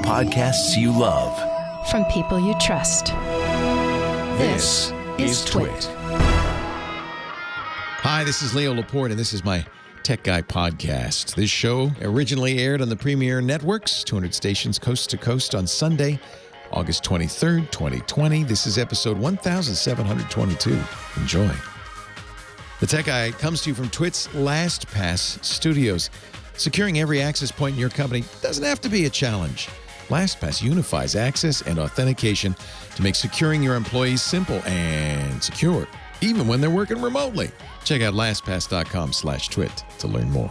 podcasts you love. From people you trust. This is TWiT. Hi, this is Leo Laporte, and this is my Tech Guy podcast. This show originally aired on the Premier Networks, 200 stations coast to coast on Sunday, August 23rd, 2020. This is episode 1722. Enjoy. The Tech Guy comes to you from TWiT's LastPass studios. Securing every access point in your company doesn't have to be a challenge. LastPass unifies access and authentication to make securing your employees simple and secure, even when they're working remotely. Check out lastpass.com/twit to learn more.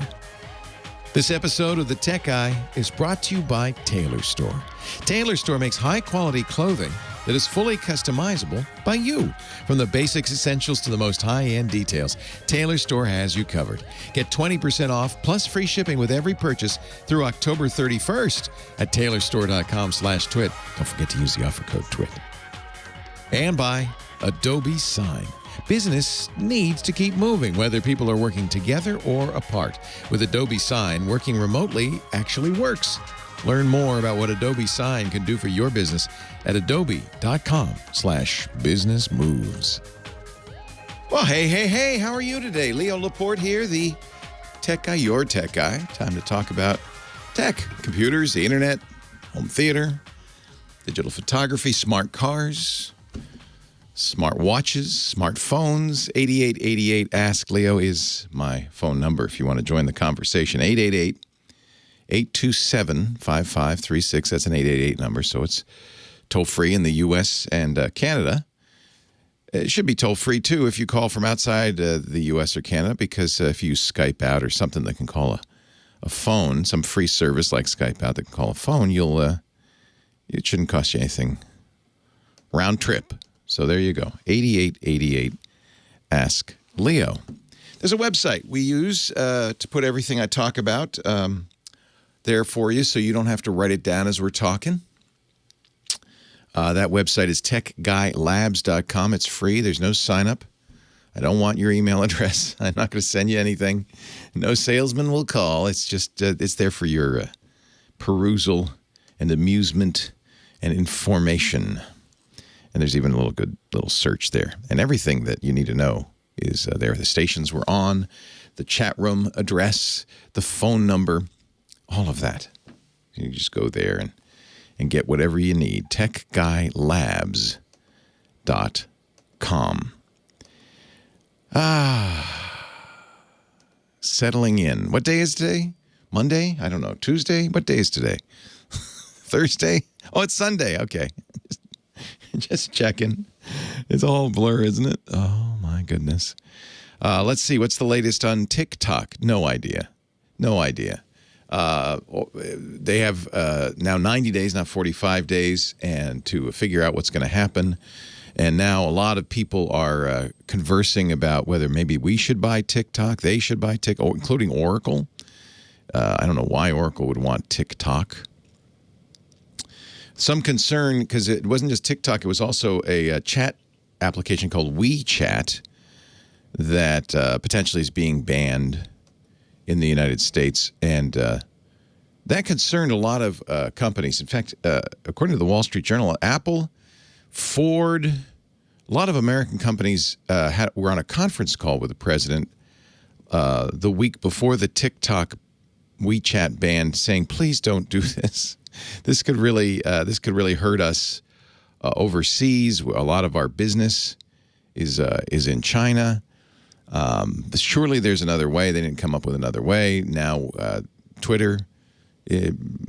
This episode of The Tech Guy is brought to you by Tailor Store. Tailor Store makes high-quality clothing that is fully customizable by you. From the basics essentials to the most high-end details, Tailor Store has you covered. Get 20% off plus free shipping with every purchase through October 31st at tailorstore.com/twit. Don't forget to use the offer code TWIT. And by Adobe Sign. Business needs to keep moving, whether people are working together or apart. With Adobe Sign, working remotely actually works. Learn more about what Adobe Sign can do for your business at adobe.com/businessmoves. Well, hey, how are you today? Leo Laporte here, the Tech Guy, your Tech Guy. Time to talk about tech, computers, the internet, home theater, digital photography, smart cars, smart watches, smartphones. 8888 Ask Leo is my phone number if you want to join the conversation. 888-827-5536. That's an 888 number, so it's toll-free in the U.S. and Canada. It should be toll-free, too, if you call from outside the U.S. or Canada, because if you use Skype out or something that can call a phone, some free service like Skype out that can call a phone, it shouldn't cost you anything. Round trip. So there you go. 8888 Ask Leo. There's a website we use to put everything I talk about there for you so you don't have to write it down as we're talking. That website is techguylabs.com. It's free. There's no sign up. I don't want your email address. I'm not going to send you anything. No salesman will call. It's just it's there for your perusal and amusement and information. And there's even a good little search there. And everything that you need to know is there. The stations we're on, the chat room address, the phone number, all of that. You just go there and get whatever you need. techguylabs.com. Settling in. What day is today? Monday? I don't know. Tuesday? What day is today? Thursday? Oh, it's Sunday. Okay. Just checking. It's all blur, isn't it? Oh, my goodness. Let's see. What's the latest on TikTok? No idea. They have now 90 days, not 45 days, and to figure out what's going to happen. And now a lot of people are conversing about whether maybe we should buy TikTok, they should buy TikTok, including Oracle. I don't know why Oracle would want TikTok. Some concern, because it wasn't just TikTok, it was also a chat application called WeChat that potentially is being banned in the United States. And that concerned a lot of companies. In fact, according to the Wall Street Journal, Apple, Ford, a lot of American companies were on a conference call with the president the week before the TikTok WeChat ban, saying, please don't do this. This could really hurt us overseas. A lot of our business is in China. Surely there's another way. They didn't come up with another way. Now Twitter,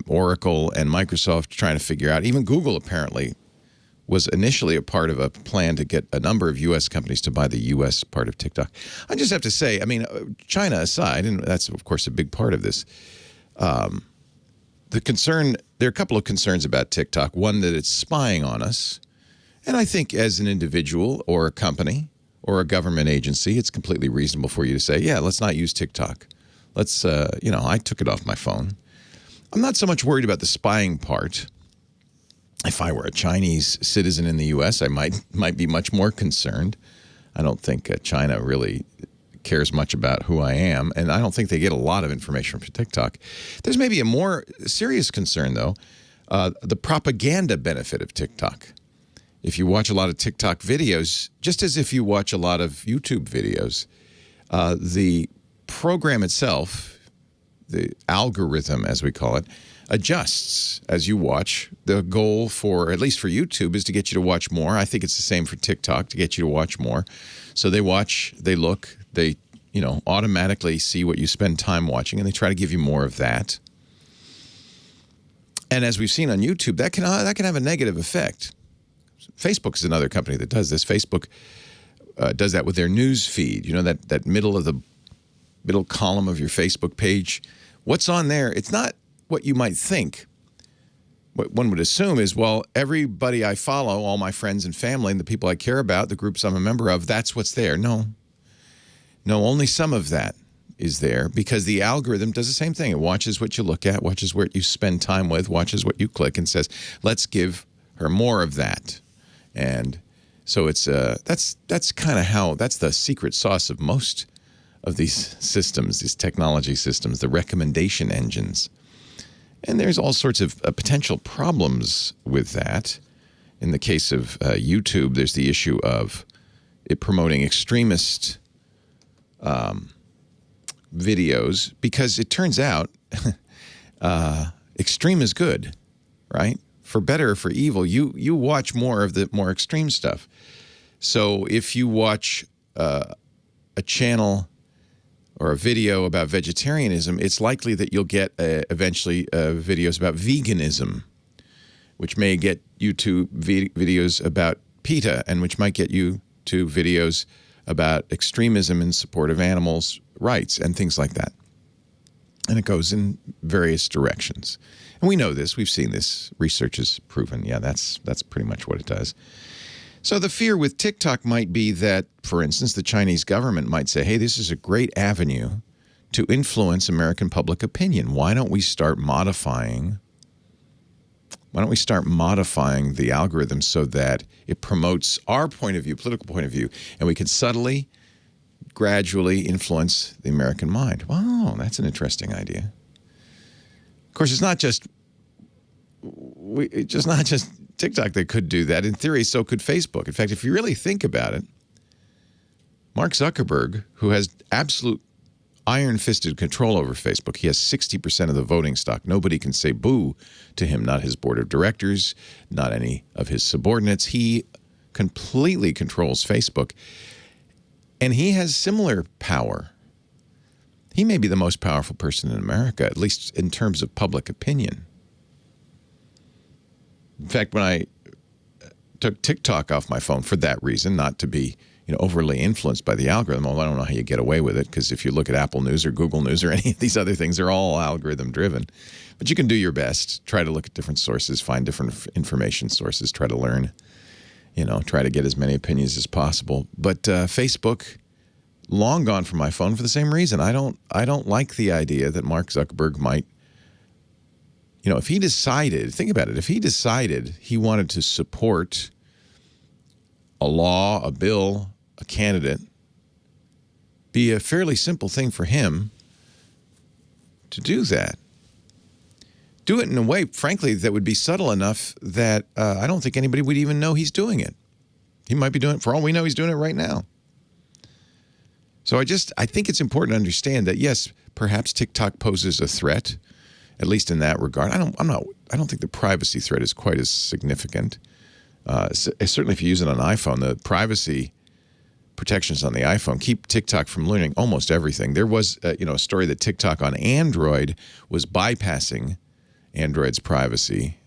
Oracle, and Microsoft trying to figure out. Even Google apparently was initially a part of a plan to get a number of U.S. companies to buy the U.S. part of TikTok. I just have to say, I mean, China aside, and that's of course a big part of this. The concern, there are a couple of concerns about TikTok. One, that it's spying on us. And I think as an individual or a company or a government agency, it's completely reasonable for you to say, yeah, let's not use TikTok. Let's, I took it off my phone. I'm not so much worried about the spying part. If I were a Chinese citizen in the U.S., I might be much more concerned. I don't think China really cares much about who I am, and I don't think they get a lot of information from TikTok. There's maybe a more serious concern, though. the propaganda benefit of TikTok. If you watch a lot of TikTok videos, just as if you watch a lot of YouTube videos, the program itself, the algorithm as we call it, adjusts as you watch. The goal for, at least for YouTube, is to get you to watch more. I think it's the same for TikTok, to get you to watch more. So they watch, they look, they automatically see what you spend time watching, and they try to give you more of that. And as we've seen on YouTube, that can have a negative effect. Facebook is another company that does this. Facebook does that with their news feed. That middle column of your Facebook page. What's on there? It's not what you might think. What one would assume is, well, everybody I follow, all my friends and family, and the people I care about, the groups I'm a member of, that's what's there. No, only some of that is there, because the algorithm does the same thing. It watches what you look at, watches what you spend time with, watches what you click, and says, let's give her more of that. And so it's that's kind of how, that's the secret sauce of most of these systems, these technology systems, the recommendation engines. And there's all sorts of potential problems with that. In the case of YouTube, there's the issue of it promoting extremist videos, because it turns out extreme is good, right? For better or for evil, you watch more of the more extreme stuff. So if you watch a channel or a video about vegetarianism, it's likely that you'll get eventually videos about veganism, which may get you to videos about PETA, and which might get you to videos about extremism in support of animals' rights and things like that. And it goes in various directions. And we know this. We've seen this. Research has proven, yeah, that's pretty much what it does. So the fear with TikTok might be that, for instance, the Chinese government might say, hey, this is a great avenue to influence American public opinion. Why don't we start modifying the algorithm so that it promotes our point of view, political point of view, and we can subtly, gradually influence the American mind? Wow, that's an interesting idea. Of course, it's not just TikTok that could do that. In theory, so could Facebook. In fact, if you really think about it, Mark Zuckerberg, who has absolute iron-fisted control over Facebook, he has 60% of the voting stock. Nobody can say boo to him, not his board of directors, not any of his subordinates. He completely controls Facebook, and he has similar power. He may be the most powerful person in America, at least in terms of public opinion. In fact, when I took TikTok off my phone for that reason, not to be overly influenced by the algorithm, well, I don't know how you get away with it, because if you look at Apple News or Google News or any of these other things, they're all algorithm driven. But you can do your best, try to look at different sources, find different information sources, try to learn, try to get as many opinions as possible. But Facebook, long gone from my phone for the same reason. I don't like the idea that Mark Zuckerberg might, if he decided, think about it, if he decided he wanted to support a law, a bill, a candidate, be a fairly simple thing for him to do that. Do it in a way, frankly, that would be subtle enough that I don't think anybody would even know he's doing it. He might be doing it, for all we know, he's doing it right now. So I think it's important to understand that, yes, perhaps TikTok poses a threat, at least in that regard. I don't think the privacy threat is quite as significant. Certainly if you use it on an iPhone, the privacy protections on the iPhone keep TikTok from learning almost everything. There was a story that TikTok on Android was bypassing Android's privacy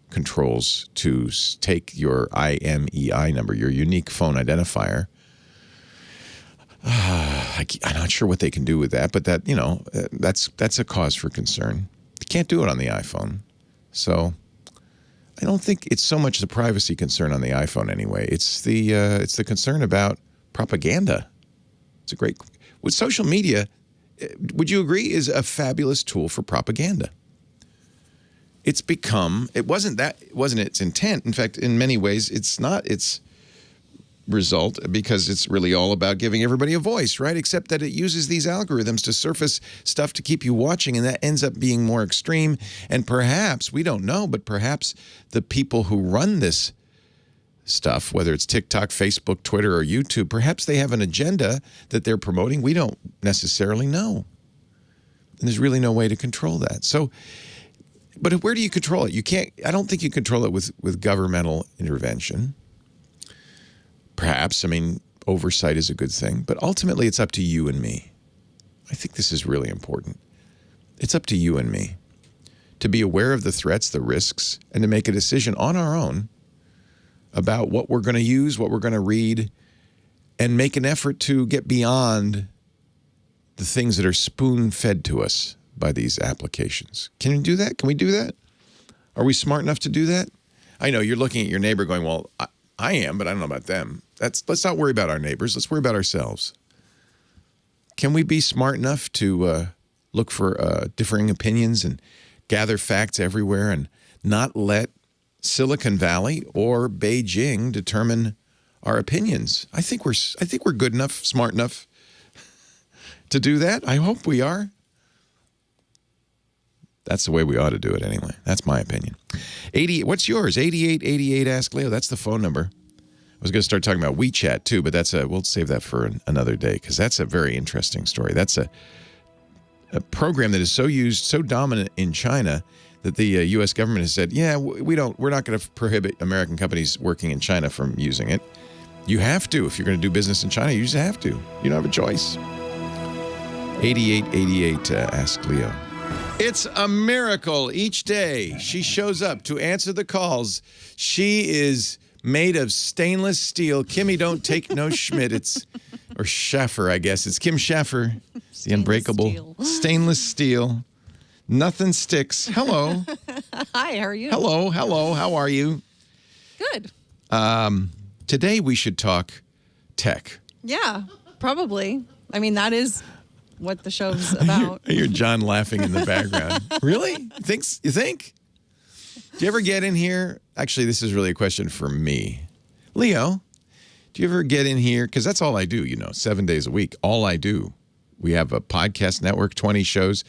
controls to take your IMEI number, your unique phone identifier. I'm not sure what they can do with that, but that's a cause for concern. You can't do it on the iPhone. So I don't think it's so much the privacy concern on the iPhone anyway. It's the concern about propaganda. It's a great, with social media, would you agree, is a fabulous tool for propaganda. It's become, it wasn't its intent. In fact, in many ways, it's not its result because it's really all about giving everybody a voice, right? Except that it uses these algorithms to surface stuff to keep you watching, and that ends up being more extreme. And perhaps, we don't know, but perhaps the people who run this stuff, whether it's TikTok, Facebook, Twitter, or YouTube, perhaps they have an agenda that they're promoting. We don't necessarily know. And there's really no way to control that. So, but where do you control it? You can't, I don't think you control it with governmental intervention. Perhaps, I mean, oversight is a good thing, but ultimately it's up to you and me. I think this is really important. It's up to you and me to be aware of the threats, the risks, and to make a decision on our own about what we're going to use, what we're going to read, and make an effort to get beyond the things that are spoon-fed to us by these applications. Can you do that? Can we do that? Are we smart enough to do that? I know you're looking at your neighbor going, well, I am, but I don't know about them. Let's not worry about our neighbors. Let's worry about ourselves. Can we be smart enough to look for differing opinions and gather facts everywhere and not let Silicon Valley or Beijing determine our opinions? I think we're good enough, smart enough to do that. I hope we are. That's the way we ought to do it anyway. That's my opinion. What's yours? 8888 Ask Leo. That's the phone number. I was going to start talking about WeChat too, but we'll save that for another day because that's a very interesting story. That's a program that is so dominant in China that the U.S. government has said, yeah, we're not going to prohibit American companies working in China from using it. You have to. If you're going to do business in China, you just have to. You don't have a choice. 8888 Ask Leo. It's a miracle each day. She shows up to answer the calls. She is made of stainless steel. Kimmy, don't take no Schmidt. Or Schaffer, I guess. It's Kim Schaffer. It's the unbreakable stainless steel. Nothing sticks. Hello. Hi, how are you? Hello. How are you? Good. Today we should talk tech. Yeah, probably. I mean, that is what the show's about. You're John laughing in the background. Really? You think? Do you ever get in here? Actually, this is really a question for me. Leo, do you ever get in here? Because that's all I do, 7 days a week. All I do. We have a podcast network, 20 shows.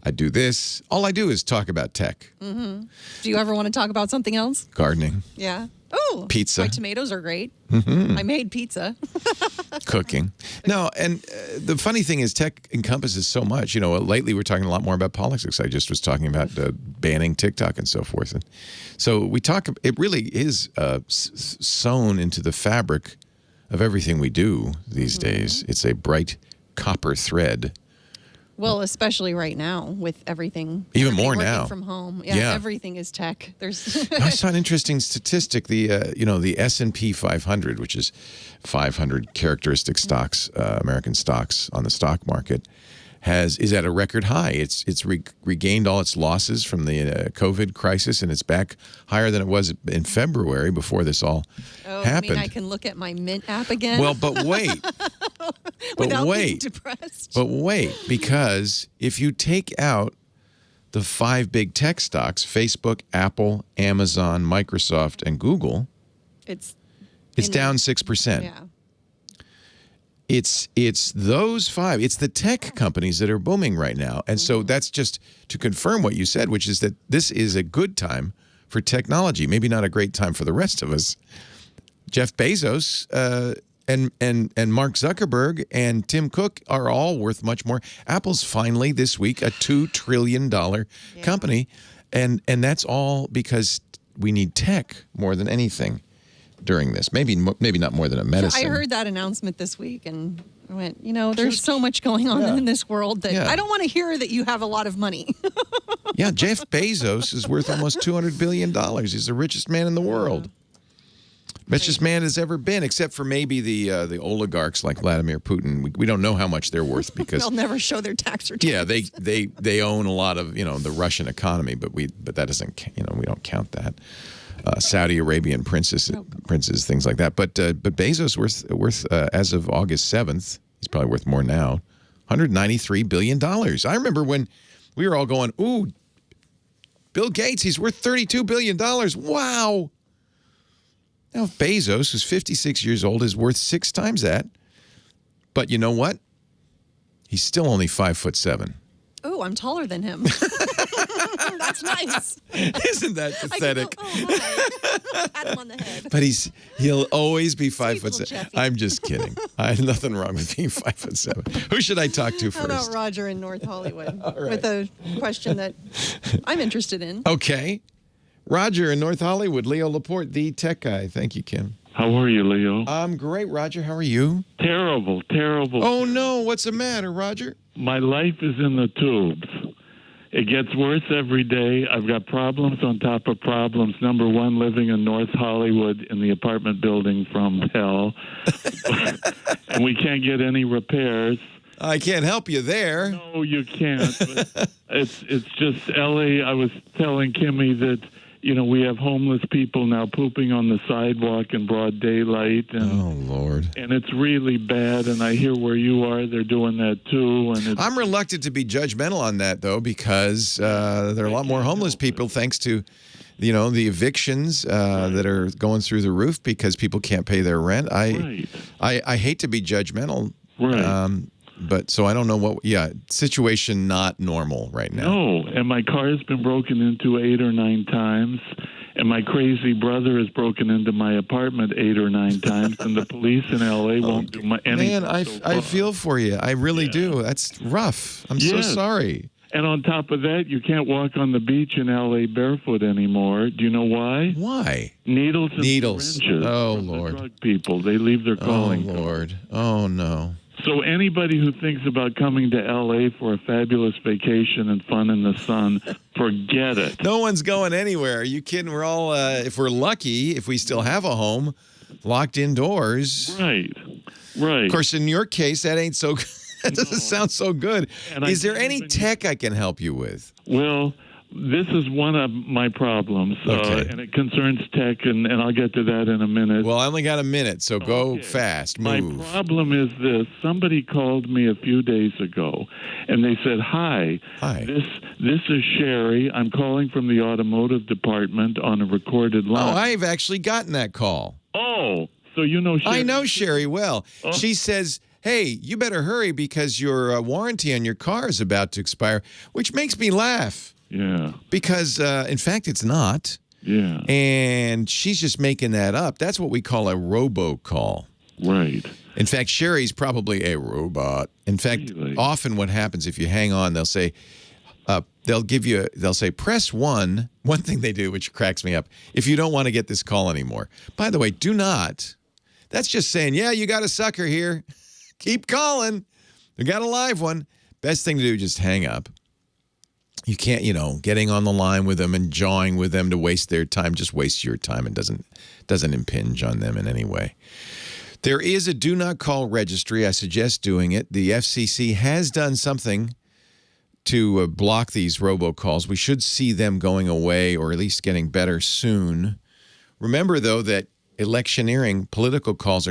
I do this. All I do is talk about tech. Mm-hmm. Do you ever want to talk about something else? Gardening. Yeah. Oh, pizza. My tomatoes are great. Mm-hmm. I made pizza. Cooking. No, and the funny thing is tech encompasses so much. Lately we're talking a lot more about politics. I just was talking about banning TikTok and so forth. And so we talk, it really is sewn into the fabric of everything we do these days. It's a bright copper thread. Well, especially right now with everything. Even more working now. From home. Yeah, everything is tech. There's. I saw an interesting statistic. The the S&P 500, which is 500 characteristic stocks, American stocks on the stock market, is at a record high. It's regained all its losses from the COVID crisis, and it's back higher than it was in February before this all happened. You mean I can look at my Mint app again? Well, but wait. Without being depressed. But wait, because if you take out the 5 big tech stocks, Facebook, Apple, Amazon, Microsoft, and Google, it's down 6%. Yeah. It's those 5. It's the tech companies that are booming right now. And so that's just to confirm what you said, which is that this is a good time for technology. Maybe not a great time for the rest of us. Jeff Bezos and Mark Zuckerberg and Tim Cook are all worth much more. Apple's finally this week a $2 trillion company. And that's all because we need tech more than anything during this. Maybe not more than a medicine. I heard that announcement this week and I went, there's so much going on in this world that I don't want to hear that you have a lot of money. Yeah, Jeff Bezos is worth almost $200 billion. He's the richest man in the world. Richest man has ever been, except for maybe the oligarchs like Vladimir Putin. We don't know how much they're worth because they'll never show their tax returns. Yeah, they own a lot of the Russian economy, but that doesn't we don't count that. Saudi Arabian princes, things like that. But Bezos worth as of August 7th, he's probably worth more now, $193 billion. I remember when we were all going, ooh, Bill Gates, he's worth $32 billion. Wow. Now, Bezos, who's 56 years old, is worth 6 times that. But you know what? He's still only 5'7". Oh, I'm taller than him. That's nice. Isn't that pathetic? Pat him on the head. But he'll always be 5'7". Jeffy. I'm just kidding. I have nothing wrong with being 5'7". Who should I talk to first? How about Roger in North Hollywood All right. with a question that I'm interested in? Okay. Roger in North Hollywood, Leo Laporte, the tech guy. Thank you, Kim. How are you, Leo? I'm great, Roger. How are you? Terrible, terrible. Oh, no. What's the matter, Roger? My life is in the tubes. It gets worse every day. I've got problems on top of problems. Number one, living in North Hollywood in the apartment building from hell. And we can't get any repairs. I can't help you there. No, you can't. But it's just L.A. I was telling Kimmy that, we have homeless people now pooping on the sidewalk in broad daylight. And, oh, Lord. And it's really bad, and I hear where you are, they're doing that too. And I'm reluctant to be judgmental on that, though, because there are a lot more homeless people thanks to, the evictions that are going through the roof because people can't pay their rent. I hate to be judgmental. Right. But so I don't know situation not normal right now. No, and my car has been broken into 8 or 9 times, and my crazy brother has broken into my apartment 8 or 9 times, and the police in L.A. won't do anything. Man, I feel for you. I really do. That's rough. I'm so sorry. And on top of that, you can't walk on the beach in L.A. barefoot anymore. Do you know why? Why? Needles and syringes. Oh, from Lord. The drug people. They leave their calling. Oh, Lord. Oh, no. So anybody who thinks about coming to L.A. for a fabulous vacation and fun in the sun, forget it. No one's going anywhere. Are you kidding? We're all, if we're lucky, if we still have a home, locked indoors. Right. Of course, in your case, that ain't so good. That doesn't sound so good. Is there any tech I can help you with? Well, this is one of my problems, and it concerns tech, and I'll get to that in a minute. Well, I only got a minute, so go fast. Move. My problem is this. Somebody called me a few days ago, and they said, Hi. This is Sherry. I'm calling from the automotive department on a recorded line. Oh, I've actually gotten that call. Oh, so you know Sherry. I know Sherry well. Oh. She says, hey, you better hurry because your warranty on your car is about to expire, which makes me laugh. Yeah. Because, in fact, it's not. Yeah. And she's just making that up. That's what we call a robocall. Right. In fact, Sherry's probably a robot. In fact, often what happens if you hang on, they'll say, they'll say, press 1. One thing they do, which cracks me up, if you don't want to get this call anymore. By the way, do not. That's just saying, yeah, you got a sucker here. Keep calling. We got a live one. Best thing to do, just hang up. You can't, getting on the line with them and jawing with them to waste their time just wastes your time and doesn't impinge on them in any way. There is a do not call registry. I suggest doing it. The FCC has done something to block these robocalls. We should see them going away or at least getting better soon. Remember, though, that electioneering political calls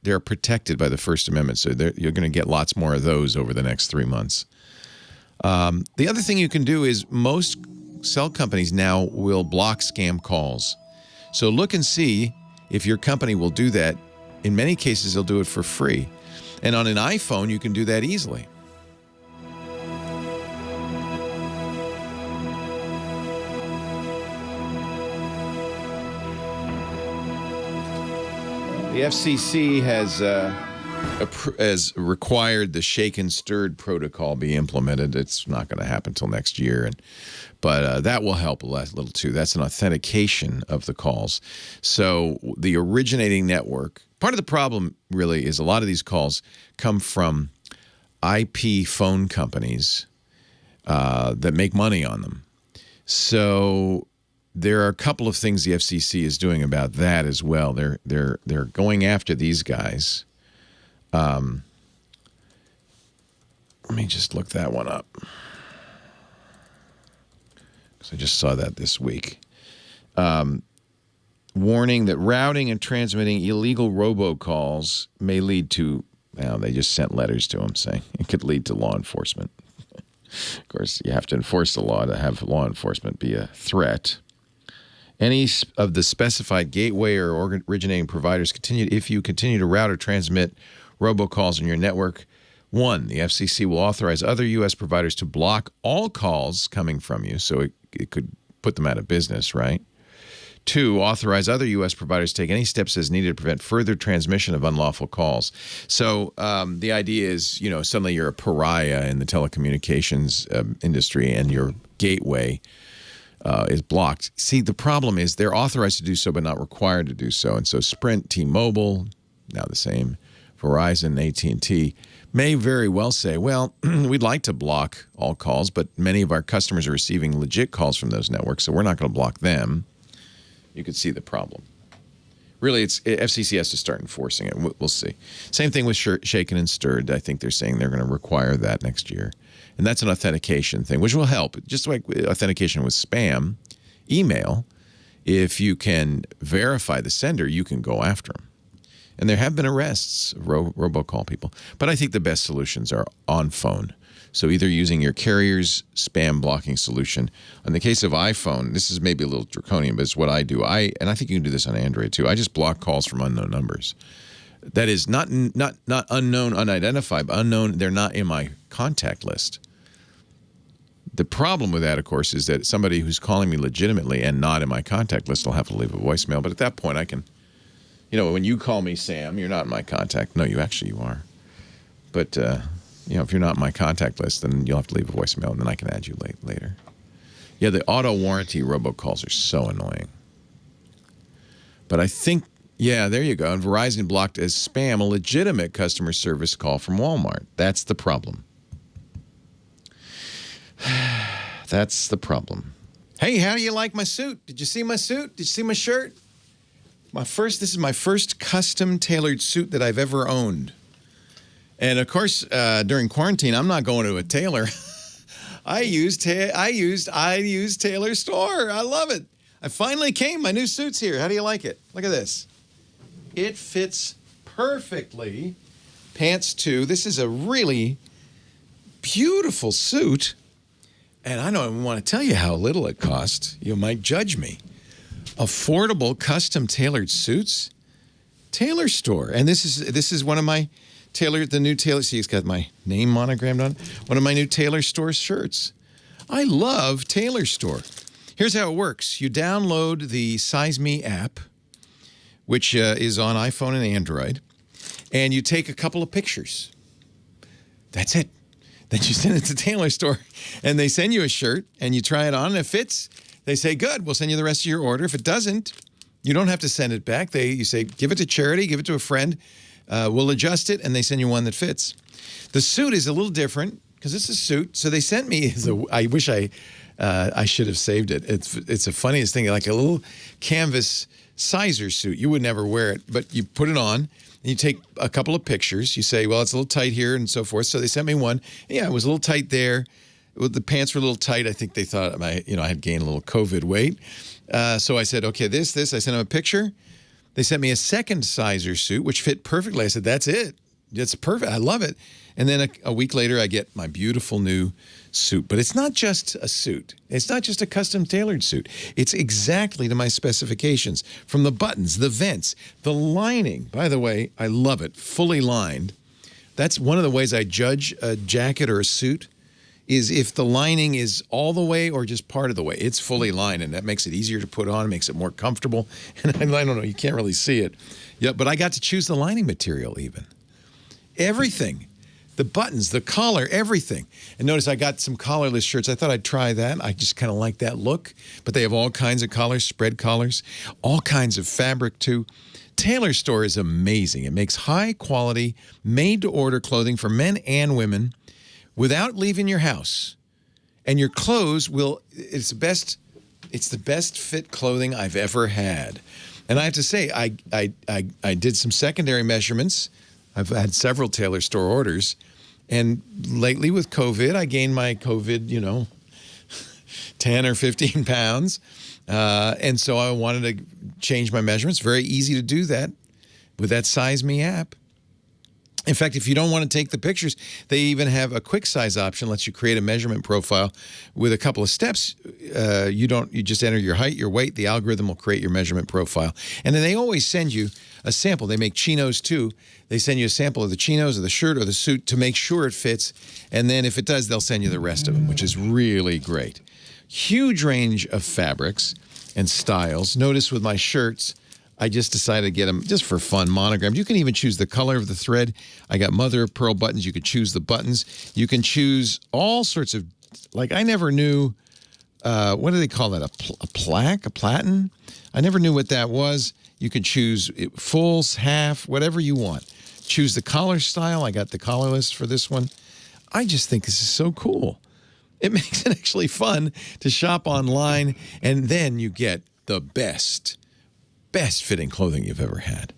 they're protected by the First Amendment. So you're going to get lots more of those over the next 3 months. The other thing you can do is most cell companies now will block scam calls. So look and see if your company will do that. In many cases, they'll do it for free. And on an iPhone, you can do that easily. The FCC has required the shaken stirred protocol be implemented. It's not going to happen until next year, but that will help a little too. That's an authentication of the calls. So the originating network, part of the problem really is a lot of these calls come from IP phone companies that make money on them. So there are a couple of things the FCC is doing about that as well. They're going after these guys. Let me just look that one up because I just saw that this week. Warning that routing and transmitting illegal robocalls may lead to, they just sent letters to them saying it could lead to law enforcement. Of course, you have to enforce the law to have law enforcement be a threat. Any of the specified gateway or originating providers if you continue to route or transmit robocalls on your network. 1, the FCC will authorize other U.S. providers to block all calls coming from you, so it could put them out of business, right? 2, authorize other U.S. providers to take any steps as needed to prevent further transmission of unlawful calls. So the idea is, suddenly you're a pariah in the telecommunications industry and your gateway is blocked. See, the problem is they're authorized to do so but not required to do so. And so Sprint, T-Mobile, now the same, Verizon, AT&T, may very well say, well, we'd like to block all calls, but many of our customers are receiving legit calls from those networks, so we're not going to block them. You could see the problem. Really, FCC has to start enforcing it. We'll see. Same thing with Shaken and Stirred. I think they're saying they're going to require that next year. And that's an authentication thing, which will help. Just like authentication with spam, email, if you can verify the sender, you can go after them. And there have been arrests of robocall people. But I think the best solutions are on phone. So either using your carrier's spam blocking solution. In the case of iPhone, this is maybe a little draconian, but it's what I do. And I think you can do this on Android too. I just block calls from unknown numbers. That is not unknown, unidentified, but unknown. They're not in my contact list. The problem with that, of course, is that somebody who's calling me legitimately and not in my contact list will have to leave a voicemail. But at that point, I can... when you call me Sam, you're not in my contact. No, you are. But, if you're not in my contact list, then you'll have to leave a voicemail, and then I can add you later. Yeah, the auto warranty robocalls are so annoying. But I think, yeah, there you go. And Verizon blocked as spam a legitimate customer service call from Walmart. That's the problem. That's the problem. Hey, how do you like my suit? Did you see my suit? Did you see my shirt? This is my first custom tailored suit that I've ever owned. And of course, during quarantine, I'm not going to a tailor. I used Tailor Store. I love it. I finally came. My new suit's here. How do you like it? Look at this. It fits perfectly. Pants too. This is a really beautiful suit. And I don't even want to tell you how little it cost. You might judge me. Affordable, custom tailored suits. Tailor Store. And this is one of my the new Tailor. See, it's got my name monogrammed on it. One of my new Tailor Store shirts. I love Tailor Store. Here's how it works. You download the Size Me app, which is on iPhone and Android, and you take a couple of pictures. That's it. Then you send it to Tailor Store, and they send you a shirt, and you try it on, and if it fits, they say, good, we'll send you the rest of your order. If it doesn't, you don't have to send it back. You say, give it to charity, give it to a friend. We'll adjust it, and they send you one that fits. The suit is a little different because it's a suit. So they sent me, I wish I should have saved it. It's the funniest thing, like a little canvas sizer suit. You would never wear it, but you put it on, and you take a couple of pictures. You say, well, it's a little tight here and so forth. So they sent me one. Yeah, it was a little tight there. The pants were a little tight. I think they thought I had gained a little COVID weight. So I said, okay, this. I sent them a picture. They sent me a second sizer suit, which fit perfectly. I said, that's it. It's perfect. I love it. And then a week later, I get my beautiful new suit. But it's not just a suit. It's not just a custom tailored suit. It's exactly to my specifications. From the buttons, the vents, the lining. By the way, I love it. Fully lined. That's one of the ways I judge a jacket or a suit, is if the lining is all the way or just part of the way. It's fully lined, and that makes it easier to put on, makes it more comfortable. And I don't know, you can't really see it. Yeah, but I got to choose the lining material even. Everything. The buttons, the collar, everything. And notice I got some collarless shirts. I thought I'd try that. I just kind of like that look. But they have all kinds of collars, spread collars, all kinds of fabric too. Tailor Store is amazing. It makes high-quality, made-to-order clothing for men and women without leaving your house. And your clothes it's the best fit clothing I've ever had. And I have to say, I did some secondary measurements. I've had several Tailor Store orders. And lately with COVID, I gained my COVID, 10 or 15 pounds. And so I wanted to change my measurements. Very easy to do that with that Size Me app. In fact, if you don't want to take the pictures, they even have a quick size option, lets you create a measurement profile with a couple of steps. You just enter your height, your weight, the algorithm will create your measurement profile. And then they always send you a sample. They make chinos too. They send you a sample of the chinos or the shirt or the suit to make sure it fits. And then if it does, they'll send you the rest of them, which is really great. Huge range of fabrics and styles. Notice with my shirts, I just decided to get them just for fun, monogrammed. You can even choose the color of the thread. I got mother of pearl buttons. You could choose the buttons. You can choose all sorts of, like I never knew, what do they call that, a plaque, a platen? I never knew what that was. You can choose fulls, half, whatever you want. Choose the collar style. I got the collarless for this one. I just think this is so cool. It makes it actually fun to shop online, and then you get the best fitting clothing you've ever had.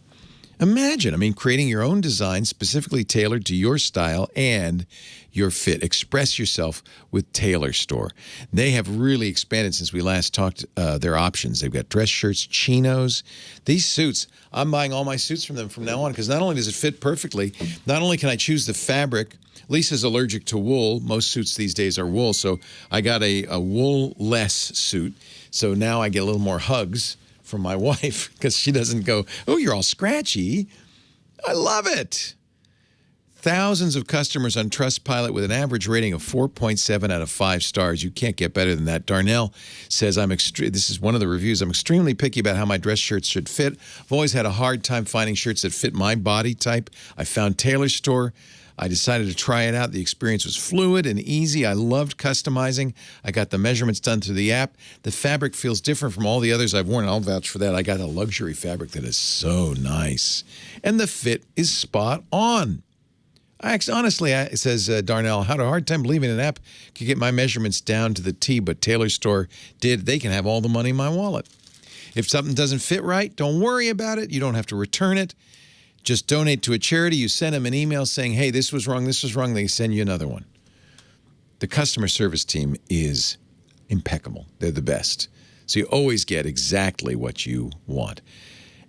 Imagine, creating your own design specifically tailored to your style and your fit. Express yourself with Tailor Store. They have really expanded since we last talked their options. They've got dress shirts, chinos. These suits, I'm buying all my suits from them from now on because not only does it fit perfectly, not only can I choose the fabric. Lisa's allergic to wool. Most suits these days are wool, so I got a wool-less suit. So now I get a little more hugs from my wife because she doesn't go, oh, you're all scratchy. I love it. Thousands of customers on Trustpilot with an average rating of 4.7 out of 5 stars. You can't get better than that. Darnell says, this is one of the reviews, I'm extremely picky about how my dress shirts should fit. I've always had a hard time finding shirts that fit my body type. I found Tailor Store. I decided to try it out. The experience was fluid and easy. I loved customizing. I got the measurements done through the app. The fabric feels different from all the others I've worn. I'll vouch for that. I got a luxury fabric that is so nice. And the fit is spot on. Honestly, it says Darnell, had a hard time believing an app could get my measurements down to the T, but Tailor Store did. They can have all the money in my wallet. If something doesn't fit right, don't worry about it. You don't have to return it. Just donate to a charity. You send them an email saying, hey, this was wrong, this was wrong. They send you another one. The customer service team is impeccable. They're the best. So you always get exactly what you want.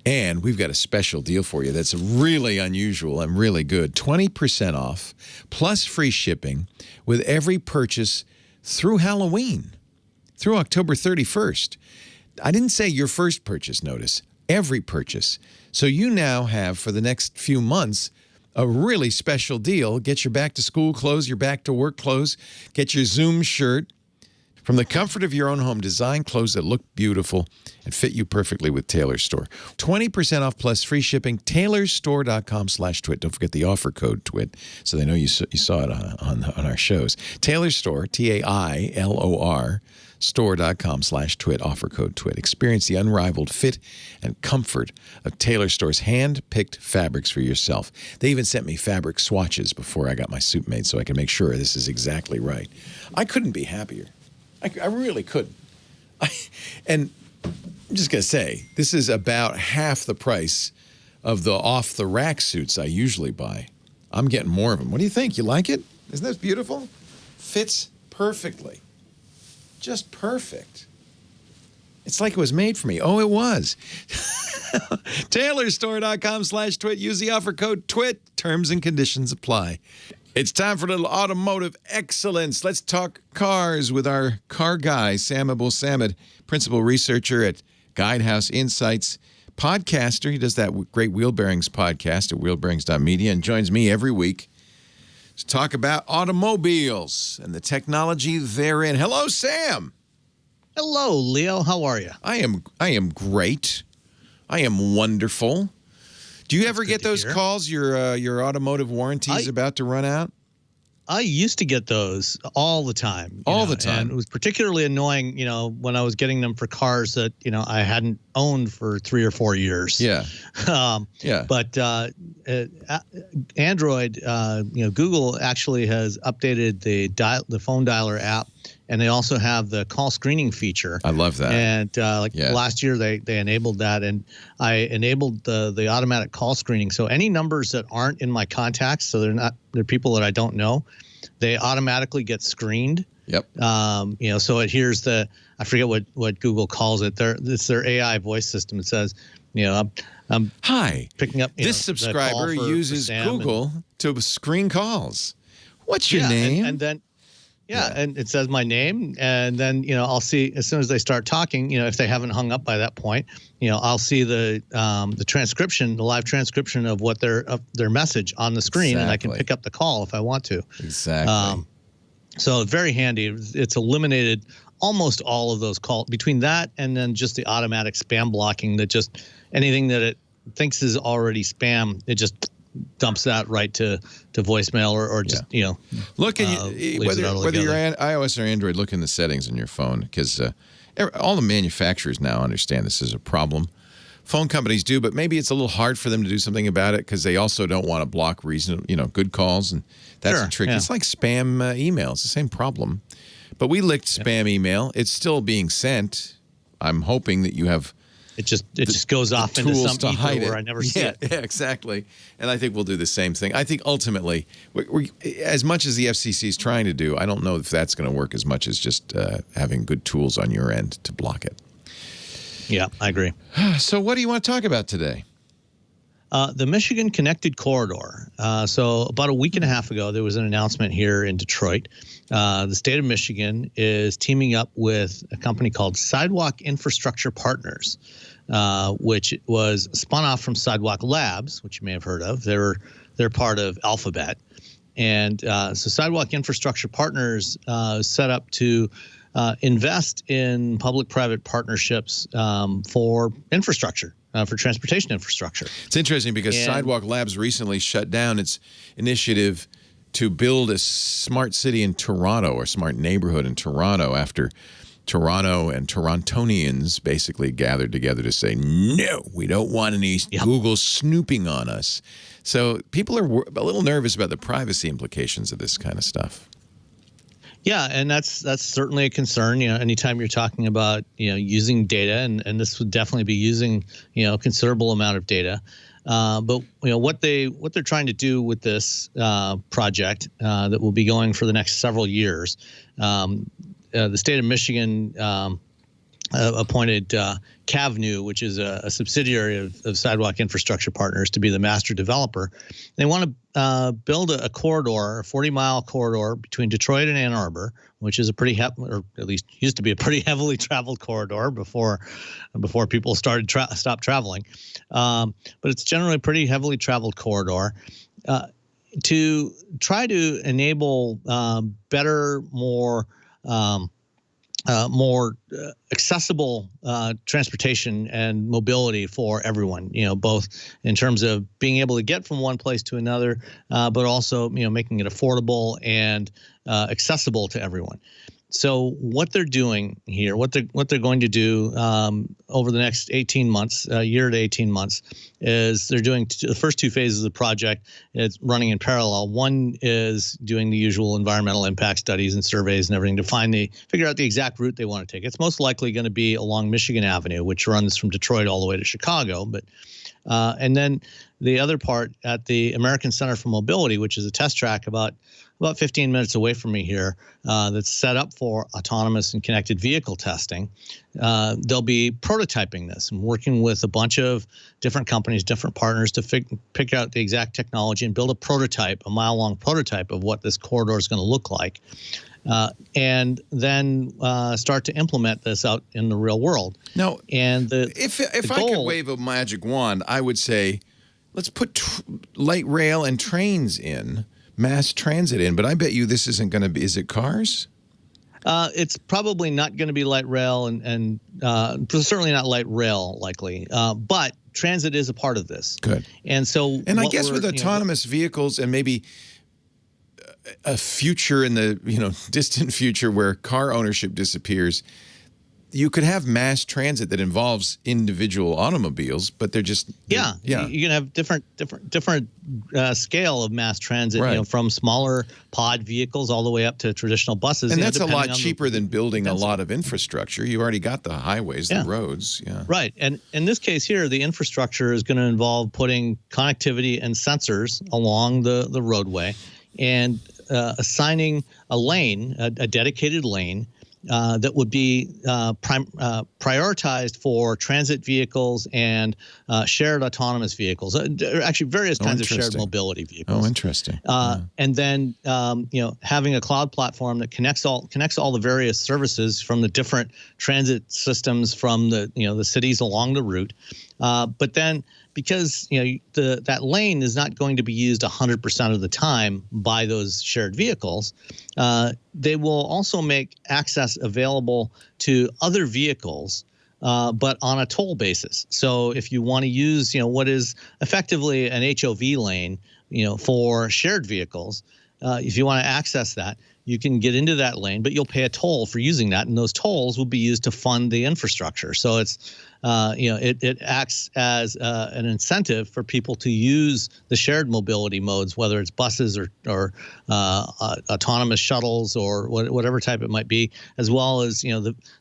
And we've got a special deal for you that's really unusual and really good. 20% off plus free shipping with every purchase through Halloween, through October 31st. I didn't say your first purchase, notice. Every purchase. So you now have, for the next few months, a really special deal. Get your back-to-school clothes, your back-to-work clothes. Get your Zoom shirt. From the comfort of your own home, design clothes that look beautiful and fit you perfectly with Tailor Store. 20% off plus free shipping, tailorstore.com/twit. Don't forget the offer code TWIT so they know you saw it on our shows. Tailor Store, Tailor, store.com/twit, offer code TWIT. Experience the unrivaled fit and comfort of Tailor Store's hand-picked fabrics for yourself. They even sent me fabric swatches before I got my suit made so I can make sure this is exactly right. I couldn't be happier. I really couldn't. And I'm just going to say, this is about half the price of the off-the-rack suits I usually buy. I'm getting more of them. What do you think? You like it? Isn't that beautiful? Fits perfectly. Just perfect. It's like it was made for me. Oh, it was. TailorStore.com/twit. Use the offer code TWIT. Terms and conditions apply. It's time for a little automotive excellence. Let's talk cars with our car guy, Sam Abuelsamid, principal researcher at Guidehouse Insights, podcaster. He does that great Wheel Bearings podcast at wheelbearings.media and joins me every week to talk about automobiles and the technology therein. Hello, Sam. Hello, Leo. How are you? I am great. I am wonderful. Do you ever get those calls? Your automotive warranty is about to run out? I used to get those all the time. All the time. And it was particularly annoying, when I was getting them for cars that, I hadn't owned for 3 or 4 years. Yeah. Yeah. But Android, Google actually has updated the phone dialer app, and they also have the call screening feature. I love that. And last year they enabled that, and I enabled the automatic call screening. So any numbers that aren't in my contacts, so they're people that I don't know, they automatically get screened. Yep. So it hears I I forget what Google calls it. It's their AI voice system. It says, I'm hi, picking up. This subscriber uses Google to screen calls. What's your name? And then. Yeah, and it says my name, and then I'll see as soon as they start talking. If they haven't hung up by that point, I'll see the transcription, the live transcription of what their message on the screen, and I can pick up the call if I want to. Exactly. So very handy. It's eliminated almost all of those calls between that and then just the automatic spam blocking. That just anything that it thinks is already spam, it just dumps that right to voicemail or just look at whether you're iOS or Android. Look in the settings on your phone, because all the manufacturers now understand this is a problem. Phone companies do, but maybe it's a little hard for them to do something about it because they also don't want to block good calls, and that's a trick. It's like spam email. It's the same problem, but we licked spam email. It's still being sent. I'm hoping that you have. It just goes off into some ether where I never see it. Yeah, exactly. And I think we'll do the same thing. I think ultimately, we as much as the FCC is trying to do, I don't know if that's going to work as much as just having good tools on your end to block it. Yeah, I agree. So what do you want to talk about today? The Michigan Connected Corridor. So about a week and a half ago, there was an announcement here in Detroit. The state of Michigan is teaming up with a company called Sidewalk Infrastructure Partners, which was spun off from Sidewalk Labs, which you may have heard of. They're part of Alphabet. And so Sidewalk Infrastructure Partners set up to invest in public-private partnerships for infrastructure. For transportation infrastructure. It's interesting because Sidewalk Labs recently shut down its initiative to build a smart city in Toronto, or smart neighborhood in Toronto, after Toronto and Torontonians basically gathered together to say, no, we don't want any Google snooping on us. So people are a little nervous about the privacy implications of this kind of stuff. Yeah, and that's certainly a concern. Anytime you're talking about using data, and this would definitely be using a considerable amount of data. But what they're trying to do with this project that will be going for the next several years. The state of Michigan appointed CAVNU, which is a subsidiary of Sidewalk Infrastructure Partners, to be the master developer. They want to build a corridor, a 40-mile corridor between Detroit and Ann Arbor, which is a pretty or at least used to be a pretty heavily traveled corridor before people stopped traveling. But it's generally a pretty heavily traveled corridor. To try to enable better, more accessible transportation and mobility for everyone, both in terms of being able to get from one place to another, but also, making it affordable and accessible to everyone. So what they're doing here, what they're going to do over the next 18 months, year to 18 months, is they're doing the first two phases of the project. It's running in parallel. One is doing the usual environmental impact studies and surveys and everything to figure out the exact route they want to take. It's most likely going to be along Michigan Avenue, which runs from Detroit all the way to Chicago. But and then the other part at the American Center for Mobility, which is a test track about 15 minutes away from me here, that's set up for autonomous and connected vehicle testing. They'll be prototyping this and working with a bunch of different companies, different partners to pick out the exact technology and build a prototype, a mile-long prototype of what this corridor is going to look like. And then start to implement this out in the real world. Now, and if I could wave a magic wand, I would say, let's put light rail and trains in, mass transit in. But I bet you this isn't going to be. Is it cars? It's probably not going to be light rail and certainly not light rail likely. But transit is a part of this. Good. And so, and I guess with autonomous vehicles and maybe a future in the distant future where car ownership disappears, you could have mass transit that involves individual automobiles, but they're just you can have different scale of mass transit, right. From smaller pod vehicles all the way up to traditional buses. And that's a lot cheaper than building a lot of infrastructure. You already got the highways, the roads. Yeah. Right. And in this case here, the infrastructure is going to involve putting connectivity and sensors along the roadway and assigning a lane, a dedicated lane, that would be prioritized for transit vehicles and shared autonomous vehicles. Actually, various kinds of shared mobility vehicles. Oh, interesting. And then having a cloud platform that connects all the various services from the different transit systems from the cities along the route. But then, because that lane is not going to be used 100% of the time by those shared vehicles, they will also make access available to other vehicles, but on a toll basis. So if you want to use what is effectively an HOV lane for shared vehicles, if you want to access that, you can get into that lane, but you'll pay a toll for using that, and those tolls will be used to fund the infrastructure. So it's it acts as an incentive for people to use the shared mobility modes, whether it's buses or autonomous shuttles or whatever type it might be, as well as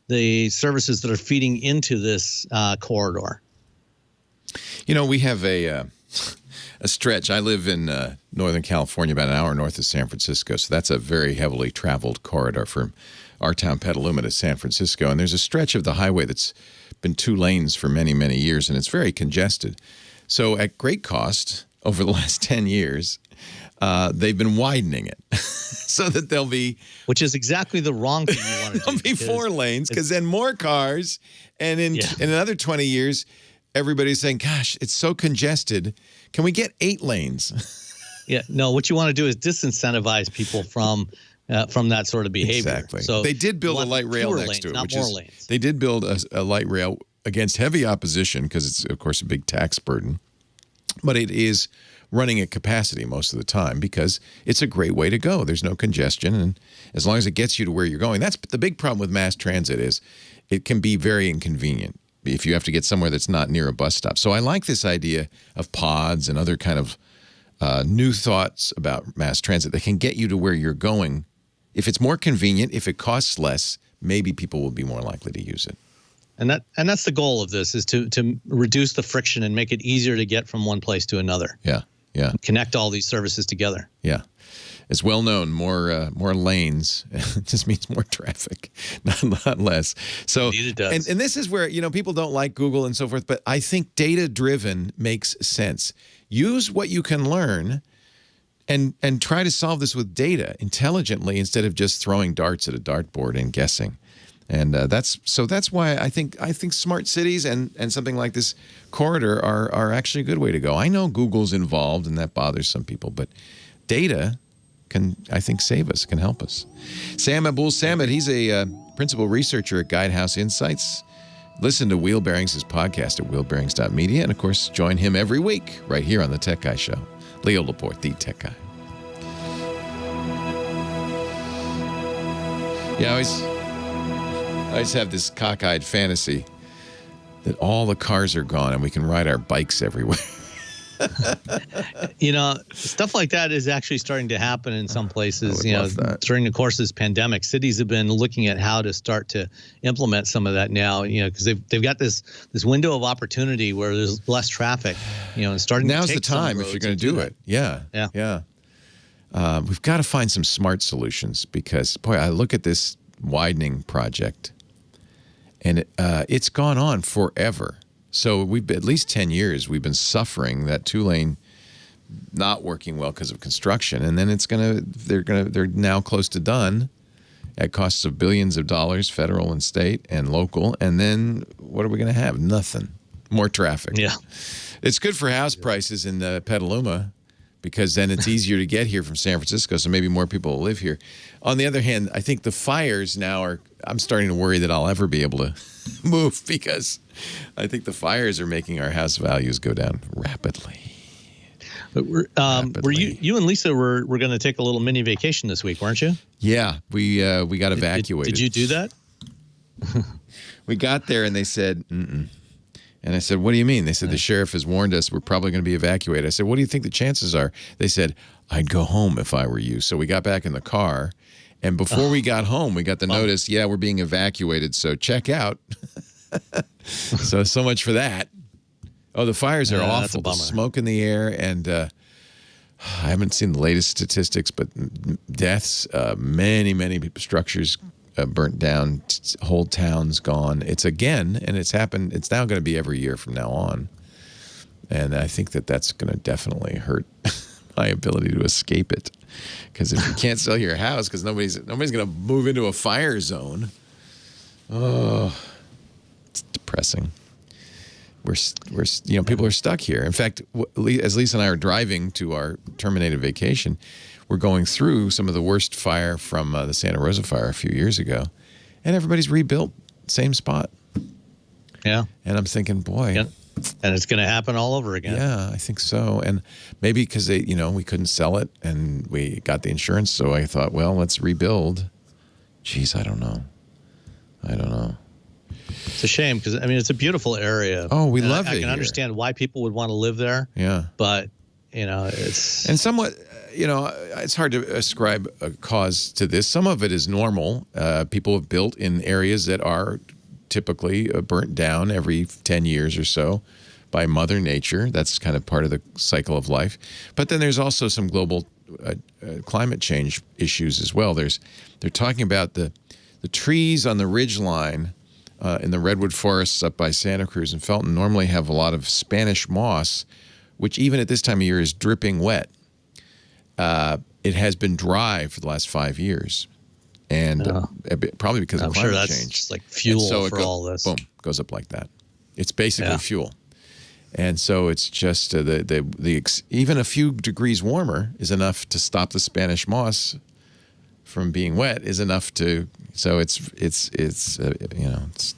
the services that are feeding into this corridor. We have a stretch. I live in Northern California, about an hour north of San Francisco, so that's a very heavily traveled corridor from our town, Petaluma, to San Francisco. And there's a stretch of the highway that's been 2 lanes for many, many years, and it's very congested. So at great cost, over the last 10 years, they've been widening it so that there'll be... Which is exactly the wrong thing you want to do. There'll be 4 lanes, because then more cars, and in another 20 years... Everybody's saying, gosh, it's so congested. Can we get 8 lanes? No, what you want to do is disincentivize people from that sort of behavior. Exactly. So they did build a light rail next to it. Not more lanes. They did build a light rail against heavy opposition because it's, of course, a big tax burden. But it is running at capacity most of the time because it's a great way to go. There's no congestion, and as long as it gets you to where you're going. That's the big problem with mass transit is it can be very inconvenient if you have to get somewhere that's not near a bus stop. So I like this idea of pods and other kind of new thoughts about mass transit that can get you to where you're going. If it's more convenient, if it costs less, maybe people will be more likely to use it. And that's the goal of this, is to reduce the friction and make it easier to get from one place to another. Yeah. Connect all these services together. Yeah. It's well known, more lanes just means more traffic, not less. So, indeed it does. And this is where, people don't like Google and so forth, but I think data-driven makes sense. Use what you can learn and try to solve this with data intelligently instead of just throwing darts at a dartboard and guessing. And that's why I think smart cities and something like this corridor are actually a good way to go. I know Google's involved and that bothers some people, but data can, I think, save us, can help us. Sam Abuelsamid, he's a principal researcher at Guidehouse Insights. Listen to Wheel Bearings' podcast at wheelbearings.media. And, of course, join him every week right here on The Tech Guy Show. Leo Laporte, the Tech Guy. Yeah, I always have this cockeyed fantasy that all the cars are gone and we can ride our bikes everywhere. Stuff like that is actually starting to happen in some places. During the course of this pandemic, cities have been looking at how to start to implement some of that now. Because they've got this window of opportunity where there's less traffic. And starting. Now's to take the time if you're going to do it. Yeah. We've got to find some smart solutions because, boy, I look at this widening project, and it's gone on forever. So we've at least 10 years we've been suffering that 2-lane not working well because of construction, and then they're now close to done at costs of billions of dollars, federal and state and local. And then what are we going to have? Nothing. More traffic. Yeah. It's good for house prices in Petaluma because then it's easier to get here from San Francisco, so maybe more people will live here. On the other hand, I think the fires now I'm starting to worry that I'll ever be able to move because I think the fires are making our house values go down rapidly. But were you and Lisa were going to take a little mini vacation this week, weren't you? Yeah, we got evacuated. Did you do that? We got there and they said, mm-mm. And I said, what do you mean? They said, the sheriff has warned us we're probably going to be evacuated. I said, what do you think the chances are? They said, I'd go home if I were you. So we got back in the car. And before we got home, we got the notice, we're being evacuated, so check out. so much for that. Oh, the fires are awful. The smoke in the air, and I haven't seen the latest statistics, but deaths, many structures burnt down, whole towns gone. It's again, and it's happened. It's now going to be every year from now on, and I think that's going to definitely hurt my ability to escape it. Because if you can't sell your house, because nobody's going to move into a fire zone. Oh, it's depressing. We're people are stuck here. In fact, as Lisa and I are driving to our terminated vacation, we're going through some of the worst fire from the Santa Rosa fire a few years ago, and everybody's rebuilt same spot. Yeah, and I'm thinking, boy. Yeah. And it's going to happen all over again. Yeah, I think so. And maybe because we couldn't sell it and we got the insurance, so I thought, well, let's rebuild. Jeez, I don't know. It's a shame because it's a beautiful area. Oh, we love it. I can understand why people would want to live there. Yeah, but it's somewhat. It's hard to ascribe a cause to this. Some of it is normal. People have built in areas that are typically burnt down every 10 years or so by Mother Nature. That's kind of part of the cycle of life. But then there's also some global climate change issues as well. They're talking about the trees on the ridge line in the redwood forests up by Santa Cruz and Felton normally have a lot of Spanish moss, which even at this time of year is dripping wet. It has been dry for the last 5 years. And probably because of climate change. I'm sure that's just like fuel for all this. Boom, goes up like that. It's basically fuel. And so it's just even a few degrees warmer is enough to stop the Spanish moss from being wet. Is enough to. So it's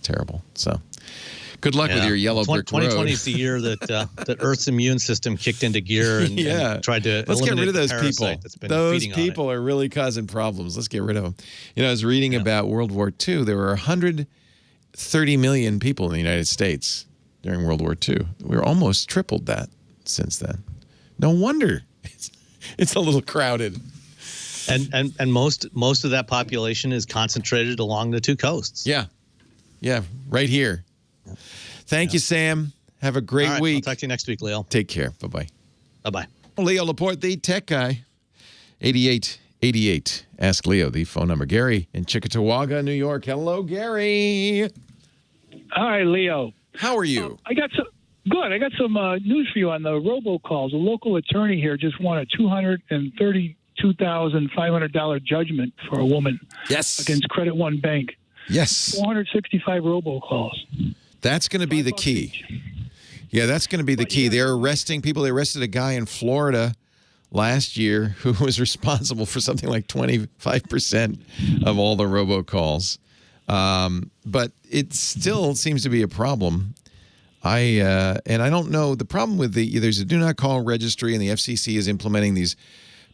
terrible. So good luck with your yellow brick road. 2020 is the year that Earth's immune system kicked into gear and tried to. Let's get rid of those people. Those people are really causing problems. Let's get rid of them. I was reading about World War II. There were 130 million people in the United States during World War II. We're almost tripled that since then. No wonder it's a little crowded. And most of that population is concentrated along the two coasts. Yeah, right here. Thank you, Sam. Have a great week. I'll talk to you next week, Leo. Take care. Bye-bye. Bye-bye. Leo Laporte, the tech guy. 8888. Ask Leo, the phone number. Gary in Chickamauga, New York. Hello, Gary. Hi, Leo. How are you? I got some news for you on the robocalls. A local attorney here just won a $232,500 judgment for a woman. Yes. Against Credit One Bank. Yes. 465 robocalls. That's going to be the key. Yeah, that's going to be the key. They're arresting people. They arrested a guy in Florida last year who was responsible for something like 25% of all the robocalls. But it still seems to be a problem. And I don't know. The problem with there's a do not call registry, and the FCC is implementing these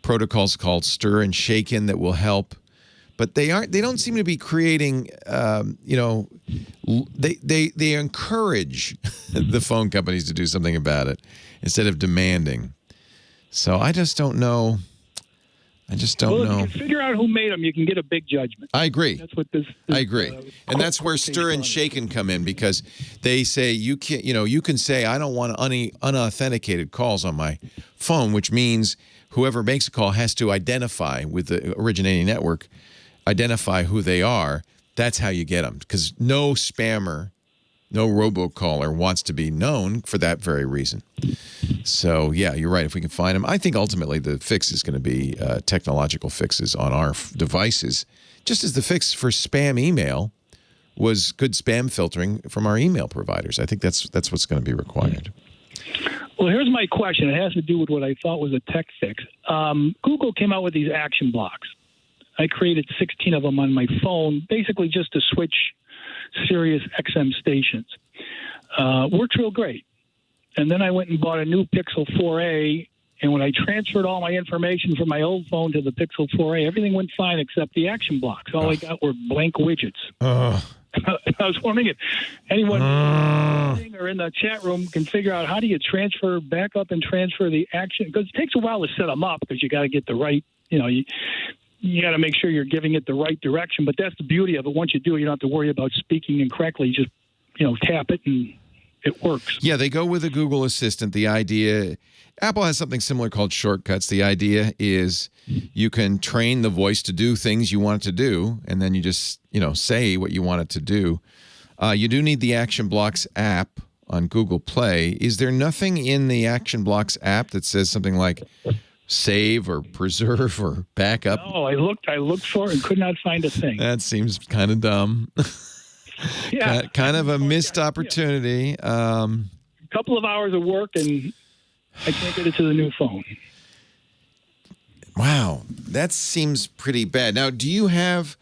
protocols called Stir and Shaken that will help. But they don't seem to be creating, they encourage the phone companies to do something about it instead of demanding. So I just don't know. If you can figure out who made them, you can get a big judgment. I agree. That's what this I agree. And that's where Stir and Shaken come in, because they say you can say, I don't want any unauthenticated calls on my phone, which means whoever makes a call has to identify with the originating network, identify who they are. That's how you get them, because no spammer, no robocaller wants to be known for that very reason. So, yeah, you're right. If we can find them, I think ultimately the fix is going to be technological fixes on our devices, just as the fix for spam email was good spam filtering from our email providers. I think that's what's going to be required. Well, here's my question. It has to do with what I thought was a tech fix. Google came out with these action blocks. I created 16 of them on my phone, basically just to switch Sirius XM stations. Works real great. And then I went and bought a new Pixel 4a, and when I transferred all my information from my old phone to the Pixel 4a, everything went fine except the action blocks. All I got were blank widgets. I was wondering if anyone or in the chat room can figure out how do you back up and transfer the action, because it takes a while to set them up because you got to get the right, you got to make sure you're giving it the right direction. But that's the beauty of it. Once you do, you don't have to worry about speaking incorrectly. You just, tap it and it works. Yeah, they go with a Google Assistant. The idea, Apple has something similar called shortcuts. The idea is you can train the voice to do things you want it to do, and then you just, say what you want it to do. You do need the Action Blocks app on Google Play. Is there nothing in the Action Blocks app that says something like save or preserve or backup? No, I looked for it and could not find a thing. That seems kind of dumb. Yeah. Kind of a missed opportunity. A couple of hours of work and I can't get it to the new phone. Wow, that seems pretty bad. Now, do you have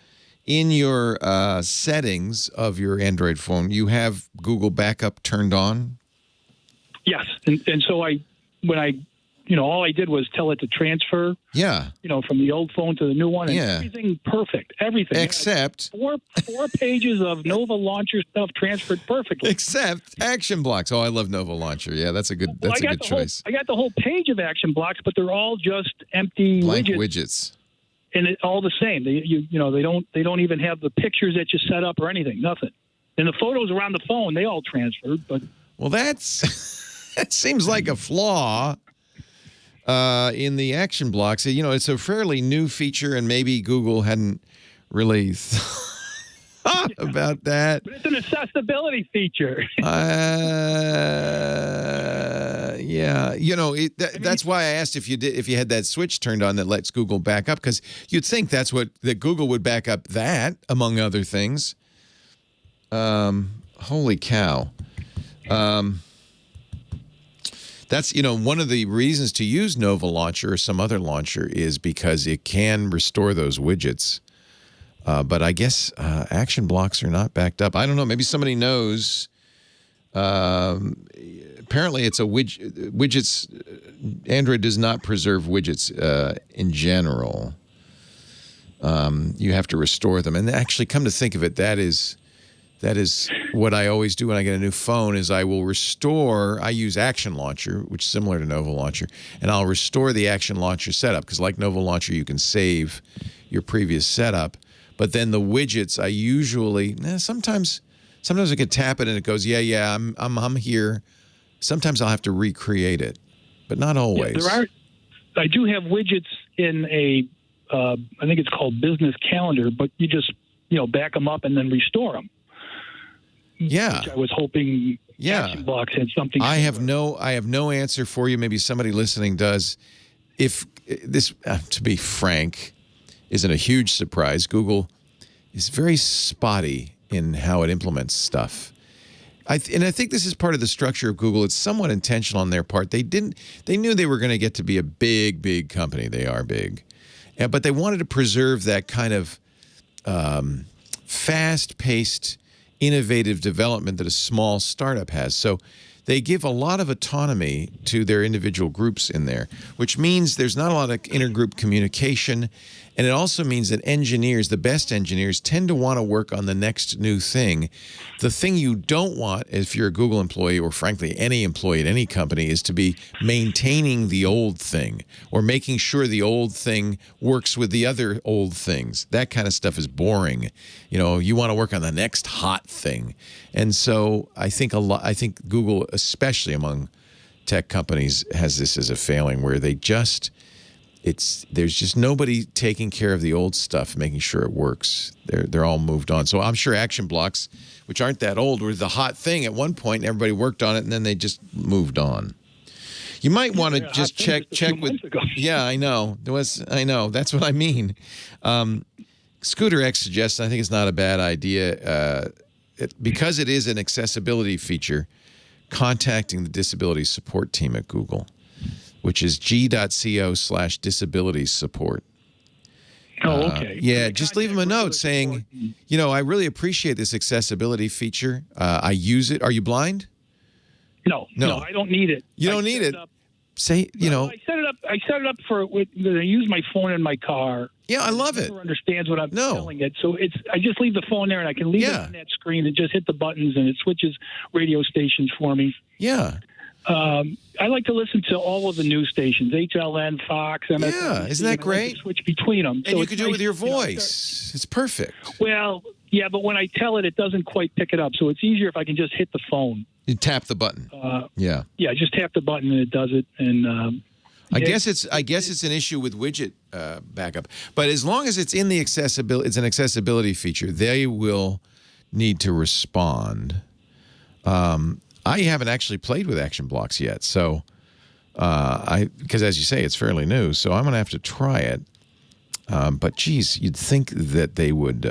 in your settings of your Android phone, you have Google Backup turned on? Yes, and so all I did was tell it to transfer. Yeah. From the old phone to the new one. And yeah. Everything perfect. Everything. Except four pages of Nova Launcher stuff transferred perfectly. Except Action Blocks. Oh, I love Nova Launcher. Yeah, that's a good choice. I got the whole page of Action Blocks, but they're all just empty blank widgets. And it's all the same. They don't even have the pictures that you set up or anything. Nothing. And the photos around the phone, they all transferred. But that seems like a flaw. In the Action Blocks, it's a fairly new feature, and maybe Google hadn't really thought about that. But it's an accessibility feature. Yeah, that's why I asked if you had that switch turned on that lets Google back up, because you'd think that Google would back up that, among other things. Holy cow. That's, one of the reasons to use Nova Launcher or some other launcher is because it can restore those widgets. But I guess Action Blocks are not backed up. I don't know. Maybe somebody knows. Apparently, it's a widgets. Android does not preserve widgets in general. You have to restore them. And actually, come to think of it, that is what I always do when I get a new phone is I will restore. I use Action Launcher, which is similar to Nova Launcher, and I'll restore the Action Launcher setup because like Nova Launcher, you can save your previous setup. But then the widgets, I usually sometimes I can tap it and it goes, yeah, I'm here. Sometimes I'll have to recreate it, but not always. Yeah, I do have widgets in I think it's called Business Calendar, but you just back them up and then restore them. Yeah, which I was hoping Action Blocks had something. I have no answer for you. Maybe somebody listening does. If this, to be frank, isn't a huge surprise, Google is very spotty in how it implements stuff. I think this is part of the structure of Google. It's somewhat intentional on their part. They knew they were going to get to be a big company. They are big, but they wanted to preserve that kind of fast-paced, innovative development that a small startup has. So they give a lot of autonomy to their individual groups in there, which means there's not a lot of intergroup communication. And it also means that engineers, the best engineers, tend to want to work on the next new thing. The thing you don't want, if you're a Google employee or frankly any employee at any company, is to be maintaining the old thing or making sure the old thing works with the other old things. That kind of stuff is boring. You want to work on the next hot thing. And so I think Google, especially among tech companies, has this as a failing where there's just nobody taking care of the old stuff, making sure it works. They're all moved on. So I'm sure Action Blocks, which aren't that old, were the hot thing at one point. Everybody worked on it, and then they just moved on. You might want to just check with. Yeah, I know. I know. That's what I mean. Scooter X suggests, and I think it's not a bad idea, because it is an accessibility feature, contacting the disability support team at Google, which is g.co/disability support. Oh, okay. Yeah, just leave them a note saying, I really appreciate this accessibility feature. I use it. Are you blind? No, I don't need it. You don't need it. Say, I set it up for I use my phone in my car. Yeah, I love it. Never understands what I'm telling it. So I just leave the phone there and I can leave it on that screen and just hit the buttons and it switches radio stations for me. Yeah. I like to listen to all of the news stations, HLN, Fox, MSNBC. Yeah, isn't that great? Switch between them. And you can do it with your voice. It's perfect. Well, Yeah, but when I tell it, it doesn't quite pick it up. So it's easier if I can just hit the phone. You tap the button. Yeah. Yeah, just tap the button and it does it. And I guess it's an issue with widget backup. But as long as it's in the accessibility, it's an accessibility feature, they will need to respond. I haven't actually played with action blocks yet, so because as you say, it's fairly new, so I'm going to have to try it. But geez, you'd think that they would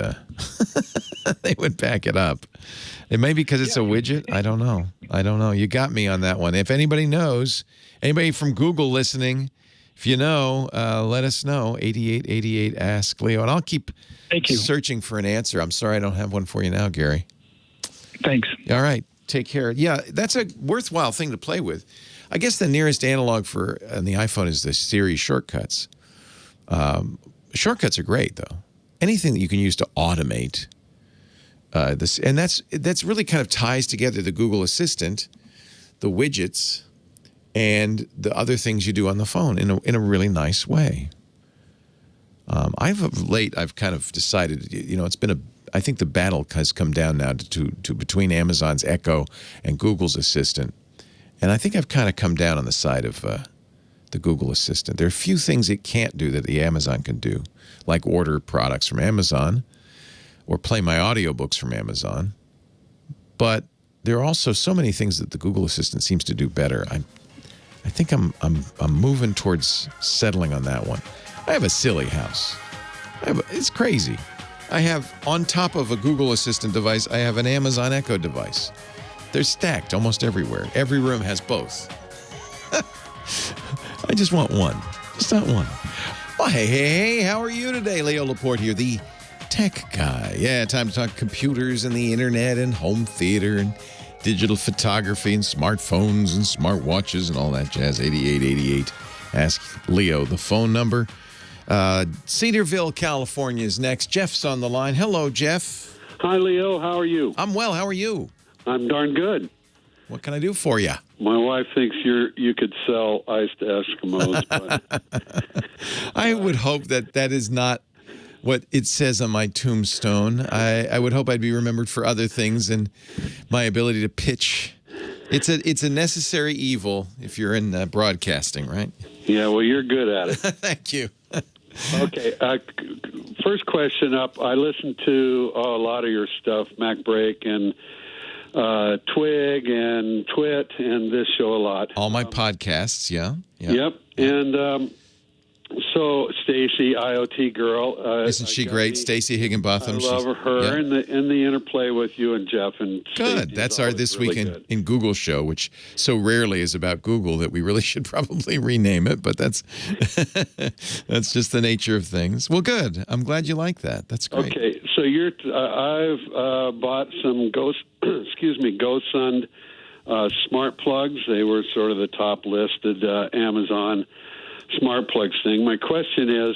they would back it up. It may be because it's a widget. I don't know. You got me on that one. If anybody knows, anybody from Google listening, if you know, let us know. 8888 Ask Leo, and I'll keep searching for an answer. I'm sorry I don't have one for you now, Gary. Thanks. All right. Take care. Yeah, that's a worthwhile thing to play with. I guess the nearest analog for on the iPhone is the Siri shortcuts. Shortcuts are great, though. Anything that you can use to automate this, and that's really kind of ties together the Google Assistant, the widgets, and the other things you do on the phone in a really nice way. I've kind of decided, it's been I think the battle has come down now to between Amazon's Echo and Google's Assistant, and I think I've kind of come down on the side of the Google Assistant. There are a few things it can't do that the Amazon can do, like order products from Amazon or play my audiobooks from Amazon. But there are also so many things that the Google Assistant seems to do better. I think I'm moving towards settling on that one. I have a silly house. It's crazy. I have, on top of a Google Assistant device, I have an Amazon Echo device. They're stacked almost everywhere. Every room has both. I just want one. Just not one. Well, hey, how are you today? Leo Laporte here, the tech guy. Yeah, time to talk computers and the internet and home theater and digital photography and smartphones and smartwatches and all that jazz. 8888. Ask Leo. The phone number. Cedarville, California is next. Jeff's on the line. Hello, Jeff. Hi, Leo. How are you? I'm well. How are you? I'm darn good. What can I do for you? My wife thinks you could sell ice to Eskimos. But I would hope that is not what it says on my tombstone. I would hope I'd be remembered for other things and my ability to pitch. It's a necessary evil if you're in broadcasting, right? Yeah, well, you're good at it. Thank you. Okay, first question up. I listen to a lot of your stuff, MacBreak and Twig and TWiT and this show a lot. All my podcasts, yeah. Yep. And so Stacy, IoT girl. Isn't she great? Stacy Higginbotham. I love her and the interplay with you and Jeff. And good. That's our This Week in Google show, which so rarely is about Google that we really should probably rename it. But that's that's just the nature of things. Well, good. I'm glad you like that. That's great. Okay. So I've bought some GoSund smart plugs. They were sort of the top listed Amazon smart plugs thing. My question is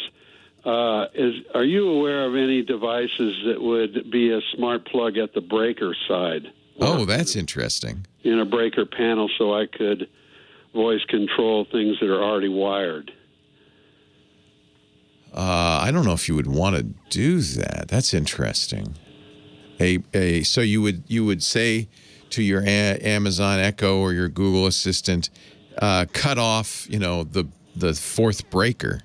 are you aware of any devices that would be a smart plug at the breaker side? Oh, that's interesting. In a breaker panel, so I could voice control things that are already wired. I don't know if you would want to do that. That's interesting. So you would say to your Amazon Echo or your Google Assistant, cut off, the fourth breaker,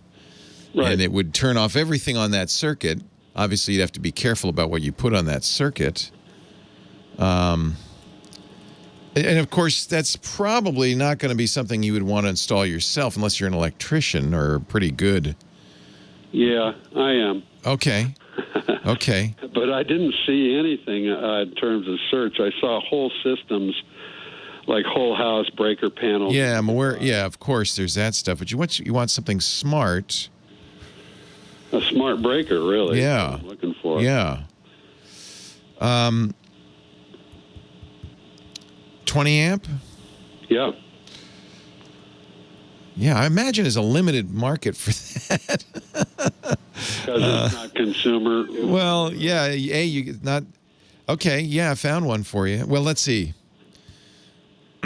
right, and it would turn off everything on that circuit. Obviously, you'd have to be careful about what you put on that circuit. And of course, that's probably not going to be something you would want to install yourself unless you're an electrician or pretty good. Yeah, I am. Okay. Okay. But I didn't see anything in terms of search. I saw whole systems, like whole house breaker panels. Yeah, I'm aware. Yeah, of course, there's that stuff. But you want something smart. A smart breaker, really. Yeah. I'm looking for. Yeah. 20 amp? Yeah. Yeah, I imagine there's a limited market for that. Because it's not consumer. Well, yeah, you not. Okay, yeah, I found one for you. Well, let's see.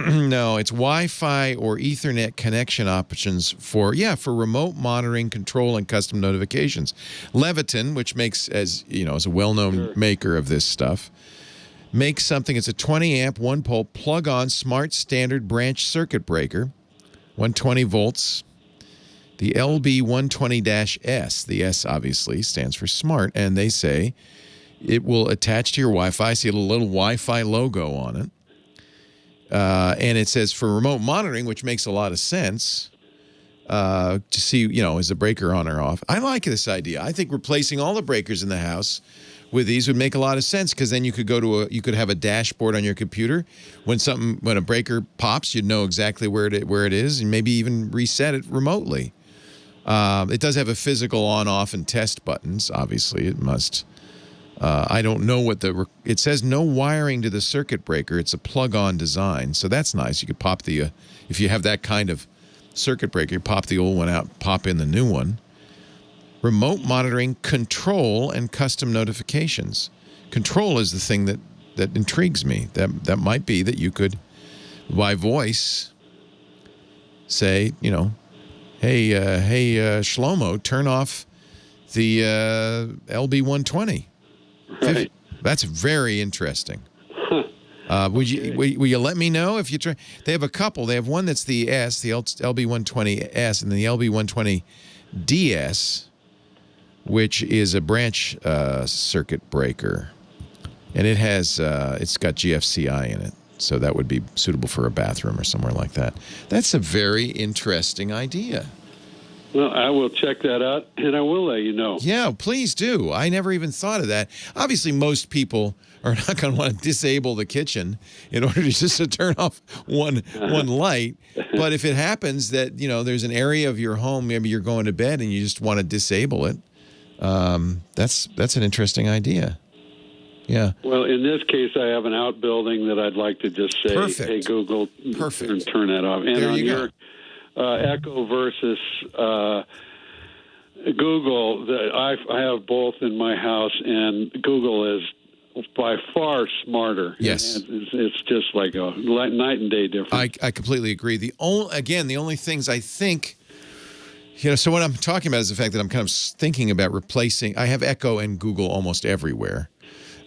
No, it's Wi-Fi or Ethernet connection options for remote monitoring, control, and custom notifications. Leviton, which makes, as you know, is a well-known maker of this stuff, makes something. It's a 20-amp, one-pole, plug-on, smart standard branch circuit breaker, 120 volts. The LB120-S, the S obviously stands for smart, and they say it will attach to your Wi-Fi. See a little Wi-Fi logo on it. And it says for remote monitoring, which makes a lot of sense, to see, you know, is the breaker on or off. I like this idea. I think replacing all the breakers in the house with these would make a lot of sense, because then you could you could have a dashboard on your computer. When a breaker pops, you'd know exactly where it is, and maybe even reset it remotely. It does have a physical on-off and test buttons. Obviously, it must. I don't know what it says. No wiring to the circuit breaker. It's a plug-on design, so that's nice. You could pop if you have that kind of circuit breaker, you pop the old one out, pop in the new one. Remote monitoring, control, and custom notifications. Control is the thing that intrigues me. That might be that you could, by voice, say, you know, hey, Shlomo, turn off the LB120. Right. That's very interesting. Will you let me know if you try? They have a couple. They have one that's the S, the LB120S, and then the LB120DS, which is a branch circuit breaker, and it's got GFCI in it, so that would be suitable for a bathroom or somewhere like that. That's a very interesting idea. Well, I will check that out, and I will let you know. Yeah, please do. I never even thought of that. Obviously, most people are not going to want to disable the kitchen in order to turn off one light. But if it happens that, you know, there's an area of your home, maybe you're going to bed and you just want to disable it, that's an interesting idea. Yeah. Well, in this case, I have an outbuilding that I'd like to just say, Perfect. hey, Google, turn that off. And there on you your Echo versus Google, I have both in my house, and Google is by far smarter. Yes. And it's just like a night and day difference. I completely agree. The only things I think, you know, so what I'm talking about is the fact that I'm kind of thinking about replacing. I have Echo and Google almost everywhere.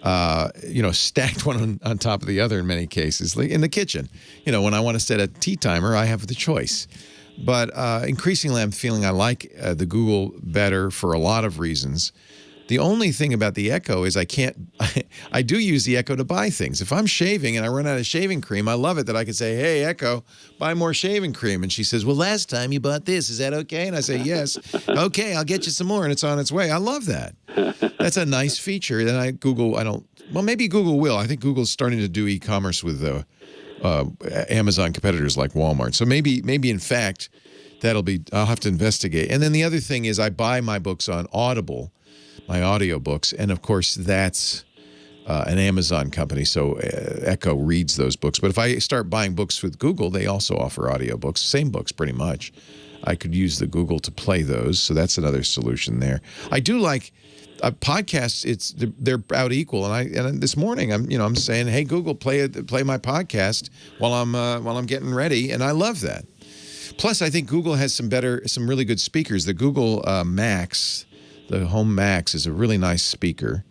You know, stacked one on top of the other in many cases. Like in the kitchen, you know, when I want to set a tea timer, I have the choice. But increasingly, I'm feeling I like the Google better for a lot of reasons. The only thing about the Echo is I do use the Echo to buy things. If I'm shaving and I run out of shaving cream, I love it that I can say, hey, Echo, buy more shaving cream. And she says, well, last time you bought this, is that okay? And I say, yes. Okay, I'll get you some more, and it's on its way. I love that. That's a nice feature. Then maybe Google will. I think Google's starting to do e-commerce with Amazon competitors like Walmart. So maybe in fact, I'll have to investigate. And then the other thing is I buy my books on Audible, my audio books, and of course that's an Amazon company, so Echo reads those books. But if I start buying books with Google, they also offer audio books, same books pretty much. I could use the Google to play those, so that's another solution there. I do like podcasts. They're about equal, and this morning I'm saying, hey Google, play my podcast while I'm getting ready, and I love that. Plus, I think Google has some really good speakers. The Google Max. The Home Max is a really nice speaker,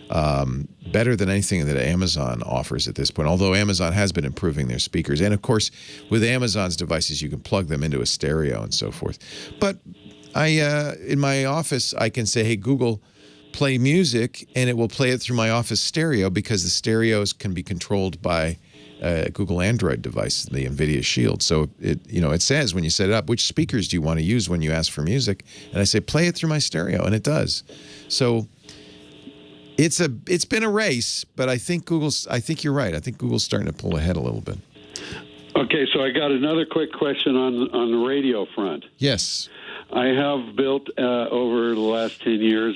better than anything that Amazon offers at this point, although Amazon has been improving their speakers. And, of course, with Amazon's devices, you can plug them into a stereo and so forth. But in my office, I can say, hey, Google, play music, and it will play it through my office stereo because the stereos can be controlled by Google Android device, the NVIDIA Shield. So it says when you set it up, which speakers do you want to use when you ask for music? And I say, play it through my stereo, and it does. So it's been a race, but I think you're right. I think Google's starting to pull ahead a little bit. Okay, so I got another quick question on the radio front. Yes. I have built over the last 10 years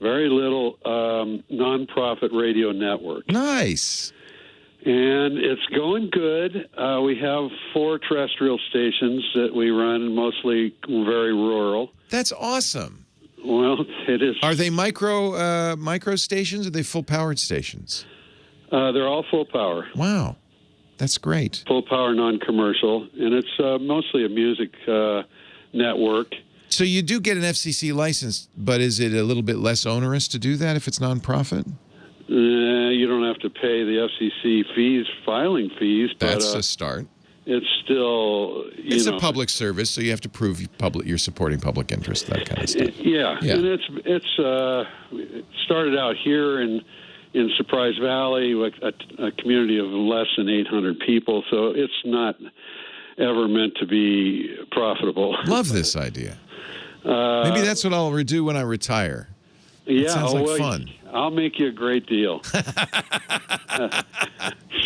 very little nonprofit radio network. Nice. And it's going good. We have 4 terrestrial stations that we run, mostly very rural. That's awesome. Well, it is. Are they micro stations, or are they full-powered stations? They're all full power. Wow. That's great. Full power, non-commercial, and it's mostly a music network. So you do get an FCC license, but is it a little bit less onerous to do that if it's nonprofit? You don't have to pay the FCC fees, filing fees. That's but, a start. It's still, it's a public service, so you have to prove you're supporting public interest, that kind of stuff. Yeah. And it started out here in Surprise Valley, like a community of less than 800 people, so it's not ever meant to be profitable. Love this idea. Maybe that's what I'll do when I retire. That sounds like fun. I'll make you a great deal.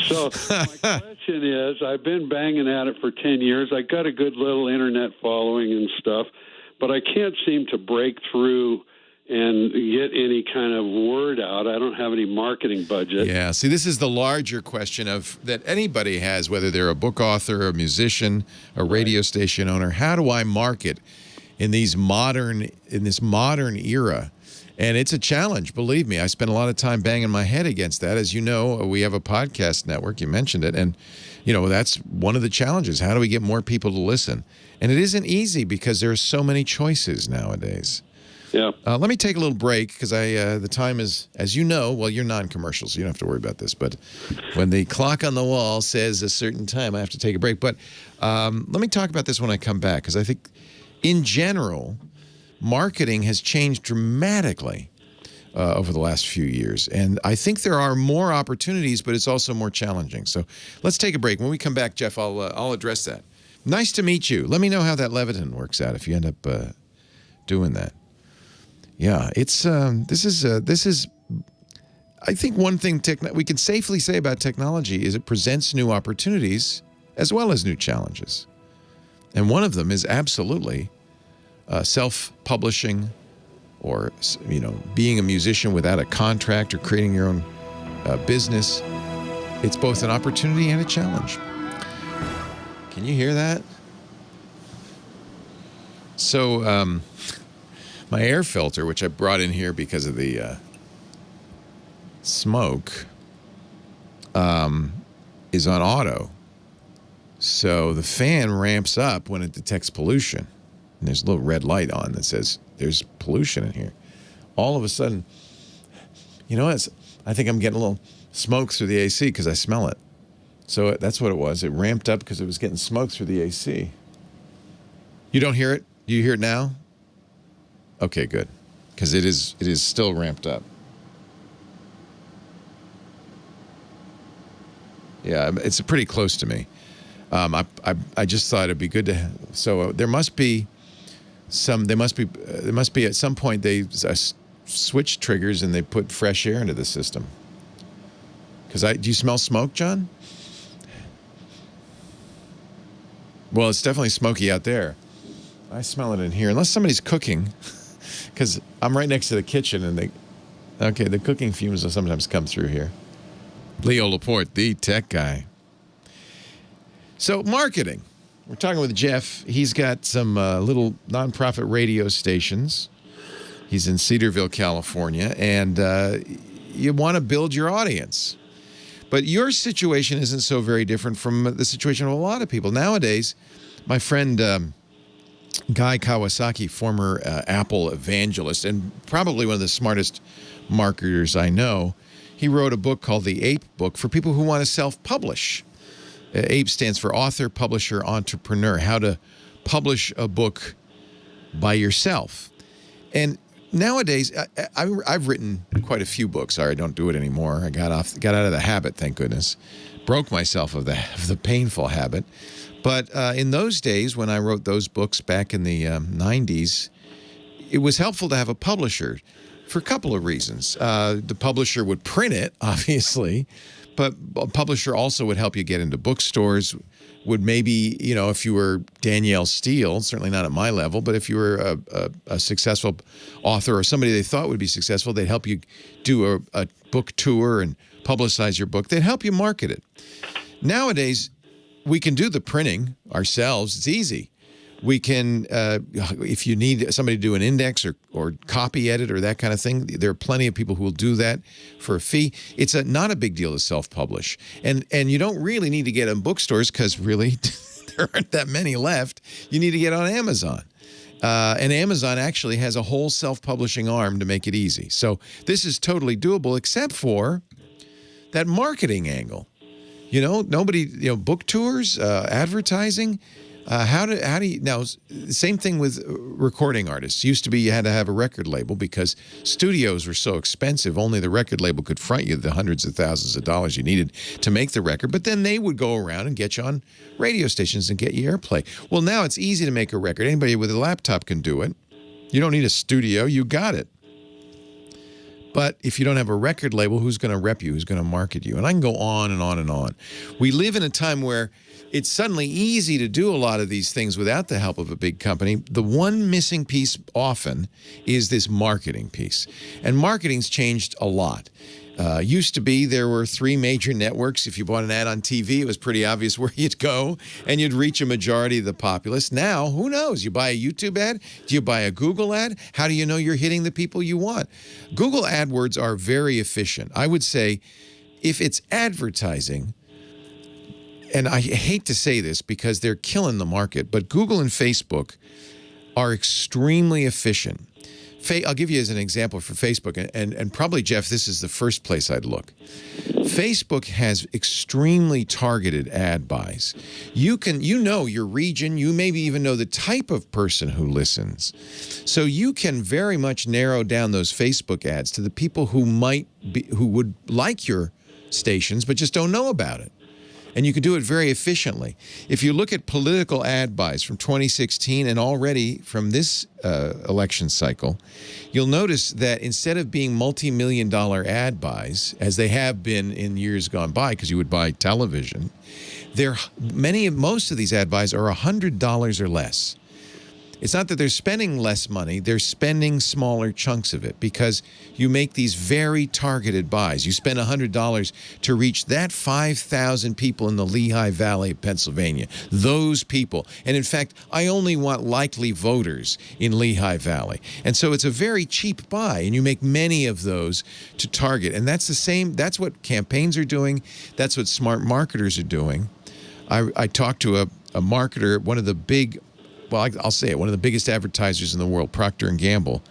So my question is, I've been banging at it for 10 years. I got a good little internet following and stuff, but I can't seem to break through and get any kind of word out. I don't have any marketing budget. Yeah, see, this is the larger question that anybody has, whether they're a book author, a musician, a radio station owner. How do I market in this modern era? And it's a challenge, believe me. I spend a lot of time banging my head against that. As you know, we have a podcast network. You mentioned it. And, that's one of the challenges. How do we get more people to listen? And it isn't easy because there are so many choices nowadays. Yeah. Let me take a little break because the time is, as you know, well, you're non-commercial, so you don't have to worry about this. But when the clock on the wall says a certain time, I have to take a break. But let me talk about this when I come back because I think, in general, marketing has changed dramatically over the last few years. And I think there are more opportunities, but it's also more challenging. So let's take a break. When we come back, Jeff, I'll address that. Nice to meet you. Let me know how that Leviton works out if you end up doing that. Yeah, it's this is I think one thing we can safely say about technology is it presents new opportunities as well as new challenges. And one of them is absolutely self-publishing or, being a musician without a contract or creating your own business. It's both an opportunity and a challenge. Can you hear that? So my air filter, which I brought in here because of the smoke, is on auto. So the fan ramps up when it detects pollution. And there's a little red light on that says there's pollution in here. All of a sudden, I think I'm getting a little smoke through the AC because I smell it. So that's what it was. It ramped up because it was getting smoke through the AC. You don't hear it? Do you hear it now? Okay, good. Because it is still ramped up. Yeah, it's pretty close to me. I just thought it'd be good to. So there must be at some point they switch triggers and they put fresh air into the system. Because do you smell smoke, John? Well, it's definitely smoky out there. I smell it in here, unless somebody's cooking. Because I'm right next to the kitchen, and the cooking fumes will sometimes come through here. Leo Laporte, the tech guy. So marketing. We're talking with Jeff. He's got some little nonprofit radio stations. He's in Cedarville, California, and you want to build your audience. But your situation isn't so very different from the situation of a lot of people. Nowadays, my friend Guy Kawasaki, former Apple evangelist and probably one of the smartest marketers I know, he wrote a book called The Ape Book for people who want to self-publish. APE stands for author, publisher, entrepreneur, how to publish a book by yourself. And nowadays, I've written quite a few books. I don't do it anymore. I got out of the habit, thank goodness. Broke myself of the painful habit. But in those days, when I wrote those books back in the 90s, it was helpful to have a publisher for a couple of reasons. The publisher would print it, obviously, but a publisher also would help you get into bookstores, would maybe, if you were Danielle Steele, certainly not at my level, but if you were a successful author or somebody they thought would be successful, they'd help you do a book tour and publicize your book. They'd help you market it. Nowadays, we can do the printing ourselves. It's easy. We can, if you need somebody to do an index or copy edit or that kind of thing, there are plenty of people who will do that for a fee. It's not a big deal to self-publish. And you don't really need to get in bookstores because really there aren't that many left. You need to get on Amazon. And Amazon actually has a whole self-publishing arm to make it easy. So this is totally doable except for that marketing angle. You know, book tours, advertising. How do you now? Same thing with recording artists. Used to be you had to have a record label because studios were so expensive. Only the record label could front you the hundreds of thousands of dollars you needed to make the record. But then they would go around and get you on radio stations and get you airplay. Well, now it's easy to make a record. Anybody with a laptop can do it. You don't need a studio. You got it. But if you don't have a record label, who's going to rep you? Who's going to market you? And I can go on and on and on. We live in a time where it's suddenly easy to do a lot of these things without the help of a big company. The one missing piece often is this marketing piece. And marketing's changed a lot. Used to be there were 3 major networks. If you bought an ad on TV, it was pretty obvious where you'd go, and you'd reach a majority of the populace. Now, who knows? You buy a YouTube ad? Do you buy a Google ad? How do you know you're hitting the people you want? Google AdWords are very efficient. I would say if it's advertising, and I hate to say this because they're killing the market, but Google and Facebook are extremely efficient. I'll give you as an example for Facebook, and probably, Jeff, this is the first place I'd look. Facebook has extremely targeted ad buys. You know your region, you maybe even know the type of person who listens. So you can very much narrow down those Facebook ads to the people who would like your stations but just don't know about it. And you can do it very efficiently. If you look at political ad buys from 2016 and already from this election cycle, you'll notice that instead of being multi-million-dollar ad buys, as they have been in years gone by, because you would buy television, most of these ad buys are $100 or less. It's not that they're spending less money, they're spending smaller chunks of it because you make these very targeted buys. You spend $100 to reach that 5,000 people in the Lehigh Valley of Pennsylvania, those people. And in fact, I only want likely voters in Lehigh Valley. And so it's a very cheap buy, and you make many of those to target. And that's that's what campaigns are doing. That's what smart marketers are doing. I talked to a marketer, one of the big, well, I'll say it, one of the biggest advertisers in the world, Procter & Gamble,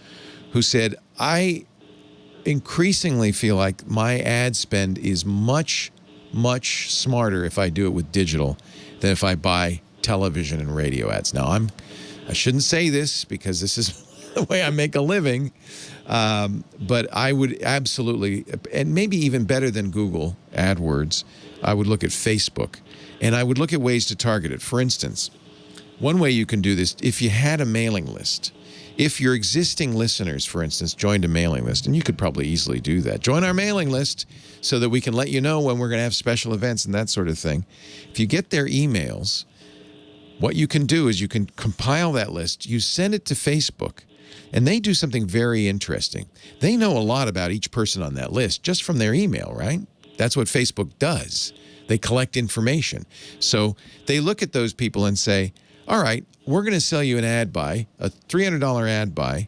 who said, I increasingly feel like my ad spend is much, much smarter if I do it with digital than if I buy television and radio ads. Now, I shouldn't say this because this is the way I make a living, but I would absolutely, and maybe even better than Google AdWords, I would look at Facebook, and I would look at ways to target it. For instance, one way you can do this, if you had a mailing list, if your existing listeners, for instance, joined a mailing list, and you could probably easily do that, join our mailing list so that we can let you know when we're going to have special events and that sort of thing. If you get their emails, what you can do is you can compile that list, you send it to Facebook, and they do something very interesting. They know a lot about each person on that list just from their email, right? That's what Facebook does. They collect information. So they look at those people and say, all right, we're going to sell you an ad buy, a $300 ad buy,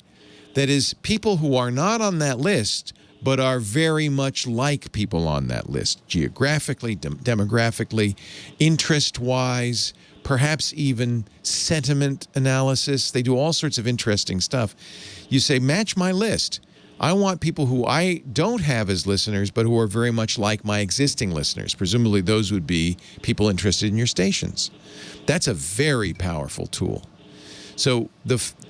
that is people who are not on that list, but are very much like people on that list, geographically, demographically, interest-wise, perhaps even sentiment analysis. They do all sorts of interesting stuff. You say, match my list. I want people who I don't have as listeners, but who are very much like my existing listeners. Presumably those would be people interested in your stations. That's a very powerful tool. So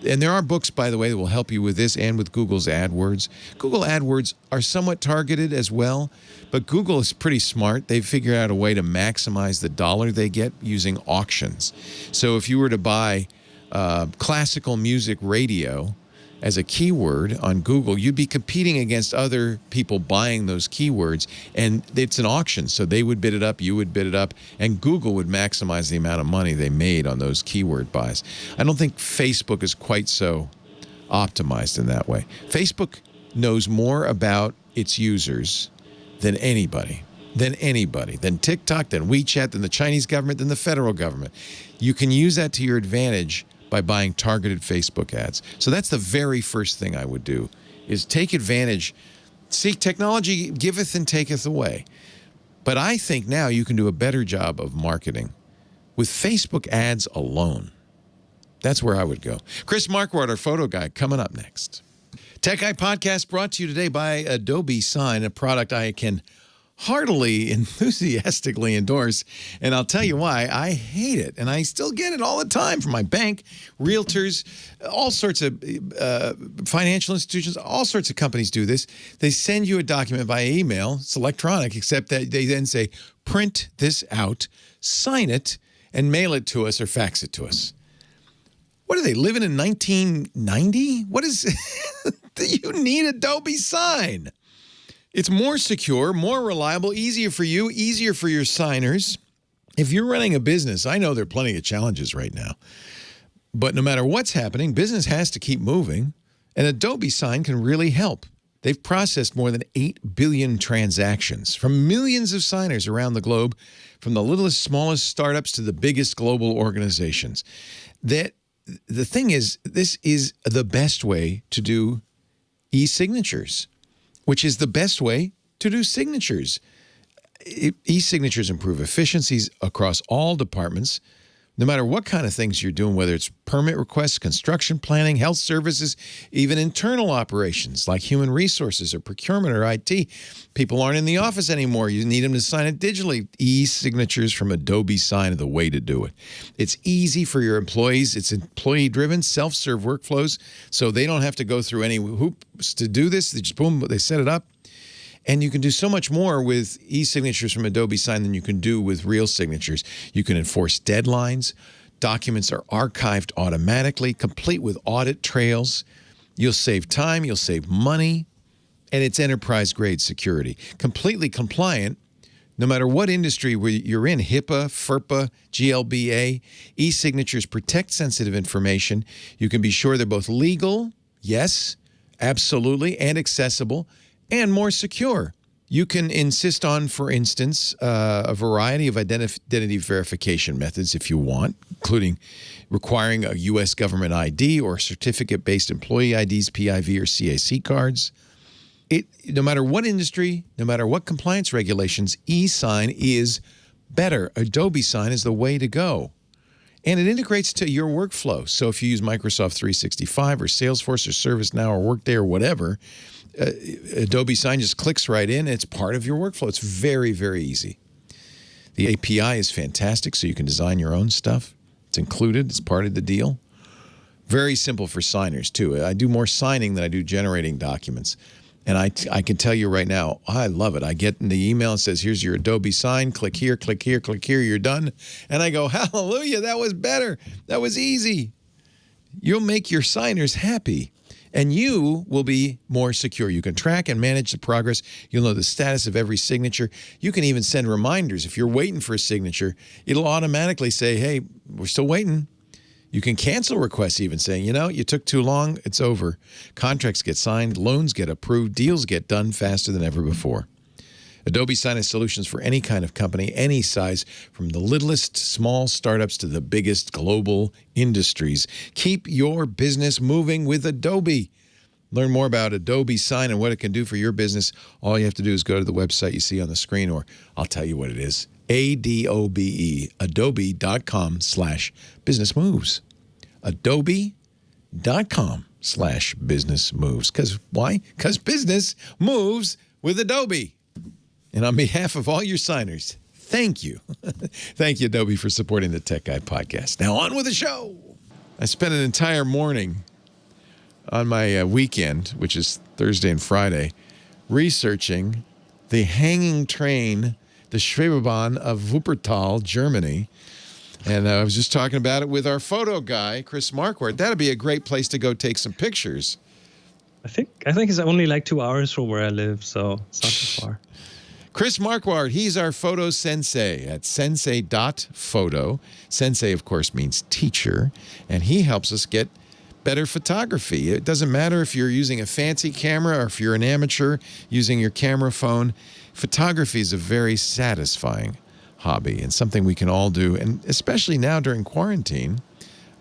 and there are books, by the way, that will help you with this and with Google's AdWords. Google AdWords are somewhat targeted as well, but Google is pretty smart. They've figured out a way to maximize the dollar they get using auctions. So if you were to buy classical music radio as a keyword on Google, you'd be competing against other people buying those keywords, and it's an auction, so they would bid it up, you would bid it up, and Google would maximize the amount of money they made on those keyword buys. I don't think Facebook is quite so optimized in that way. Facebook knows more about its users than anybody, than TikTok, than WeChat, than the Chinese government, than the federal government. You can use that to your advantage by buying targeted Facebook ads. So that's the very first thing I would do, is take advantage. See, technology giveth and taketh away. But I think now you can do a better job of marketing with Facebook ads alone. That's where I would go. Chris Marquardt, our photo guy, coming up next. Tech Guy Podcast brought to you today by Adobe Sign, a product I can heartily, enthusiastically endorse. And I'll tell you why. I hate it. And I still get it all the time from my bank, realtors, all sorts of financial institutions, all sorts of companies do this. They send you a document by email. It's electronic, except that they then say, print this out, sign it, and mail it to us or fax it to us. What are they, living in 1990? What is you need Adobe Sign. It's more secure, more reliable, easier for you, easier for your signers. If you're running a business, I know there are plenty of challenges right now. But no matter what's happening, business has to keep moving, and Adobe Sign can really help. They've processed more than 8 billion transactions from millions of signers around the globe, from the littlest, smallest startups to the biggest global organizations. The thing is, this is the best way to do e-signatures, which is the best way to do signatures. E-signatures improve efficiencies across all departments, no matter what kind of things you're doing, whether it's permit requests, construction planning, health services, even internal operations like human resources or procurement or IT. People aren't in the office anymore. You need them to sign it digitally. E-signatures from Adobe Sign are the way to do it. It's easy for your employees. It's employee-driven, self-serve workflows, so they don't have to go through any hoops to do this. They just, boom, they set it up. And you can do so much more with e-signatures from Adobe Sign than you can do with real signatures. You can enforce deadlines. Documents are archived automatically, complete with audit trails. You'll save time, you'll save money, and it's enterprise-grade security. Completely compliant, no matter what industry you're in, HIPAA, FERPA, GLBA, e-signatures protect sensitive information. You can be sure they're both legal, yes, absolutely, and accessible, and more secure. You can insist on, for instance, a variety of identity verification methods if you want, including requiring a U.S. government ID or certificate-based employee IDs, PIV, or CAC cards. No matter what industry, no matter what compliance regulations, e-sign is better. Adobe Sign is the way to go. And it integrates to your workflow. So if you use Microsoft 365 or Salesforce or ServiceNow or Workday or whatever, Adobe Sign just clicks right in. It's part of your workflow. It's very, very easy. The API is fantastic, so you can design your own stuff. It's included. It's part of the deal. Very simple for signers, too. I do more signing than I do generating documents. And I can tell you right now, I love it. I get in the email and says, here's your Adobe Sign. Click here, click here, click here. You're done. And I go, hallelujah, that was better. That was easy. You'll make your signers happy. And you will be more secure. You can track and manage the progress. You'll know the status of every signature. You can even send reminders. If you're waiting for a signature, it'll automatically say, hey, we're still waiting. You can cancel requests even, saying, you took too long, it's over. Contracts get signed, loans get approved, deals get done faster than ever before. Adobe Sign has solutions for any kind of company, any size, from the littlest small startups to the biggest global industries. Keep your business moving with Adobe. Learn more about Adobe Sign and what it can do for your business. All you have to do is go to the website you see on the screen, or I'll tell you what it is. ADOBE, adobe.com/businessmoves. Adobe.com/businessmoves. Because why? Because business moves with Adobe. And on behalf of all your signers, thank you. Thank you, Adobe, for supporting the Tech Guy Podcast. Now on with the show. I spent an entire morning on my weekend, which is Thursday and Friday, researching the hanging train, the Schwebebahn of Wuppertal, Germany. And I was just talking about it with our photo guy, Chris Marquardt. That'd be a great place to go take some pictures. I think it's only like 2 hours from where I live, so it's not too far. Chris Marquardt, he's our photo sensei at sensei.photo. Sensei, of course, means teacher, and he helps us get better photography. It doesn't matter if you're using a fancy camera or if you're an amateur using your camera phone. Photography is a very satisfying hobby and something we can all do, and especially now during quarantine.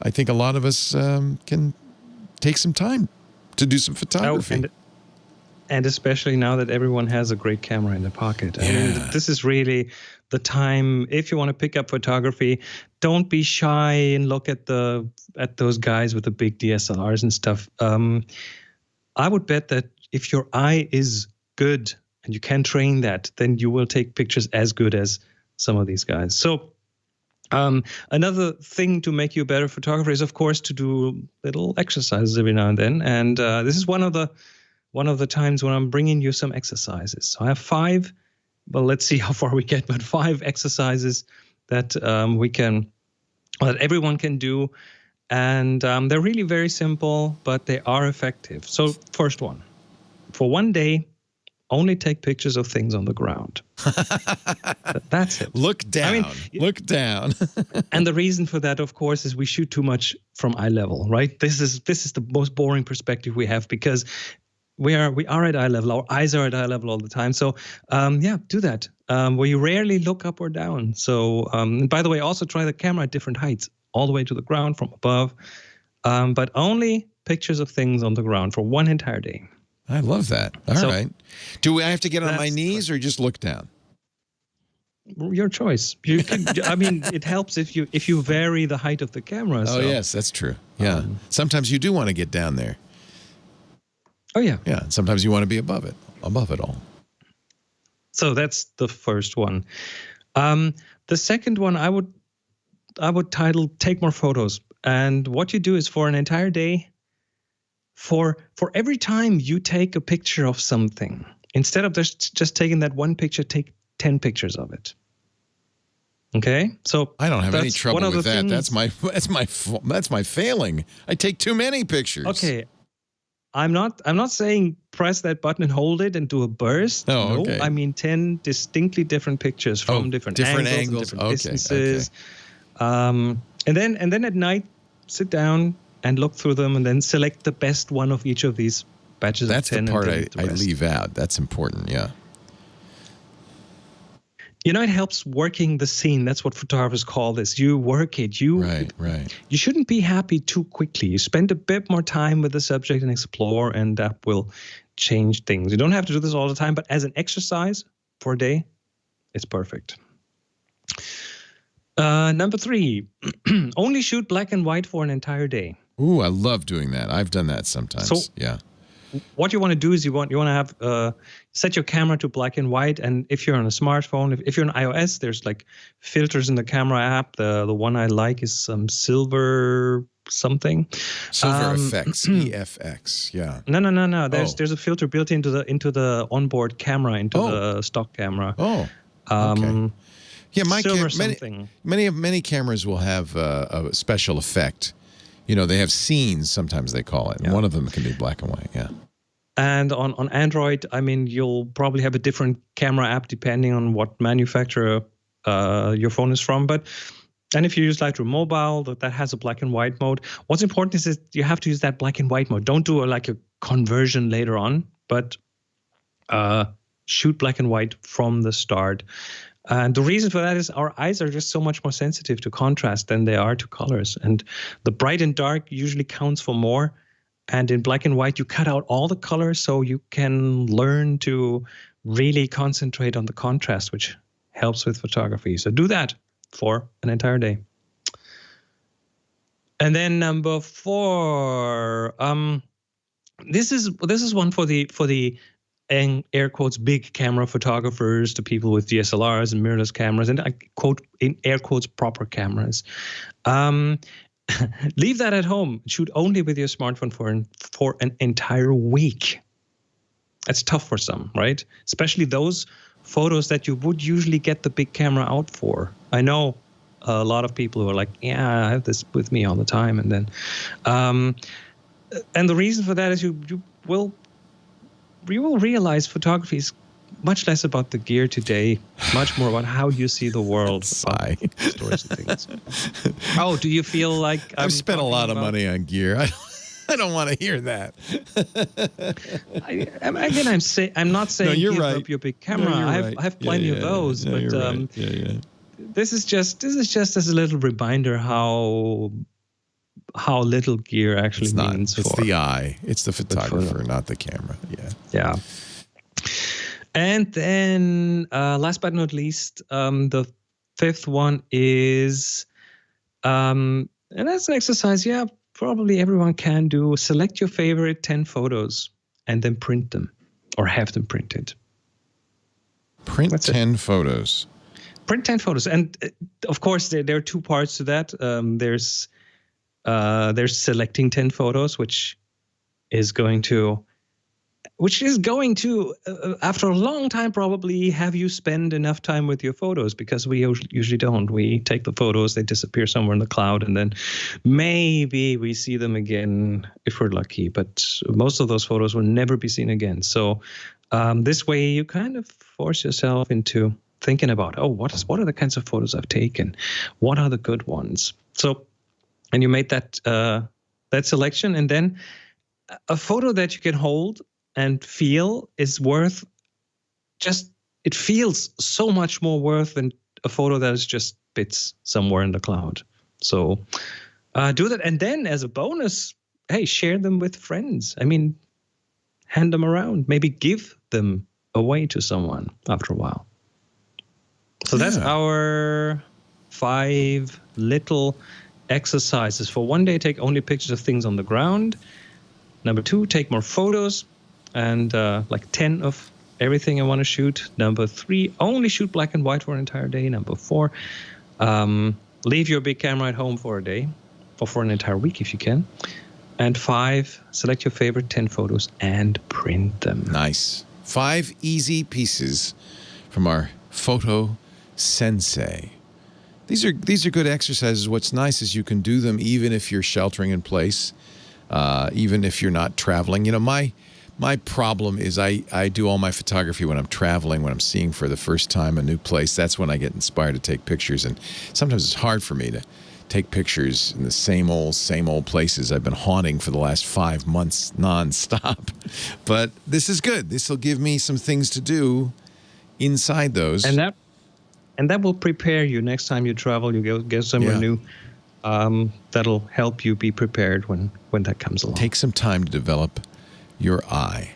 I think a lot of us can take some time to do some photography. And especially now that everyone has a great camera in their pocket. I mean, this is really the time. If you want to pick up photography, don't be shy and look at those guys with the big DSLRs and stuff. I would bet that if your eye is good and you can train that, then you will take pictures as good as some of these guys. So another thing to make you a better photographer is, of course, to do little exercises every now and then. And this is one of the times when I'm bringing you some exercises. So I have 5. Well, let's see how far we get, but 5 exercises that that everyone can do. And they're really very simple, but they are effective. So first one, for one day, only take pictures of things on the ground. That's it. Look down. Look down. And the reason for that, of course, is we shoot too much from eye level, right? This is the most boring perspective we have, because we are at eye level. Our eyes are at eye level all the time. So do that. Where you rarely look up or down. So and by the way, also try the camera at different heights, all the way to the ground, from above, but only pictures of things on the ground for one entire day. I love that. All right. Do I have to get on my knees or just look down? Your choice. You can, I mean, it helps if you vary the height of the camera. Oh, yes, that's true. Yeah. Sometimes you do want to get down there. Oh, yeah. Yeah. Sometimes you want to be above it all. So that's the first one. The second one, I would title "Take More Photos." And what you do is, for an entire day, for every time you take a picture of something, instead of just taking that one picture, take 10 pictures of it. Okay? So I don't have any trouble with that. That's my failing. I take too many pictures. Okay. I'm not saying press that button and hold it and do a burst. Oh, okay. No, I mean 10 distinctly different pictures from different angles. And different distances. Okay. And then at night, sit down and look through them, and then select the best one of each of these batches of 10. That's the part I leave out. That's important, yeah. You know, it helps working the scene. That's what photographers call this. You work it. Right. You shouldn't be happy too quickly. You spend a bit more time with the subject and explore, and that will change things. You don't have to do this all the time, but as an exercise for a day, it's perfect. Number 3, only shoot black and white for an entire day. Ooh, I love doing that. I've done that sometimes. So, yeah. What you want to do is you want to have set your camera to black and white, and if you're on a smartphone, if you're on iOS, there's like filters in the camera app. The one I like is some silver something. Silver effects, EFX. Yeah. No. There's a filter built into the onboard camera, into the stock camera. Oh. Okay. Yeah, many cameras will have a special effect. You know, they have scenes, sometimes they call it. And one of them can be black and white, yeah. And on Android, I mean, you'll probably have a different camera app depending on what manufacturer your phone is from. And if you use Lightroom Mobile, that has a black and white mode. What's important is that you have to use that black and white mode. Don't do a conversion later on, but shoot black and white from the start. And the reason for that is our eyes are just so much more sensitive to contrast than they are to colors. And the bright and dark usually counts for more. And in black and white, you cut out all the colors so you can learn to really concentrate on the contrast, which helps with photography. So do that for an entire day. And then number 4, this is one for the and air quotes big camera photographers, to people with DSLRs and mirrorless cameras, and I quote in air quotes proper cameras. Leave that at home. Shoot only with your smartphone for an entire week. That's tough for some, right? Especially those photos that you would usually get the big camera out for. I know a lot of people who are like, yeah, I have this with me all the time, and then, and the reason for that is you will realize photography is much less about the gear today, much more about how you see the world. Stories and things. Oh, do you feel like I've spent a lot of money on gear? I don't want to hear that. I'm not saying give up your big camera. I have plenty of those, but this is just as a little reminder how how little gear actually means. It's the eye. It's the photographer, not the camera. Yeah. Yeah. And then, last but not least, the fifth one is, and that's an exercise, probably everyone can do. Select your favorite 10 photos and then print them or have them printed. Print 10 photos. Print 10 photos. And of course, there are two parts to that. There's selecting 10 photos, which is going to, after a long time, probably have you spend enough time with your photos, because we usually don't. We take the photos, they disappear somewhere in the cloud, and then maybe we see them again if we're lucky. But most of those photos will never be seen again. So this way you kind of force yourself into thinking about, what are the kinds of photos I've taken? What are the good ones? So, and you made that selection, and then a photo that you can hold and feel is worth it feels so much more worth than a photo that is just bits somewhere in the cloud. So do that. And then as a bonus, hey, share them with friends. I mean, hand them around, maybe give them away to someone after a while. So that's our 5 little exercises. For one day, take only pictures of things on the ground. Number 2, take more photos. And like 10 of everything I want to shoot. Number 3, only shoot black and white for an entire day. Number 4, leave your big camera at home for a day, or for an entire week if you can. And 5, select your favorite 10 photos and print them. Nice. 5 easy pieces from our photo sensei. These are good exercises. What's nice is you can do them even if you're sheltering in place, even if you're not traveling. You know, my problem is I do all my photography when I'm traveling, when I'm seeing for the first time a new place. That's when I get inspired to take pictures. And sometimes it's hard for me to take pictures in the same old places I've been haunting for the last 5 months nonstop. But this is good. This will give me some things to do inside those. And that will prepare you next time you travel. You go somewhere new. That'll help you be prepared when that comes along. Take some time to develop your eye.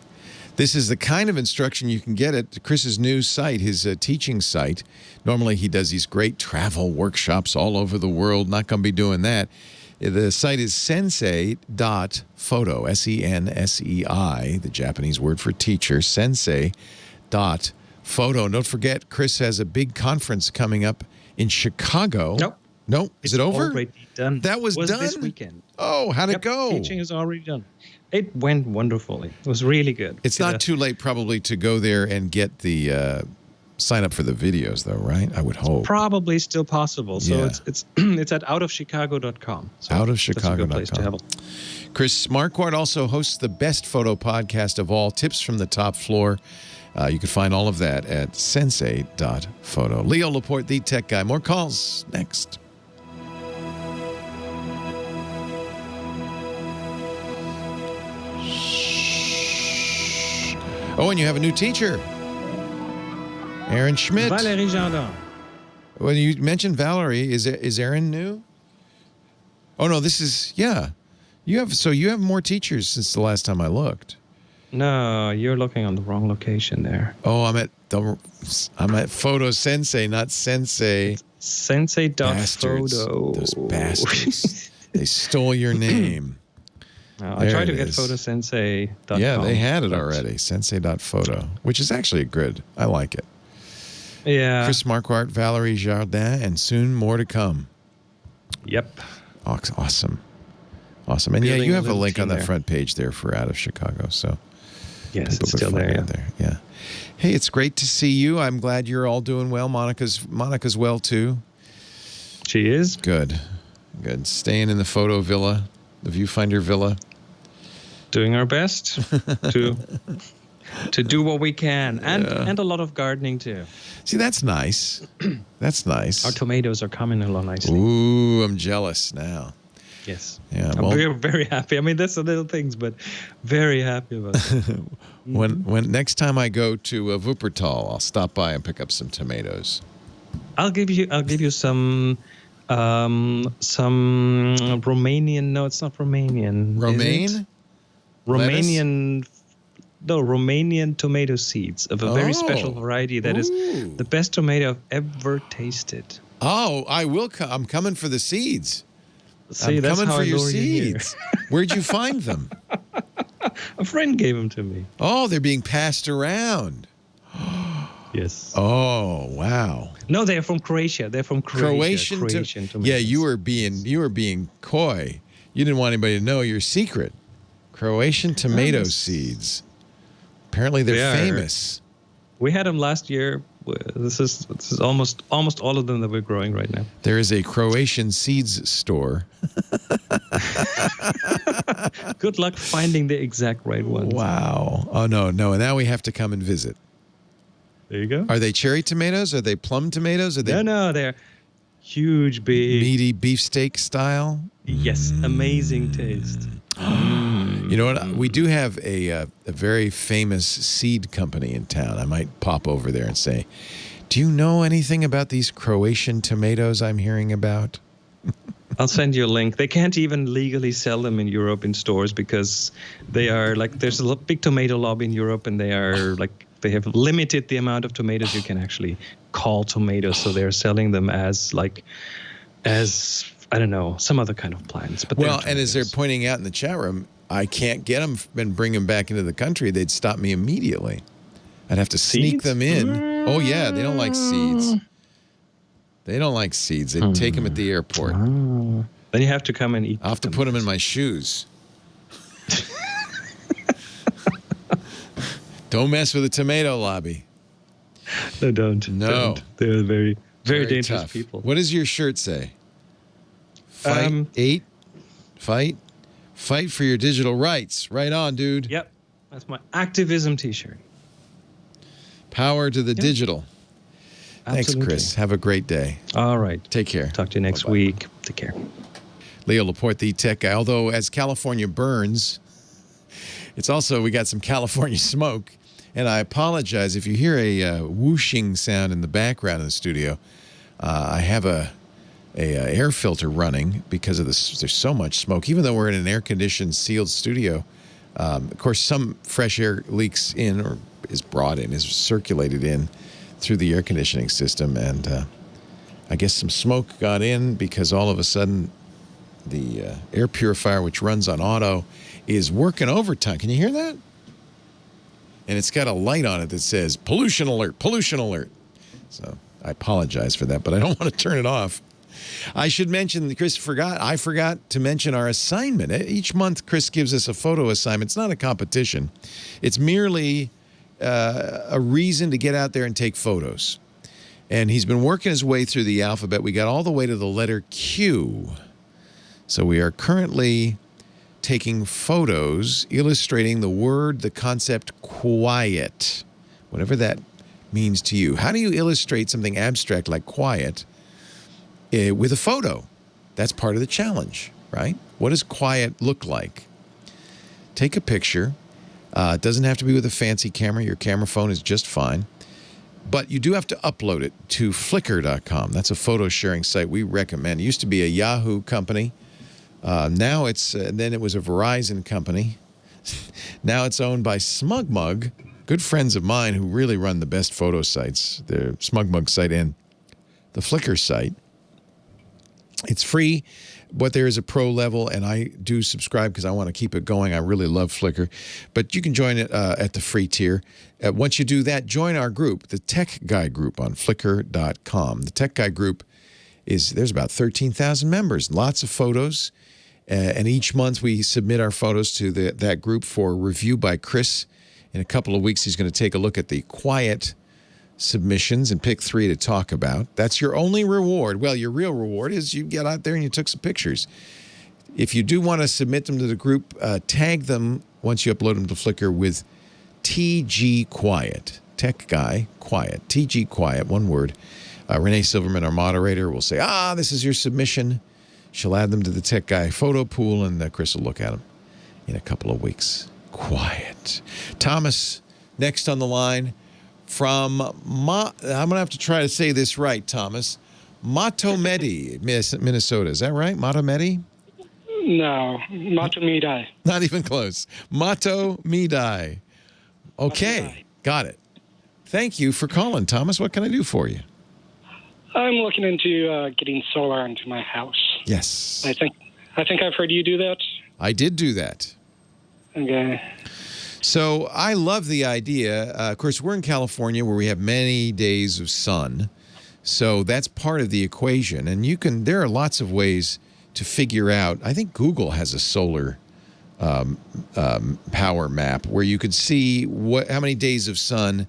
This is the kind of instruction you can get at Chris's new site, his teaching site. Normally he does these great travel workshops all over the world. Not going to be doing that. The site is sensei.photo, SENSEI, the Japanese word for teacher, sensei.photo. And don't forget, Chris has a big conference coming up in Chicago. Nope. Is it over? Already done. That was done? This weekend. Oh, how'd it go? Teaching is already done. It went wonderfully. It was really good. It's not too late probably to go there and get the sign up for the videos though, right? I would hope. Probably still possible. So it's at outofchicago.com. So outofchicago.com. That's a good place to have it. Chris Marquardt also hosts the best photo podcast of all, Tips from the Top Floor. You can find all of that at sensei.photo. Leo Laporte, the tech guy. More calls next. Oh, and you have a new teacher, Aaron Schmidt. Valérie Jardin. Well, you mentioned Valerie. Is Aaron new? Oh no, this is You have more teachers since the last time I looked. No, you're looking on the wrong location there. Oh, I'm at Photo Sensei, not Sensei. Sensei.photo. Those bastards. They stole your name. I tried to get photosensei.com. Yeah, they had it already. Sensei.photo, which is actually good. I like it. Yeah. Chris Marquardt, Valerie Jardin, and soon more to come. Yep. Awesome. And you have a link on that front page there for Out of Chicago. So yes, it's still there. Yeah. Hey, it's great to see you. I'm glad you're all doing well. Monica's well too. She is. Good. Staying in the photo villa, the Viewfinder villa. Doing our best to do what we can, and a lot of gardening too. See, that's nice. That's nice. Our tomatoes are coming along nicely. Ooh, I'm jealous now. Yes. Yeah. I'm very, very happy. I mean, that's the little things, but very happy about it. When next time I go to Wuppertal, I'll stop by and pick up some tomatoes. I'll give you some Some Romanian. No, it's not Romanian. Romaine? Romanian. No, Romanian tomato seeds of a very special variety that is the best tomato I've ever tasted. Oh, I will come. I'm coming for the seeds. See, I'm that's coming how for I your lure you here. seeds. Where'd you find them? A friend gave them to me. Oh, they're being passed around. Yes. Oh, wow. No, they're from Croatia. They're from Croatia. Croatian tomatoes. Yeah, you were being coy. You didn't want anybody to know your secret. Croatian tomato seeds. Apparently they're famous. We had them last year. This is almost all of them that we're growing right now. There is a Croatian seeds store. Good luck finding the exact right ones. Wow. Oh, no. Now we have to come and visit. There you go. Are they cherry tomatoes? Are they plum tomatoes? Are they No, they're huge, big, meaty beefsteak style? Yes, amazing taste. You know what? We do have a very famous seed company in town. I might pop over there and say, do you know anything about these Croatian tomatoes I'm hearing about? I'll send you a link. They can't even legally sell them in Europe in stores because they are like, there's a big tomato lobby in Europe, and they are like, they have limited the amount of tomatoes you can actually call tomatoes. So they're selling them as I don't know, some other kind of plants. But well, and as they're pointing out in the chat room, I can't get them and bring them back into the country. They'd stop me immediately. I'd have to sneak them in. Oh, yeah, they don't like seeds. They don't like seeds. They take them at the airport. Then you have to come and eat. I'll have to put them in my shoes. Don't mess with the tomato lobby. No, don't. No. Don't. They're very, very dangerous tough. people. What does your shirt say? Fight for your digital rights. Right on, dude. Yep. That's my activism t-shirt. Power to the digital. Thanks, Absolutely. Chris. Have a great day. All right. Take care. Talk to you next week. Take care. Leo Laporte, the tech guy. Although as California burns, it's also, we got some California smoke. And I apologize if you hear a whooshing sound in the background of the studio. I have a air filter running because of this. There's so much smoke. Even though we're in an air-conditioned, sealed studio, of course, some fresh air leaks in or is brought in, is circulated in through the air conditioning system. And I guess some smoke got in because all of a sudden the air purifier, which runs on auto, is working overtime. Can you hear that? And it's got a light on it that says pollution alert, pollution alert. So I apologize for that, but I don't want to turn it off. I should mention, I forgot to mention our assignment. Each month, Chris gives us a photo assignment. It's not a competition. It's merely a reason to get out there and take photos. And he's been working his way through the alphabet. We got all the way to the letter Q. So we are currently taking photos illustrating the concept quiet, whatever that means to you. How do you illustrate something abstract like quiet with a photo? That's part of the challenge, right? What does quiet look like? Take a picture. It doesn't have to be with a fancy camera. Your camera phone is just fine. But you do have to upload it to Flickr.com. That's a photo sharing site we recommend. It used to be a Yahoo company. Now then it was a Verizon company. Now it's owned by SmugMug, good friends of mine who really run the best photo sites, the SmugMug site and the Flickr site. It's free, but there is a pro level, and I do subscribe because I want to keep it going. I really love Flickr. But you can join it at the free tier. Once you do that, join our group, the Tech Guy group on Flickr.com. The Tech Guy group there's about 13,000 members, lots of photos. And each month we submit our photos to that group for review by Chris. In a couple of weeks, he's going to take a look at the quiet submissions and pick 3 to talk about. That's your only reward. Well, your real reward is you get out there and you took some pictures. If you do want to submit them to the group, tag them once you upload them to Flickr with TG Quiet, Tech Guy Quiet, TG Quiet, one word. Renee Silverman, our moderator, will say, this is your submission. She'll add them to the Tech Guy photo pool, and Chris will look at them in a couple of weeks. Quiet. Thomas, next on the line from, I'm going to have to try to say this right, Thomas, Matomedi, Minnesota. Is that right? Matomedi? No, Matomidi. Not even close. Matomidi. Okay, got it. Thank you for calling, Thomas. What can I do for you? I'm looking into getting solar into my house. Yes. I think I've heard you do that. I did do that. Okay. So I love the idea. Of course, we're in California where we have many days of sun. So that's part of the equation. And there are lots of ways to figure out. I think Google has a solar power map where you could see how many days of sun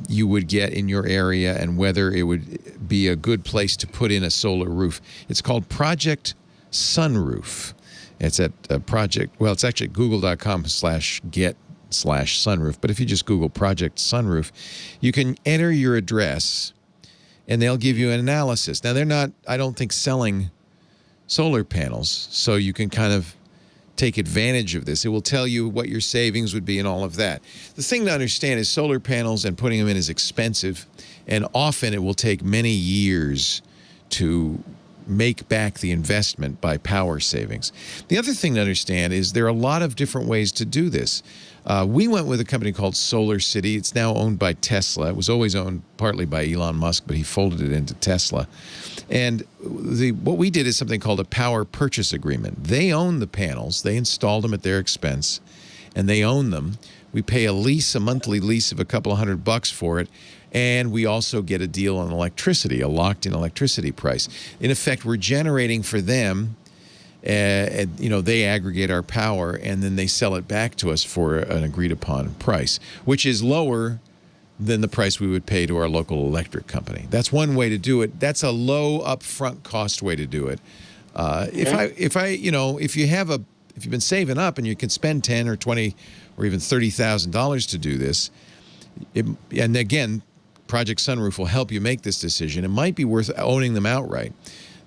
you would get in your area and whether it would be a good place to put in a solar roof. It's called Project Sunroof. It's at it's actually google.com/get/sunroof. But if you just Google Project Sunroof, you can enter your address and they'll give you an analysis. Now, they're not, I don't think, selling solar panels, so you can kind of take advantage of this. It will tell you what your savings would be and all of that. The thing to understand is solar panels and putting them in is expensive, and often it will take many years to make back the investment by power savings. The other thing to understand is there are a lot of different ways to do this. We went with a company called Solar City. It's now owned by Tesla. It was always owned partly by Elon Musk, but he folded it into Tesla. And what we did is something called a power purchase agreement. They own the panels. They installed them at their expense, and they own them. We pay a monthly lease of a couple of $100 for it, and we also get a deal on electricity, a locked-in electricity price. In effect, we're generating for them. They aggregate our power, and then they sell it back to us for an agreed-upon price, which is lower than the price we would pay to our local electric company. That's one way to do it. That's a low upfront cost way to do it. If you've been saving up and you can spend $10,000 or $20,000 or even $30,000 to do this, and again, Project Sunroof will help you make this decision. It might be worth owning them outright.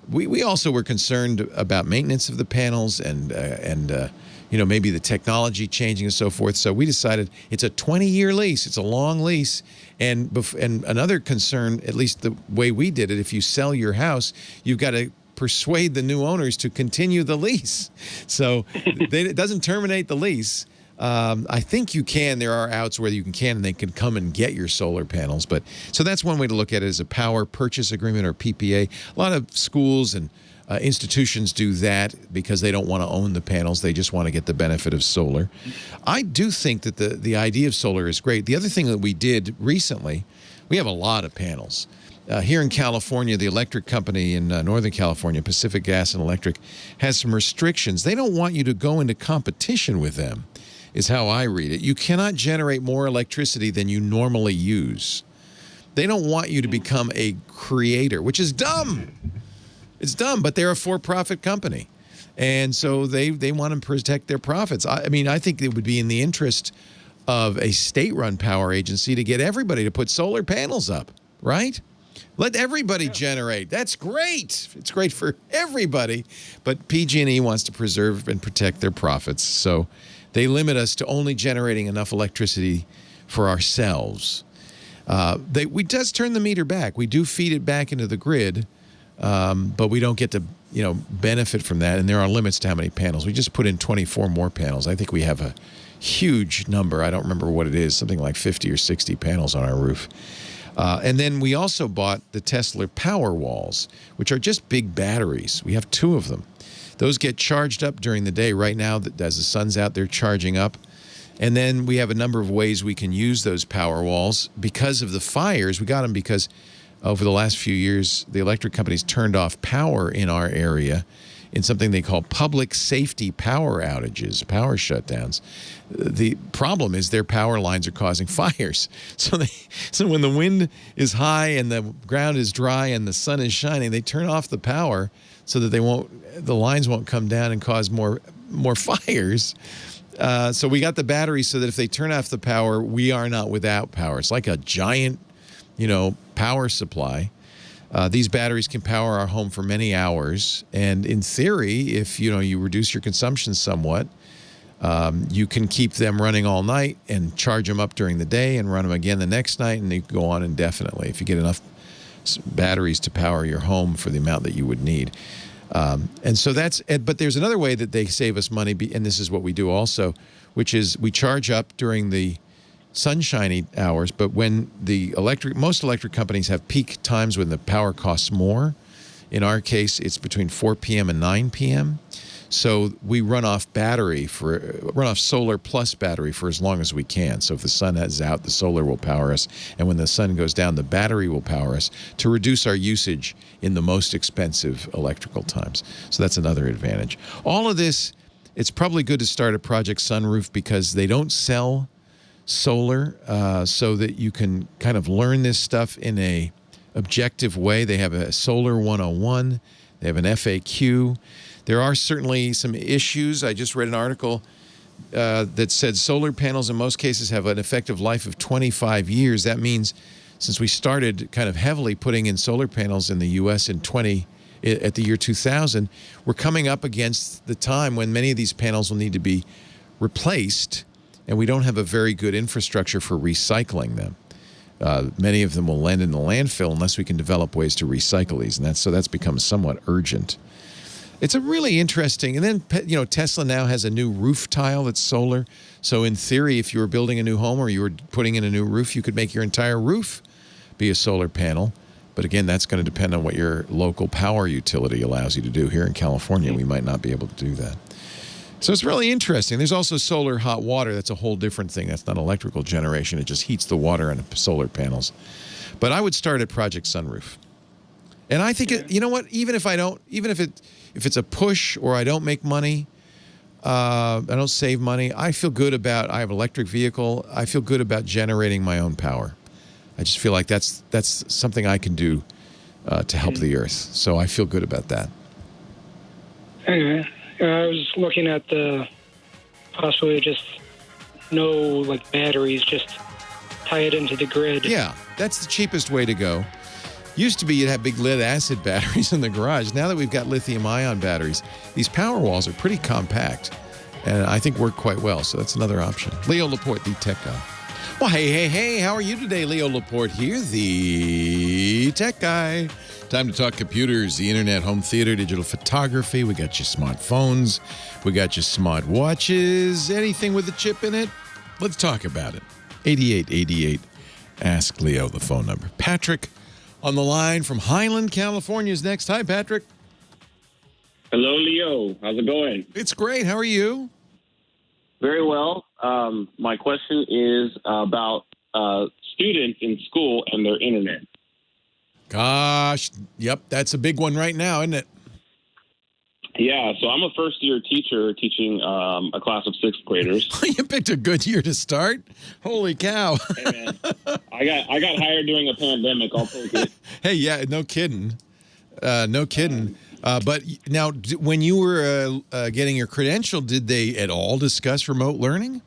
We also were concerned about maintenance of the panels and maybe the technology changing and so forth. So we decided it's a 20-year lease. It's a long lease. And another concern, at least the way we did it, if you sell your house, you've got to persuade the new owners to continue the lease. So it doesn't terminate the lease. I think you can. There are outs where you can, and they can come and get your solar panels. But so that's one way to look at it, as a power purchase agreement or PPA. A lot of schools and institutions do that because they don't want to own the panels. They just want to get the benefit of solar. I do think that the idea of solar is great. The other thing that we did recently, we have a lot of panels. Here in California, the electric company in Northern California, Pacific Gas and Electric, has some restrictions. They don't want you to go into competition with them, is how I read it. You cannot generate more electricity than you normally use. They don't want you to become a creator, which is dumb. It's dumb, but they're a for-profit company. And so they want to protect their profits. I think it would be in the interest of a state-run power agency to get everybody to put solar panels up, right? Let everybody generate. That's great. It's great for everybody. But PG&E wants to preserve and protect their profits. So they limit us to only generating enough electricity for ourselves. We just turn the meter back. We do feed it back into the grid, but we don't get to benefit from that. And there are limits to how many panels. We just put in 24 more panels. I think we have a huge number. I don't remember what it is, something like 50 or 60 panels on our roof. And then we also bought the Tesla Powerwalls, which are just big batteries. We have 2 of them. Those get charged up during the day. Right now, as the sun's out, they're charging up. And then we have a number of ways we can use those Powerwalls. Because of the fires, we got them because over the last few years, the electric companies turned off power in our area in something they call public safety power outages, power shutdowns. The problem is their power lines are causing fires. So when the wind is high and the ground is dry and the sun is shining, they turn off the power so that the lines won't come down and cause more fires. So we got the batteries so that if they turn off the power, we are not without power. It's like a giant, power supply. These batteries can power our home for many hours. And in theory, if you reduce your consumption somewhat, you can keep them running all night and charge them up during the day and run them again the next night, and they go on indefinitely if you get enough batteries to power your home for the amount that you would need. And so but there's another way that they save us money, and this is what we do also, which is we charge up during the sunshiny hours, but when most electric companies have peak times when the power costs more. In our case, it's between 4 p.m. and 9 p.m. So we run off solar plus battery for as long as we can. So if the sun is out, the solar will power us. And when the sun goes down, the battery will power us to reduce our usage in the most expensive electrical times. So that's another advantage. All of this, it's probably good to start a Project Sunroof because they don't sell solar so that you can kind of learn this stuff in a objective way. They have a Solar 101. They have an FAQ. There are certainly some issues. I just read an article that said solar panels in most cases have an effective life of 25 years. That means since we started kind of heavily putting in solar panels in the U.S. at the year 2000, we're coming up against the time when many of these panels will need to be replaced, and we don't have a very good infrastructure for recycling them. Many of them will land in the landfill unless we can develop ways to recycle these, and that's become somewhat urgent. It's a really interesting, and then Tesla now has a new roof tile that's solar. So in theory, if you were building a new home or you were putting in a new roof, you could make your entire roof be a solar panel. But again, that's going to depend on what your local power utility allows you to do. Here in California, we might not be able to do that. So it's really interesting. There's also solar hot water. That's a whole different thing. That's not electrical generation. It just heats the water on solar panels. But I would start at Project Sunroof. And I think, you know what, even if it's a push or I don't make money, I don't save money, I feel good about, I have an electric vehicle, I feel good about generating my own power. I just feel like that's something I can do to help the earth. So I feel good about that. Anyway, I was looking at the possibility just no batteries, just tie it into the grid. Yeah, that's the cheapest way to go. Used to be you'd have big lead acid batteries in the garage. Now that we've got lithium-ion batteries, these power walls are pretty compact and I think work quite well. So that's another option. Leo Laporte, the tech guy. Well, hey, how are you today? Leo Laporte here, the tech guy. Time to talk computers, the internet, home theater, digital photography. We got your smartphones. We got your smart watches. Anything with a chip in it? Let's talk about it. 8888. Ask Leo, the phone number. Patrick on the line from Highland, California is next. Hi, Patrick. Hello, Leo. How's it going? It's great. How are you? Very well. My question is about students in school and their internet. Gosh, yep, that's a big one right now, isn't it? Yeah, so I'm a first-year teacher teaching a class of sixth graders. You picked a good year to start. Holy cow! Hey, man, I got hired during a pandemic. I'll take it. Hey, yeah, no kidding, no kidding. But now, when you were getting your credential, did they at all discuss remote learning?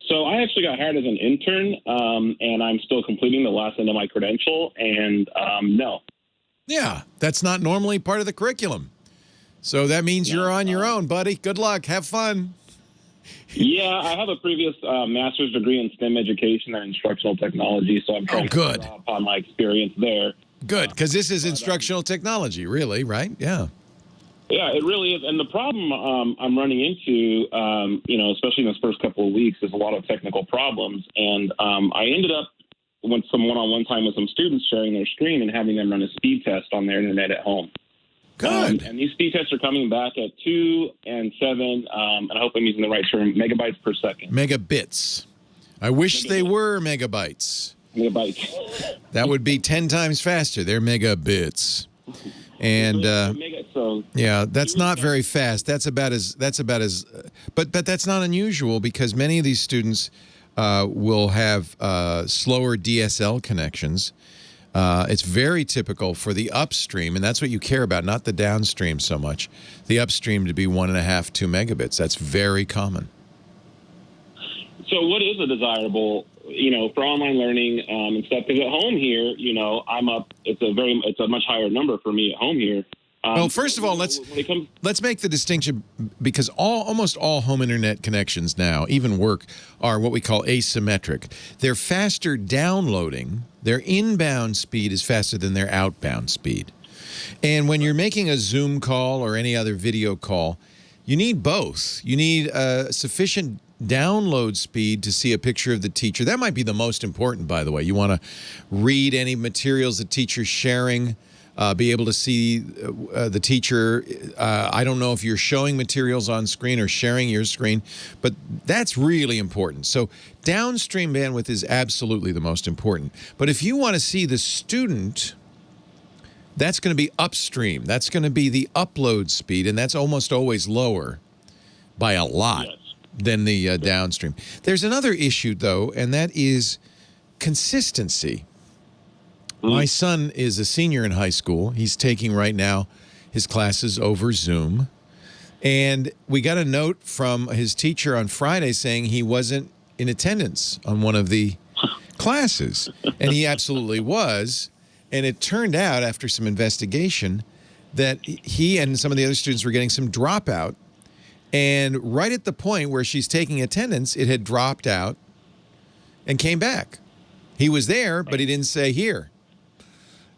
So I actually got hired as an intern, and I'm still completing the last end of my credential. And no. Yeah, that's not normally part of the curriculum. So that means you're on your own, buddy. Good luck. Have fun. Yeah, I have a previous master's degree in STEM education and instructional technology, so I'm trying to draw upon my experience there. Good, because this is instructional technology, really, right? Yeah. Yeah, it really is. And the problem I'm running into, especially in those first couple of weeks, is a lot of technical problems. And I ended up with some one-on-one time with some students sharing their screen and having them run a speed test on their internet at home. Good. And these speed tests are coming back at 2 and 7, and I hope I'm using the right term, megabytes per second. Megabits. I wish they were megabytes. Megabytes. That would be 10 times faster. They're megabits. And yeah, that's not very fast. That's about as but that's not unusual because many of these students will have slower DSL connections. It's very typical for the upstream, and that's what you care about, not the downstream so much. The upstream to be 1.5, 2 megabits. That's very common. So what is a desirable, for online learning and stuff? Because at home here, I'm up. It's a much higher number for me at home here. Well, first of all, let's make the distinction, because almost all home internet connections now, even work, are what we call asymmetric. They're faster downloading. Their inbound speed is faster than their outbound speed. And when you're making a Zoom call or any other video call, you need both. You need sufficient download speed to see a picture of the teacher. That might be the most important, by the way. You want to read any materials the teacher's sharing, be able to see the teacher. I don't know if you're showing materials on screen or sharing your screen, but that's really important. So downstream bandwidth is absolutely the most important. But if you want to see the student, that's going to be upstream. That's going to be the upload speed, and that's almost always lower by a lot than the downstream. There's another issue, though, and that is consistency. My son is a senior in high school. He's taking right now his classes over Zoom. And we got a note from his teacher on Friday saying he wasn't in attendance on one of the classes. And he absolutely was. And it turned out, after some investigation, that he and some of the other students were getting some dropout. And right at the point where she's taking attendance, it had dropped out and came back. He was there, but he didn't say here.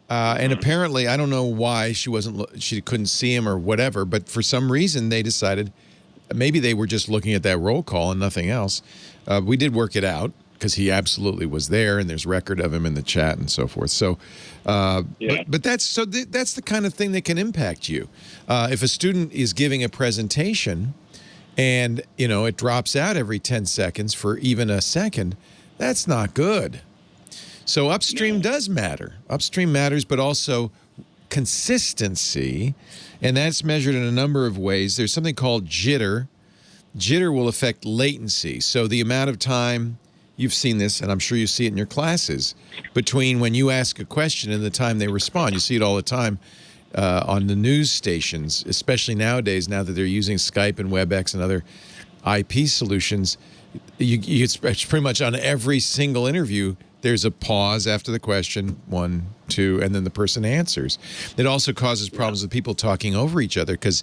And apparently, I don't know why she couldn't see him or whatever, but for some reason they decided maybe they were just looking at that roll call and nothing else. We did work it out because he absolutely was there, and there's record of him in the chat and so forth. So, but that's the kind of thing that can impact you. If a student is giving a presentation and it drops out every 10 seconds for even a second, that's not good. So upstream does matter. Upstream matters, but also consistency, and that's measured in a number of ways. There's something called jitter. Jitter will affect latency. So the amount of time, you've seen this, and I'm sure you see it in your classes, between when you ask a question and the time they respond. You see it all the time on the news stations, especially nowadays, now that they're using Skype and WebEx and other IP solutions. It's pretty much on every single interview, there's a pause after the question, 1, 2, and then the person answers. It also causes problems with people talking over each other, because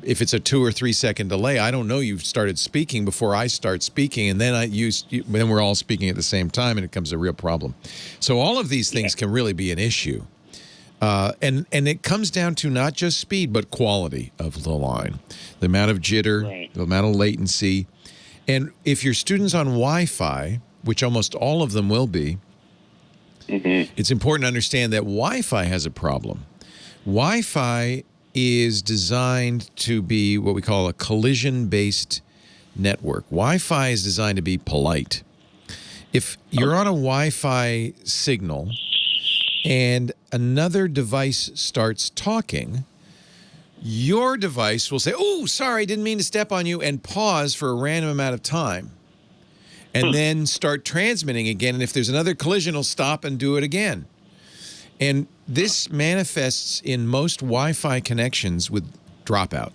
if it's a 2 or 3 second delay, I don't know you've started speaking before I start speaking, and then then we're all speaking at the same time, and it becomes a real problem. So all of these things can really be an issue. And it comes down to not just speed, but quality of the line, the amount of jitter, the amount of latency. And if your student's on Wi-Fi, which almost all of them will be, it's important to understand that Wi-Fi has a problem. Wi-Fi is designed to be what we call a collision-based network. Wi-Fi is designed to be polite. If you're on a Wi-Fi signal and another device starts talking, your device will say, "Oh, sorry, didn't mean to step on you," and pause for a random amount of time. And then start transmitting again. And if there's another collision, it'll stop and do it again. And this manifests in most Wi-Fi connections with dropout.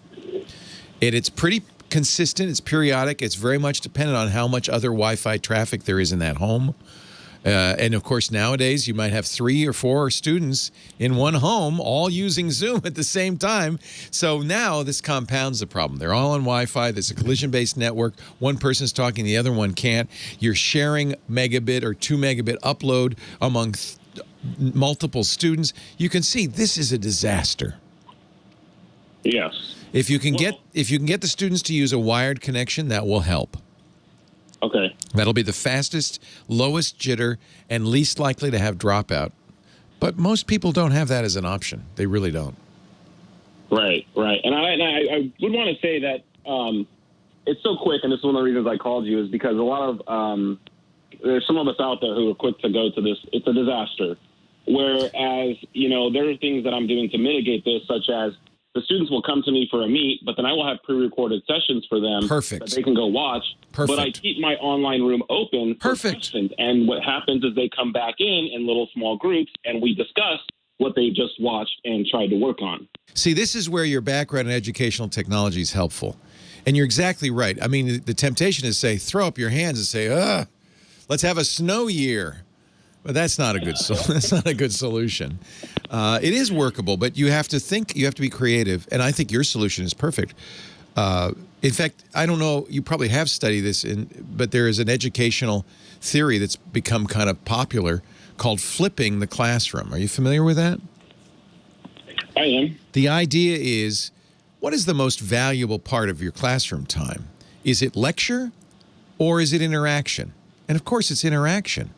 It's pretty consistent. It's periodic. It's very much dependent on how much other Wi-Fi traffic there is in that home. And of course, nowadays, you might have 3 or 4 students in one home all using Zoom at the same time. So now this compounds the problem. They're all on Wi-Fi. There's a collision-based network. One person's talking, the other one can't. You're sharing megabit or 2 megabit upload among multiple students. You can see this is a disaster. Yes. If you can get the students to use a wired connection, that will help. Okay. That'll be the fastest, lowest jitter, and least likely to have dropout. But most people don't have that as an option. They really don't. Right. And I would want to say that it's so quick, and this is one of the reasons I called you, is because a lot of there's some of us out there who are quick to go to this. It's a disaster. Whereas, there are things that I'm doing to mitigate this, such as the students will come to me for a meet, but then I will have pre-recorded sessions for them that they can go watch. Perfect. But I keep my online room open for questions. And what happens is they come back in little small groups, and we discuss what they just watched and tried to work on. See, this is where your background in educational technology is helpful. And you're exactly right. I mean, the temptation is to say, throw up your hands and say, let's have a snow year. But that's not a good that's not a good solution. It is workable, but you have to think. You have to be creative, and I think your solution is perfect. In fact, I don't know. You probably have studied this, but there is an educational theory that's become kind of popular called flipping the classroom. Are you familiar with that? I am. The idea is, what is the most valuable part of your classroom time? Is it lecture, or is it interaction? And of course, it's interaction.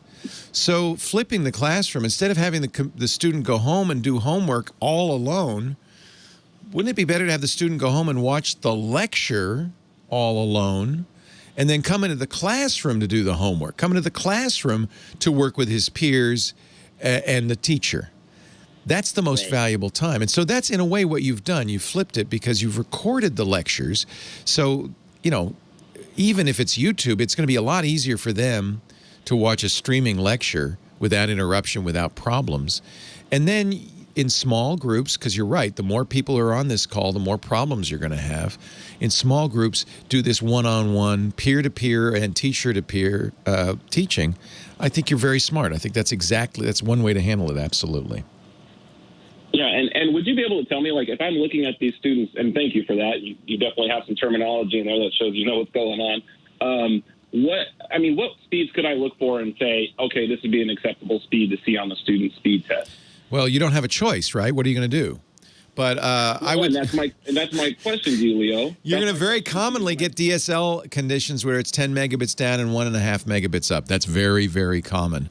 So flipping the classroom, instead of having the student go home and do homework all alone, wouldn't it be better to have the student go home and watch the lecture all alone and then come into the classroom to do the homework, come into the classroom to work with his peers and the teacher? That's the most valuable time. And so that's, in a way, what you've done. You flipped it because you've recorded the lectures. So, even if it's YouTube, it's going to be a lot easier for them to watch a streaming lecture without interruption, without problems. And then in small groups, because you're right, the more people are on this call, the more problems you're going to have. In small groups, do this one-on-one, peer-to-peer and teacher-to-peer teaching. I think you're very smart. I think that's one way to handle it, absolutely. Yeah, and would you be able to tell me, like, if I'm looking at these students, and thank you for that, you definitely have some terminology in there that shows you know what's going on. What speeds could I look for and say, okay, this would be an acceptable speed to see on the student speed test? Well, you don't have a choice, right? What are you going to do? But I would. And that's my question to you, Leo. You're going to very commonly get DSL conditions where it's 10 megabits down and 1.5 megabits up. That's very, very common.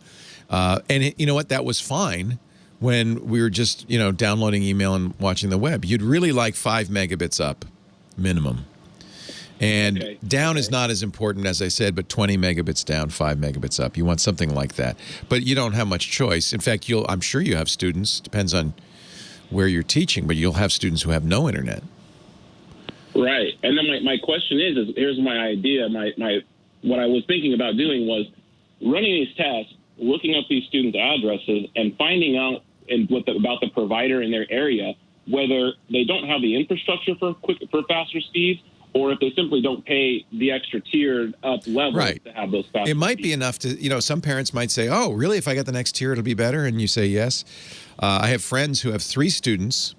And you know what? That was fine when we were just downloading email and watching the web. You'd really like 5 megabits up, minimum. And down is not as important, as I said, but 20 megabits down, 5 megabits up. You want something like that. But you don't have much choice. In fact, I'm sure you have students, depends on where you're teaching, but you'll have students who have no internet. Right. And then my question is here's my idea. What I was thinking about doing was running these tests, looking up these students' addresses, and finding out about the provider in their area, whether they don't have the infrastructure for faster speeds, or if they simply don't pay the extra tiered up level to have those fast. It might be enough to, some parents might say, oh, really? If I got the next tier, it'll be better? And you say yes. I have friends who have 3 students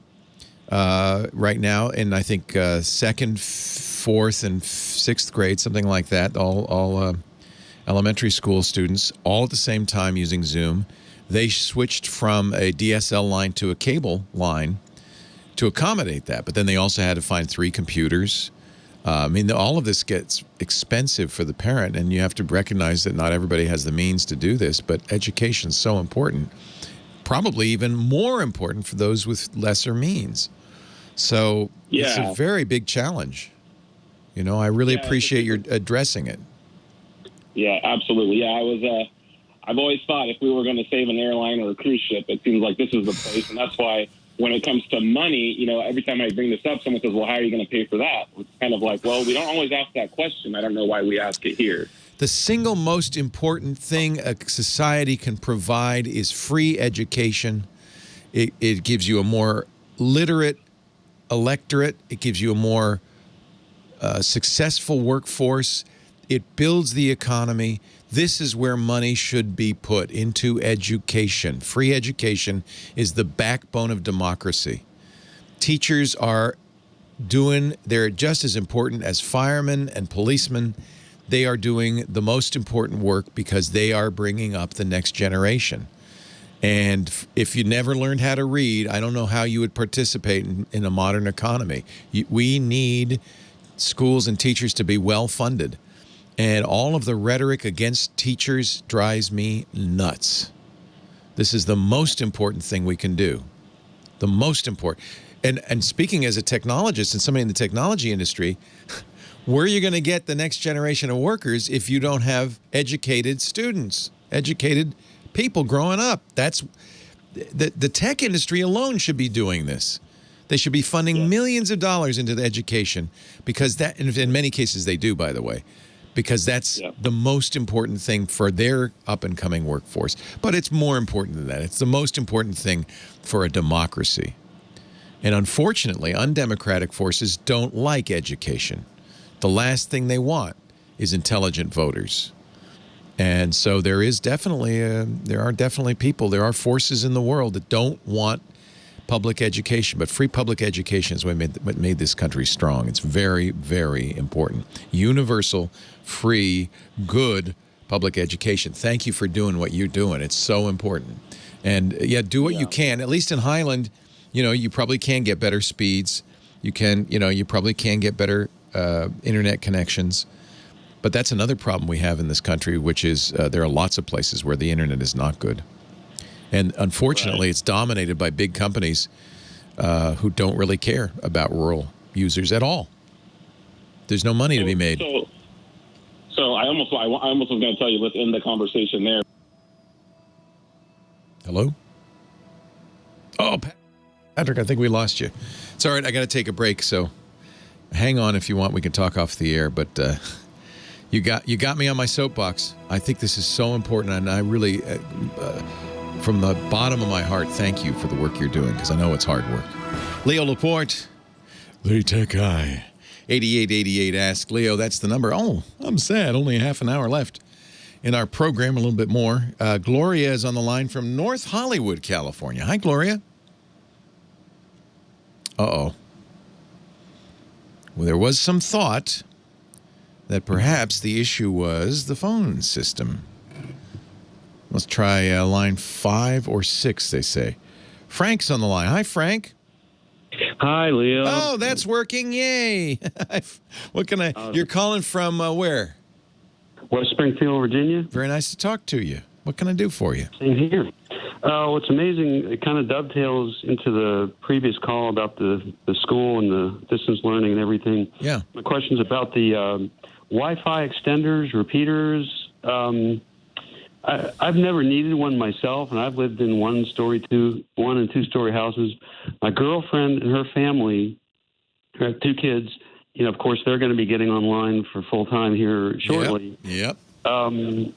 right now in, I think, 2nd, 4th, and 6th grade, something like that, all elementary school students, all at the same time using Zoom. They switched from a DSL line to a cable line to accommodate that. But then they also had to find 3 computers. All of this gets expensive for the parent, and you have to recognize that not everybody has the means to do this, but education is so important, probably even more important for those with lesser means. So it's a very big challenge. I really appreciate your addressing it. Yeah, absolutely. Yeah, I've always thought if we were going to save an airline or a cruise ship, it seems like this is the place, and that's why when it comes to money, every time I bring this up, someone says, well, how are you going to pay for that? It's kind of like, well, we don't always ask that question. I don't know why we ask it here. The single most important thing a society can provide is free education. It gives you a more literate electorate. It gives you a more successful workforce. It builds the economy. This is where money should be put, into education. Free education is the backbone of democracy. Teachers they're just as important as firemen and policemen. They are doing the most important work because they are bringing up the next generation. And if you never learned how to read, I don't know how you would participate in a modern economy. We need schools and teachers to be well funded. And all of the rhetoric against teachers drives me nuts. This is the most important thing we can do. The most important. And speaking as a technologist and somebody in the technology industry, where are you going to get the next generation of workers if you don't have educated students, educated people growing up? That's the tech industry alone should be doing this. They should be funding millions of dollars into the education because that, and in many cases they do, by the way, because that's the most important thing for their up-and-coming workforce. But it's more important than that. It's the most important thing for a democracy. And unfortunately, undemocratic forces don't like education. The last thing they want is intelligent voters. And so there are definitely people, there are forces in the world that don't want public education, but free public education is what made this country strong. It's very, very important. Universal, free, good public education. Thank you for doing what you're doing. It's so important. And do what you can. At least in Highland, you probably can get better speeds. You probably can get better internet connections. But that's another problem we have in this country, which is there are lots of places where the internet is not good. And unfortunately, it's dominated by big companies who don't really care about rural users at all. There's no money to be made. So I almost was going to tell you, let's end the conversation there. Hello? Oh, Patrick, I think we lost you. It's all right. I got to take a break, so hang on if you want. We can talk off the air, but you got me on my soapbox. I think this is so important, and I really, from the bottom of my heart, thank you for the work you're doing, because I know it's hard work. Leo Laporte, the tech guy. 8888 Ask Leo, that's the number. Oh, I'm sad. Only a half an hour left in our program, a little bit more. Gloria is on the line from North Hollywood, California. Hi, Gloria. Uh-oh. Well, there was some thought that perhaps the issue was the phone system. Let's try line 5 or 6, they say. Frank's on the line. Hi, Frank. Hi, Leo. Oh, that's working. Yay. What can you're calling from where? West Springfield, Virginia. Very nice to talk to you. What can I do for you? Same here. What's amazing, it kind of dovetails into the previous call about the school and the distance learning and everything. Yeah. My question's about the Wi-Fi extenders, repeaters. I've never needed one myself, and I've lived in 1 and 2-story houses. My girlfriend and her family have 2 kids. Of course, they're going to be getting online for full time here shortly. Yep. And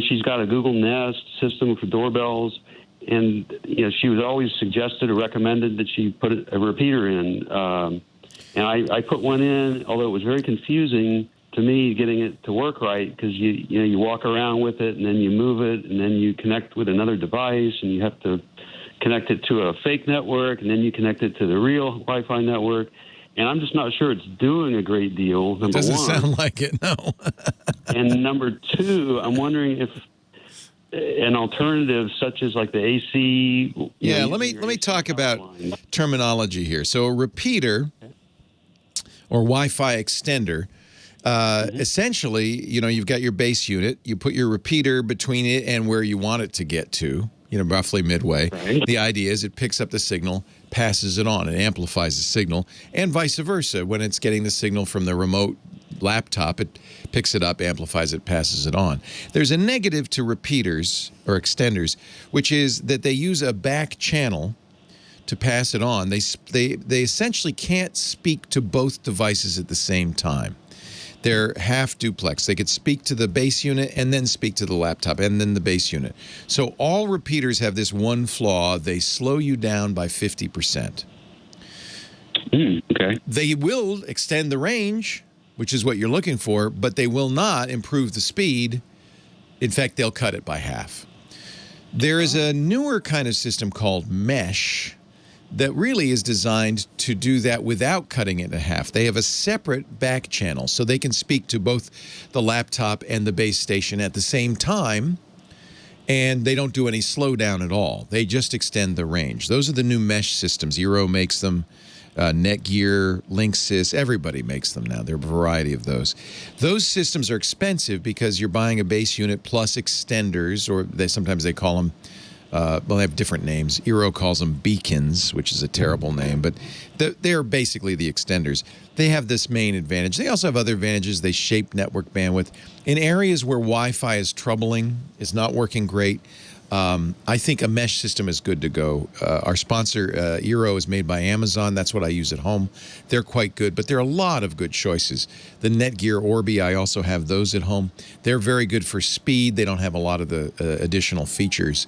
she's got a Google Nest system for doorbells. And, she was always suggested or recommended that she put a repeater in. And I put one in, although it was very confusing to me getting it to work right, because you walk around with it and then you move it and then you connect with another device and you have to connect it to a fake network and then you connect it to the real Wi-Fi network. And I'm just not sure it's doing a great deal, number one. Doesn't sound like it, no. And number 2, I'm wondering if an alternative such as like the AC. Let me talk about terminology here. So a repeater or Wi-Fi extender, essentially, you've got your base unit. You put your repeater between it and where you want it to get to, roughly midway. Right. The idea is it picks up the signal, passes it on. It amplifies the signal, and vice versa. When it's getting the signal from the remote laptop, it picks it up, amplifies it, passes it on. There's a negative to repeaters or extenders, which is that they use a back channel to pass it on. They essentially can't speak to both devices at the same time. They're half duplex. They could speak to the base unit and then speak to the laptop and then the base unit. So all repeaters have this one flaw. They slow you down by 50%. Okay. They will extend the range, which is what you're looking for, but they will not improve the speed. In fact, they'll cut it by half. There is a newer kind of system called mesh that really is designed to do that without cutting it in half. They have a separate back channel, so they can speak to both the laptop and the base station at the same time, and they don't do any slowdown at all. They just extend the range. Those are the new mesh systems. Eero makes them, Netgear, Linksys, everybody makes them now. There are a variety of those. Those systems are expensive because you're buying a base unit plus extenders, or sometimes they call them, they have different names. Eero calls them beacons, which is a terrible name, but they're basically the extenders. They have this main advantage. They also have other advantages. They shape network bandwidth. In areas where Wi-Fi is troubling, is not working great, I think a mesh system is good to go. Our sponsor, Eero, is made by Amazon. That's what I use at home. They're quite good, but there are a lot of good choices. The Netgear Orbi, I also have those at home. They're very good for speed. They don't have a lot of the additional features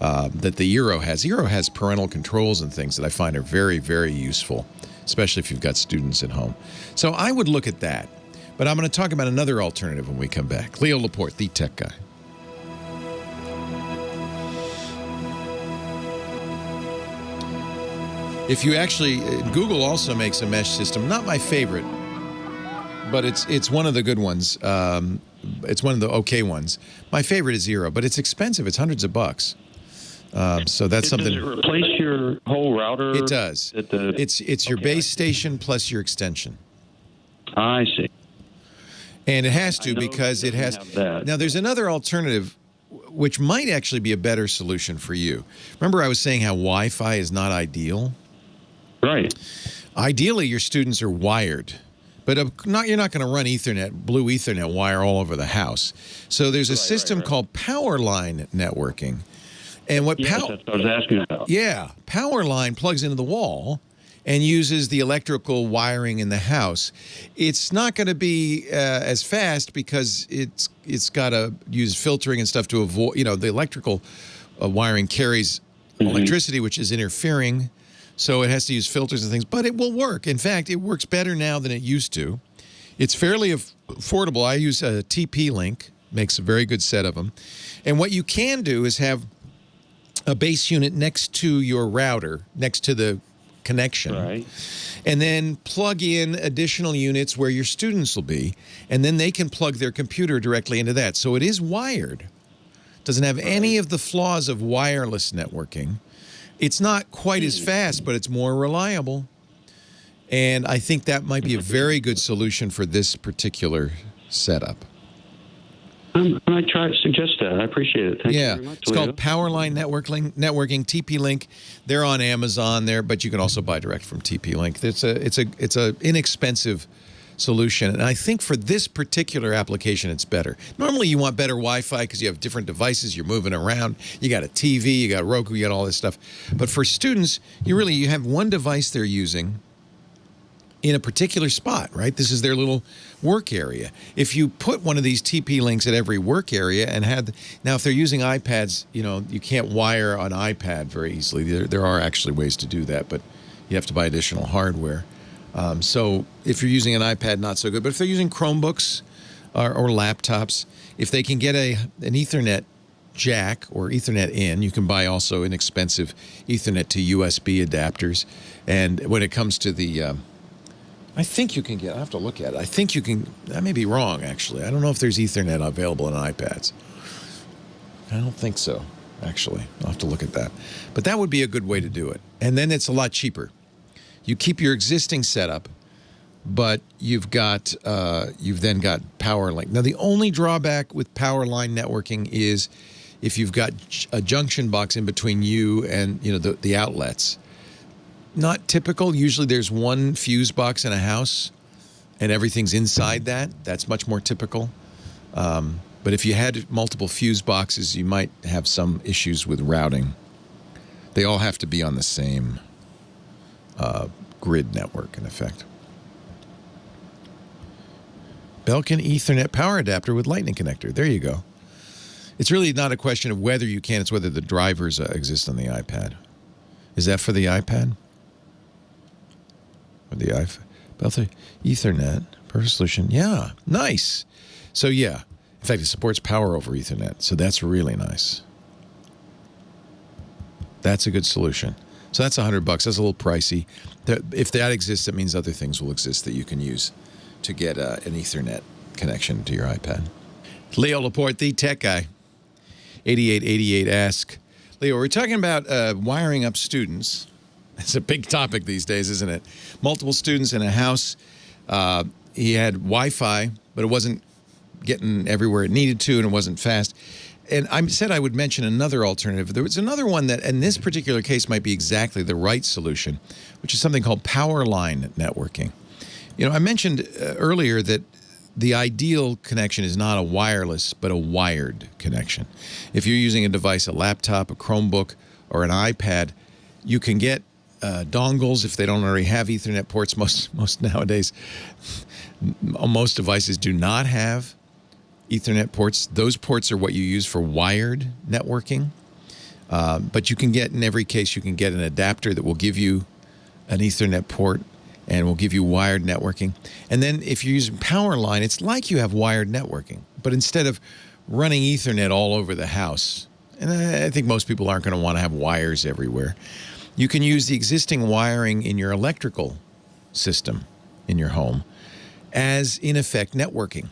that the Eero has. Eero has parental controls and things that I find are very, very useful, especially if you've got students at home. So I would look at that. But I'm going to talk about another alternative when we come back. Leo Laporte, the tech guy. If you actually, Google also makes a mesh system. Not my favorite, but it's one of the good ones. It's one of the okay ones. My favorite is Zero, but it's expensive. It's hundreds of bucks. So that's something. Does it replace your whole router? It does. It's your base station plus your extension. I see. And it has to because it has. Now, there's another alternative, which might actually be a better solution for you. Remember I was saying how Wi-Fi is not ideal? Right. Ideally, your students are wired. But you're not going to run Ethernet, blue Ethernet wire all over the house. So there's a system called power line networking. And what that's what I was asking about. Yeah, power line plugs into the wall and uses the electrical wiring in the house. It's not going to be as fast because it's got to use filtering and stuff to avoid, the electrical wiring carries electricity, which is interfering. So it has to use filters and things, but it will work. In fact, it works better now than it used to. It's fairly affordable. I use a TP-Link, makes a very good set of them. And what you can do is have a base unit next to your router, next to the connection, and then plug in additional units where your students will be, and then they can plug their computer directly into that. So it is wired. Doesn't have any of the flaws of wireless networking. It's not quite as fast, but it's more reliable. And I think that might be a very good solution for this particular setup. I try to suggest that. I appreciate it. Thank you very much, It's called Powerline Networking, TP-Link. They're on Amazon there, but you can also buy direct from TP-Link. It's a inexpensive solution, and I think for this particular application, it's better. Normally, you want better Wi-Fi because you have different devices. You're moving around. You got a TV, you got Roku, you got all this stuff. But for students, you have one device they're using in a particular spot, right? This is their little work area. If you put one of these TP-Links at every work area and now if they're using iPads, you can't wire an iPad very easily. There are actually ways to do that, but you have to buy additional hardware. So if you're using an iPad, not so good. But if they're using Chromebooks or laptops, if they can get an Ethernet jack or Ethernet in, you can buy also inexpensive Ethernet to USB adapters. And when it comes to the I think you can get, I have to look at it. I think you can, I may be wrong, actually. I don't know if there's Ethernet available in iPads. I don't think so, actually. I'll have to look at that. But that would be a good way to do it. And then it's a lot cheaper. You keep your existing setup, but you've then got PowerLink. Now, the only drawback with power line networking is if you've got a junction box in between you and the outlets. Not typical. Usually there's one fuse box in a house and everything's inside that. That's much more typical. But if you had multiple fuse boxes, you might have some issues with routing. They all have to be on the same grid network, in effect. Belkin Ethernet power adapter with lightning connector. There you go. It's really not a question of whether you can, it's whether the drivers exist on the iPad. Is that for the iPad? Or the iPhone? Belkin Ethernet, perfect solution. Yeah, nice. So yeah, in fact, it supports power over Ethernet, so that's really nice. That's a good solution. So that's $100. That's a little pricey. If that exists, that means other things will exist that you can use to get an Ethernet connection to your iPad. Leo Laporte, the tech guy. 8888 Ask. Leo, we're talking about wiring up students. It's a big topic these days, isn't it? Multiple students in a house. He had Wi-Fi, but it wasn't getting everywhere it needed to, and it wasn't fast. And I said I would mention another alternative. There was another one that, in this particular case, might be exactly the right solution, which is something called power line networking. I mentioned earlier that the ideal connection is not a wireless, but a wired connection. If you're using a device, a laptop, a Chromebook, or an iPad, you can get dongles if they don't already have Ethernet ports. Most nowadays, most devices do not have Ethernet ports. Those ports are what you use for wired networking. But you can get, in every case, you can get an adapter that will give you an Ethernet port and will give you wired networking. And then if you're using power line, it's like you have wired networking. But instead of running Ethernet all over the house, and I think most people aren't going to want to have wires everywhere, you can use the existing wiring in your electrical system in your home as, in effect, networking.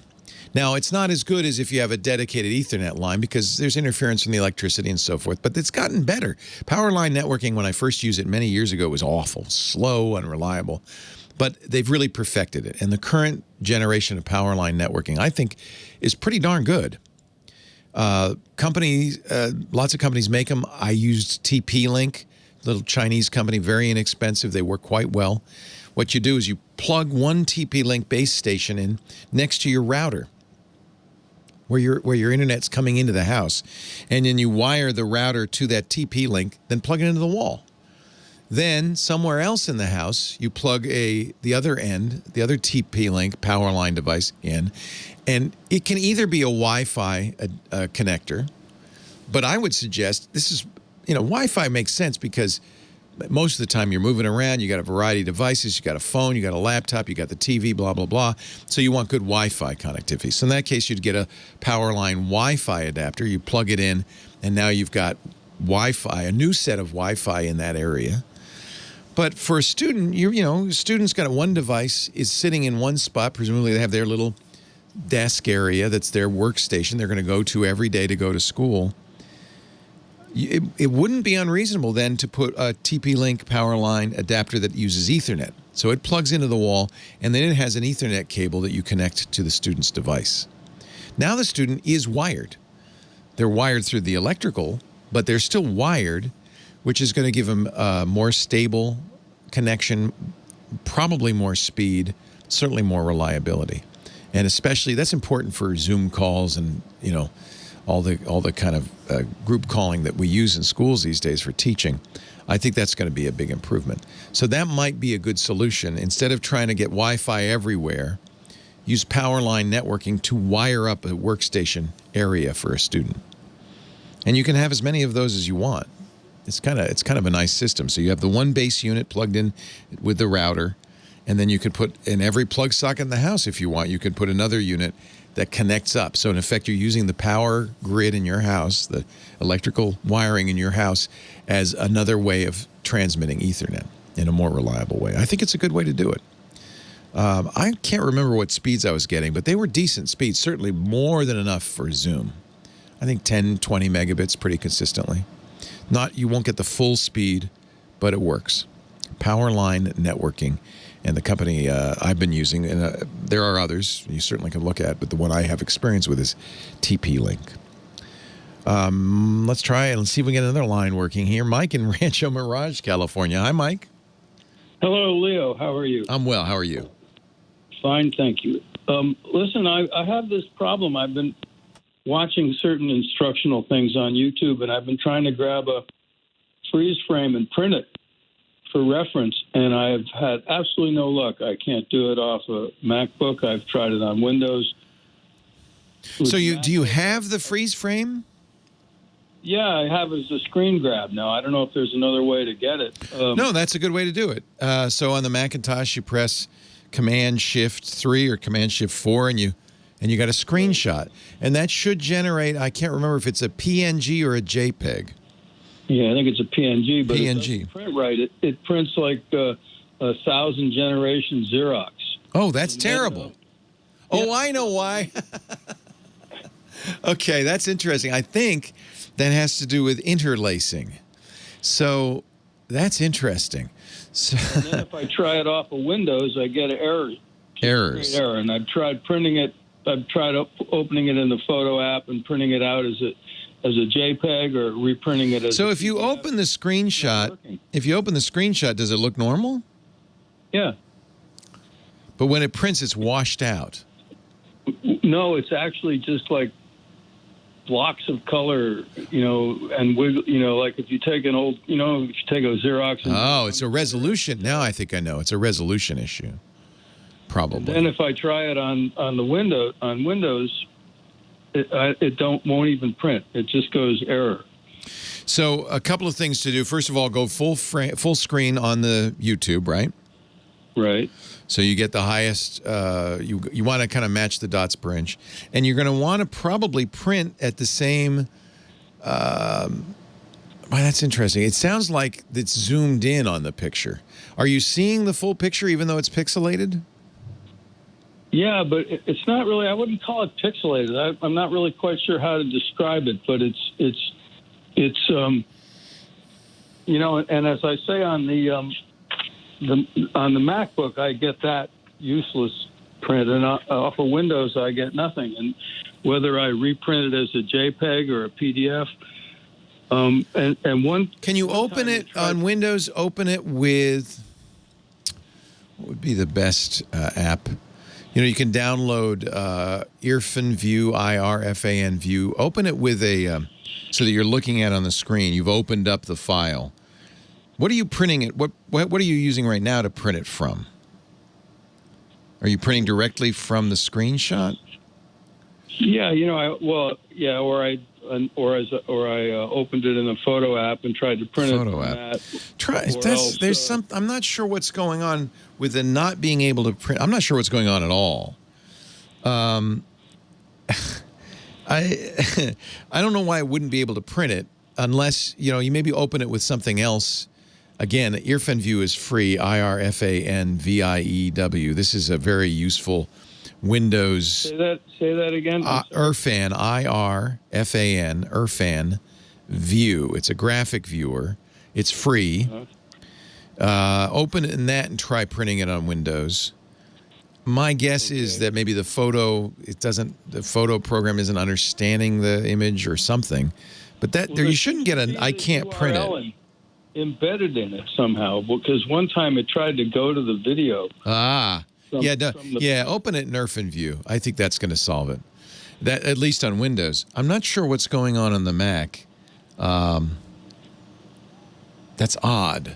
Now, it's not as good as if you have a dedicated Ethernet line because there's interference from the electricity and so forth, but it's gotten better. Power line networking, when I first used it many years ago, was awful, slow, unreliable, but they've really perfected it. And the current generation of power line networking, I think, is pretty darn good. Companies, lots of companies make them. I used TP-Link, little Chinese company, very inexpensive. They work quite well. What you do is you plug one TP-Link base station in next to your router, where your internet's coming into the house, and then you wire the router to that TP-Link, then plug it into the wall. Then somewhere else in the house, you plug the other end, the other TP-Link power line device in, and it can either be a Wi-Fi connector, but I would suggest this is, Wi-Fi makes sense because most of the time you're moving around, you got a variety of devices, you got a phone, you got a laptop, you got the TV, blah, blah, blah. So you want good Wi-Fi connectivity. So in that case, you'd get a power line Wi-Fi adapter, you plug it in, and now you've got Wi-Fi, a new set of Wi-Fi in that area. But for a student, student's got one device is sitting in one spot. Presumably they have their little desk area that's their workstation they're going to go to every day to go to school. It wouldn't be unreasonable then to put a TP-Link power line adapter that uses Ethernet. So it plugs into the wall, and then it has an Ethernet cable that you connect to the student's device. Now the student is wired. They're wired through the electrical, but they're still wired, which is going to give them a more stable connection, probably more speed, certainly more reliability. And especially, that's important for Zoom calls and, all the kind of group calling that we use in schools these days for teaching. I think that's going to be a big improvement. So that might be a good solution. Instead of trying to get Wi-Fi everywhere, use power line networking to wire up a workstation area for a student. And you can have as many of those as you want. It's kind of a nice system. So you have the one base unit plugged in with the router, and then you could put in every plug socket in the house if you want. You could put another unit that connects up. So in effect, you're using the power grid in your house, the electrical wiring in your house, as another way of transmitting Ethernet in a more reliable way. I think it's a good way to do it. I can't remember what speeds I was getting, but they were decent speeds, certainly more than enough for Zoom. I think 10, 20 megabits pretty consistently. You won't get the full speed, but it works. Power line networking. And the company I've been using, and there are others you certainly can look at, but the one I have experience with is TP-Link. Let's try it. Let's see if we get another line working here. Mike in Rancho Mirage, California. Hi, Mike. Hello, Leo. How are you? I'm well. How are you? Fine, thank you. Listen, I have this problem. I've been watching certain instructional things on YouTube, and I've been trying to grab a freeze frame and print it for reference, and I've had absolutely no luck. I can't do it off a MacBook. I've tried it on Windows. So do you have the freeze frame? Yeah, I have as a screen grab now. I don't know if there's another way to get it. No, that's a good way to do it. So on the Macintosh, you press Command-Shift-3 or Command-Shift-4, and you got a screenshot. And that should generate, I can't remember if it's a PNG or a JPEG. Yeah, I think it's a PNG, but PNG. It doesn't print right. It prints like 1,000 generation Xerox. Oh, that's terrible. Oh, I know why. Okay, that's interesting. I think that has to do with interlacing. So that's interesting. So and then if I try it off of Windows, I get errors. Errors. Error. And I've tried printing it. I've tried opening it in the photo app and printing it out as a JPEG or reprinting it as. So if you open the screenshot, does it look normal? Yeah. But when it prints, it's washed out. No, it's actually just like blocks of color, and wiggle, like if you take an old, if you take a Xerox. Oh, it's a resolution. Now I think I know. It's a resolution issue. Probably. And then if I try it on Windows, it won't even print. It just goes error. So a couple of things to do. First of all, go full screen on the YouTube, right? Right. So you get the highest, you want to kind of match the dots per inch. And you're going to want to probably print at the same Well, that's interesting. It sounds like it's zoomed in on the picture. Are you seeing the full picture even though it's pixelated? Yeah, but it's not really. I wouldn't call it pixelated. I'm not really quite sure how to describe it, but it's you know. And as I say on the MacBook, I get that useless print, and off of Windows, I get nothing. And whether I reprint it as a JPEG or a PDF, and one. Can you open it on Windows? Open it with what would be the best app? You know, you can download IRFAN View, IRFAN View. Open it with a, so that you're looking at on the screen. You've opened up the file. What are you printing it? What are you using right now to print it from? Are you printing directly from the screenshot? Yeah, you know, or I opened it in a photo app and tried to print it from that. I'm not sure what's going on with the not being able to print. I'm not sure what's going on at all. I don't know why I wouldn't be able to print it unless, you know, you maybe open it with something else. Again, IRFAN View is free, IRFANVIEW. This is a very useful Windows. Say that again. IRFAN, IRFAN, IRFAN View. It's a graphic viewer. It's free. Open it in that and try printing it on Windows. My guess is that maybe the photo program isn't understanding the image or something. But you shouldn't get I can't print it. Embedded in it somehow, because one time it tried to go to the video. Open it in IRFAN View. I think that's going to solve it. That, at least on Windows. I'm not sure what's going on the Mac. That's odd.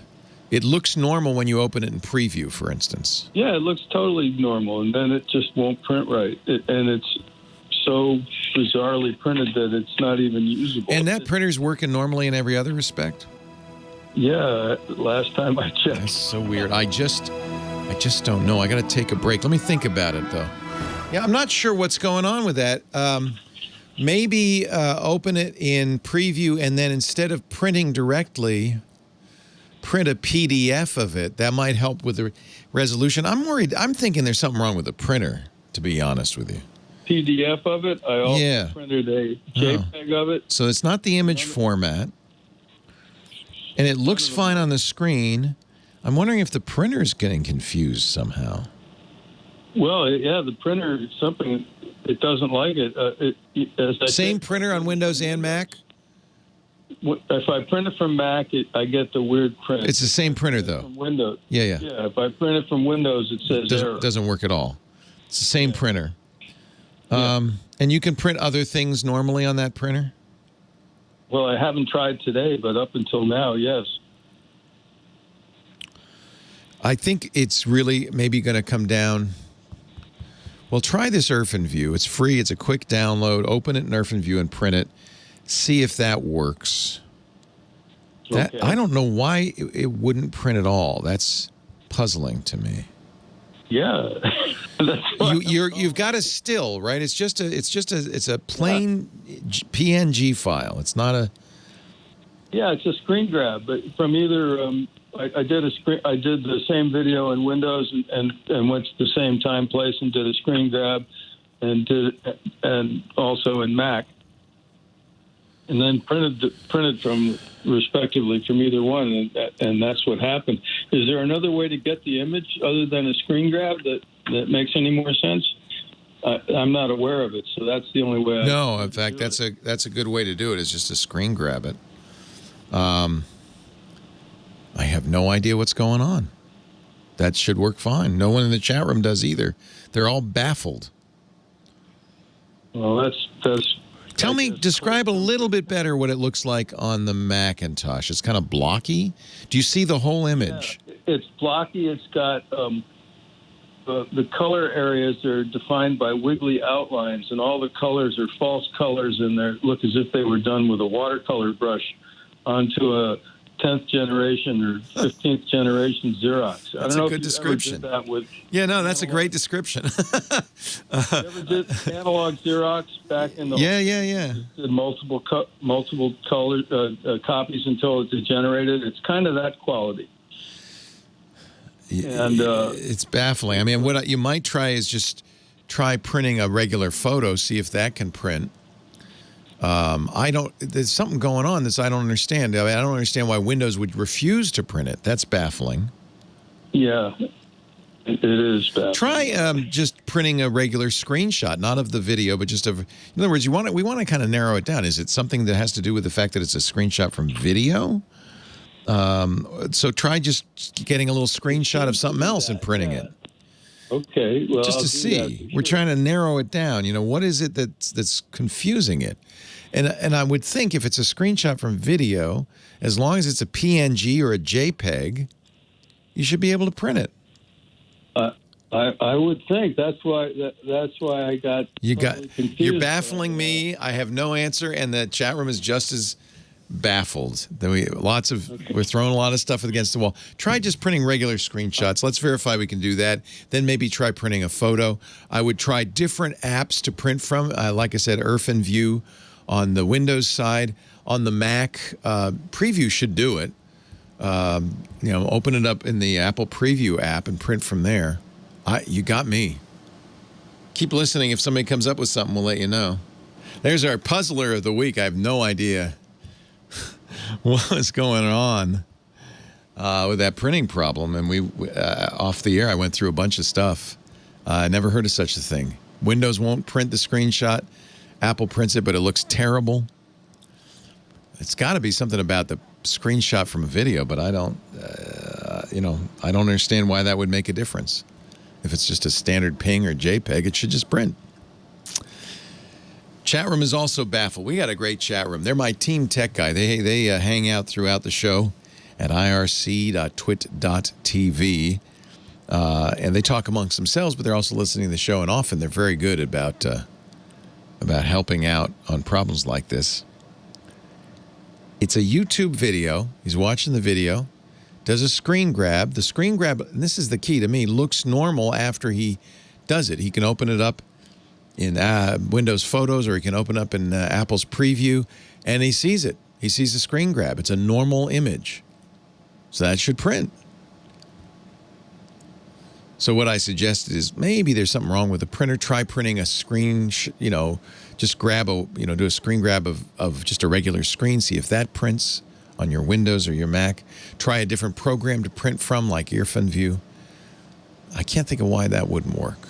It looks normal when you open it in preview, for instance. Yeah, it looks totally normal, and then it just won't print right. And it's so bizarrely printed that it's not even usable. And that printer's working normally in every other respect? Yeah, last time I checked. That's so weird. I just don't know. I got to take a break. Let me think about it, though. Yeah, I'm not sure what's going on with that. Maybe open it in preview, and then instead of printing directly, print a PDF of it. That might help with the resolution. I'm worried. I'm thinking there's something wrong with the printer, to be honest with you. PDF of it? I also printed a JPEG of it. So it's not the image format. And it looks fine on the screen. I'm wondering if the printer is getting confused somehow. Well, yeah, the printer is something, it doesn't like it. Same printer on Windows and Mac? If I print it from Mac, I get the weird print. It's the same printer, though. From Windows. Yeah. Yeah, if I print it from Windows, it says error. It doesn't work at all. It's the same printer. And you can print other things normally on that printer? Well, I haven't tried today, but up until now, yes. I think it's really maybe going to come down. Well, try this IRFAN View. It's free. It's a quick download. Open it in IRFAN View and print it. See if that works. Okay. I don't know why it wouldn't print at all. That's puzzling to me. Yeah. You've got a still, right? It's a plain PNG file. It's not a. Yeah, it's a screen grab, but from either. I did the same video in Windows and went to the same time, place, and did a screen grab, and also in Mac, and then printed from respectively from either one, and that's what happened. Is there another way to get the image other than a screen grab that makes any more sense? I'm not aware of it, so that's the only way. No, in fact, that's a good way to do it. Is just to screen grab it. I have no idea what's going on. That should work fine. No one in the chat room does either. They're all baffled. Well, that's. Describe a little bit better what it looks like on the Macintosh. It's kind of blocky. Do you see the whole image? Yeah, it's blocky. It's got the color areas are defined by wiggly outlines, and all the colors are false colors, and they look as if they were done with a watercolor brush onto a 10th generation or 15th generation Xerox. I That's don't know a good description. Ever did that with Yeah, no, that's a great description. you ever did analog Xerox back in the Yeah. Did multiple color copies until it degenerated. It's kind of that quality. And it's baffling. I mean, what you might try is just try printing a regular photo, see if that can print. There's something going on that I don't understand. I mean, I don't understand why Windows would refuse to print it. That's baffling. Yeah, it is baffling. Try just printing a regular screenshot, not of the video, but just of. In other words, we want to kind of narrow it down. Is it something that has to do with the fact that it's a screenshot from video? So try just getting a little screenshot of something else and printing it. Okay, well, just to see. We're trying to narrow it down. What is it that's confusing it? And I would think if it's a screenshot from video, as long as it's a PNG or a JPEG, you should be able to print it. I would think that's why I got confused. You're baffling me. I have no answer, and the chat room is just as baffled. We're throwing a lot of stuff against the wall. Try just printing regular screenshots. Let's verify we can do that. Then maybe try printing a photo. I would try different apps to print from. Like I said, Irfan View on the Windows side. On the Mac, Preview should do it. Open it up in the Apple Preview app and print from there. You got me. Keep listening. If somebody comes up with something, we'll let you know. There's our puzzler of the week. I have no idea what's going on with that printing problem. And we off the air, I went through a bunch of stuff. I never heard of such a thing. Windows won't print the screenshot. Apple prints it, but it looks terrible. It's got to be something about the screenshot from a video, but I don't understand why that would make a difference. If it's just a standard ping or JPEG, it should just print. Chat room is also baffled. We got a great chat room. They're my team tech guy. They hang out throughout the show at irc.twit.tv. And they talk amongst themselves, but they're also listening to the show, and often they're very good about helping out on problems like this. It's a YouTube video. He's watching the video, does a screen grab. The screen grab, and this is the key to me, looks normal after he does it. He can open it up in Windows Photos, or he can open up in Apple's Preview, and he sees it. He sees the screen grab. It's a normal image. So that should print. So what I suggested is maybe there's something wrong with the printer. Try printing a screen, just grab do a screen grab of just a regular screen. See if that prints on your Windows or your Mac. Try a different program to print from, like Irfan View. I can't think of why that wouldn't work.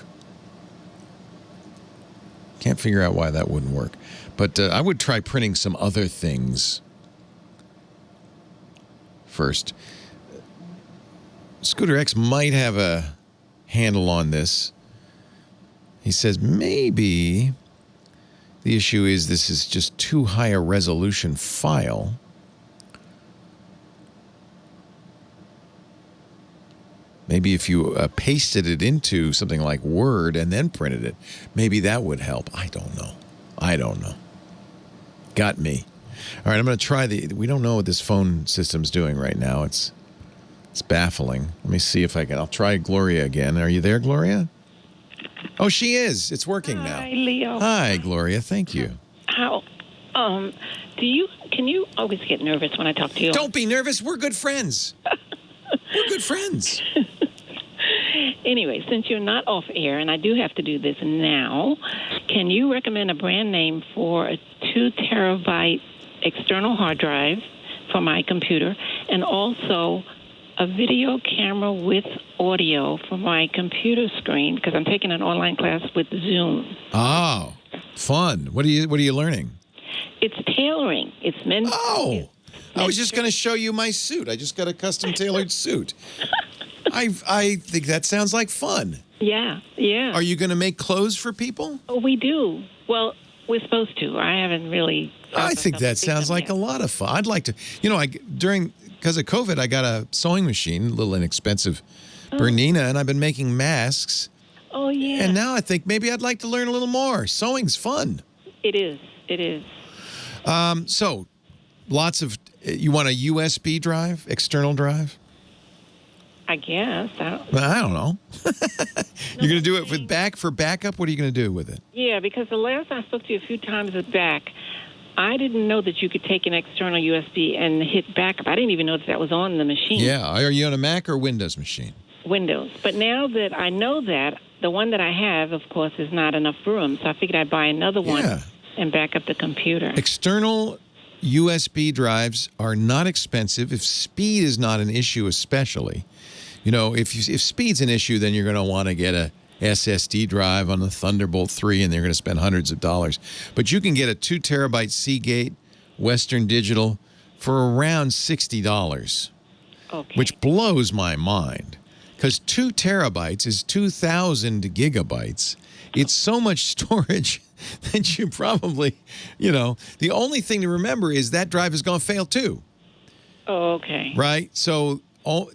Can't figure out why that wouldn't work. But I would try printing some other things first. Scooter X might have a handle on this. He says maybe the issue is this is just too high a resolution file. Maybe if you pasted it into something like Word and then printed it, maybe that would help. I don't know. Got me. All right, I'm going to try we don't know what this phone system's doing right now. It's baffling. Let me see if I'll try Gloria again. Are you there, Gloria? Oh, she is. It's working now. Hi, Leo. Hi, Gloria. Thank you. How, can you always get nervous when I talk to you? Don't be nervous. We're good friends. We're good friends. Anyway, since you're not off air, and I do have to do this now, can you recommend a brand name for a 2 terabyte external hard drive for my computer, and also a video camera with audio for my computer screen, because I'm taking an online class with Zoom. Oh, fun. What are you learning? It's tailoring. It's men's. Oh, I was just going to show you my suit. I just got a custom tailored suit. I think that sounds like fun. Yeah. Are you going to make clothes for people? Oh, we do. Well, we're supposed to. I haven't really. I think that sounds like a lot of fun. I'd like to. Because of COVID, I got a sewing machine, a little inexpensive Bernina, and I've been making masks. Oh, yeah. And now I think maybe I'd like to learn a little more. Sewing's fun. It is. So, lots of You want a USB drive, external drive? I guess. I don't know. You're going to do it for backup? What are you going to do with it? Yeah, because the last I spoke to you a few times back, I didn't know that you could take an external USB and hit backup. I didn't even know that was on the machine. Yeah. Are you on a Mac or Windows machine? Windows. But now that I know that, the one that I have, of course, is not enough room. So I figured I'd buy another one and back up the computer. External USB drives are not expensive if speed is not an issue, especially. You know, if speed's an issue, then you're going to want to get a SSD drive on the Thunderbolt 3, and they're going to spend hundreds of dollars. But you can get a 2 terabyte Seagate Western Digital for around $60, which blows my mind. Because 2 terabytes is 2,000 gigabytes. It's so much storage that you probably, the only thing to remember is that drive is going to fail too. Oh, okay. Right? So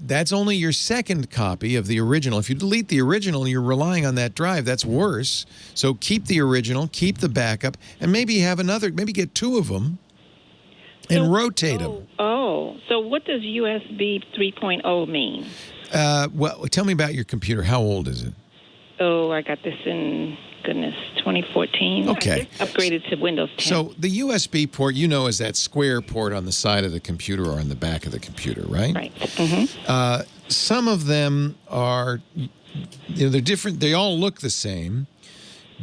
that's only your second copy of the original. If you delete the original, you're relying on that drive. That's worse. So keep the original, keep the backup, and maybe maybe get 2 of them and rotate them. Oh, so what does USB 3.0 mean? Well, tell me about your computer. How old is it? Oh, I got this in, 2014. Okay. I just upgraded to Windows 10. So the USB port, is that square port on the side of the computer or on the back of the computer, right? Right. Mm-hmm. Some of them are, they're different. They all look the same.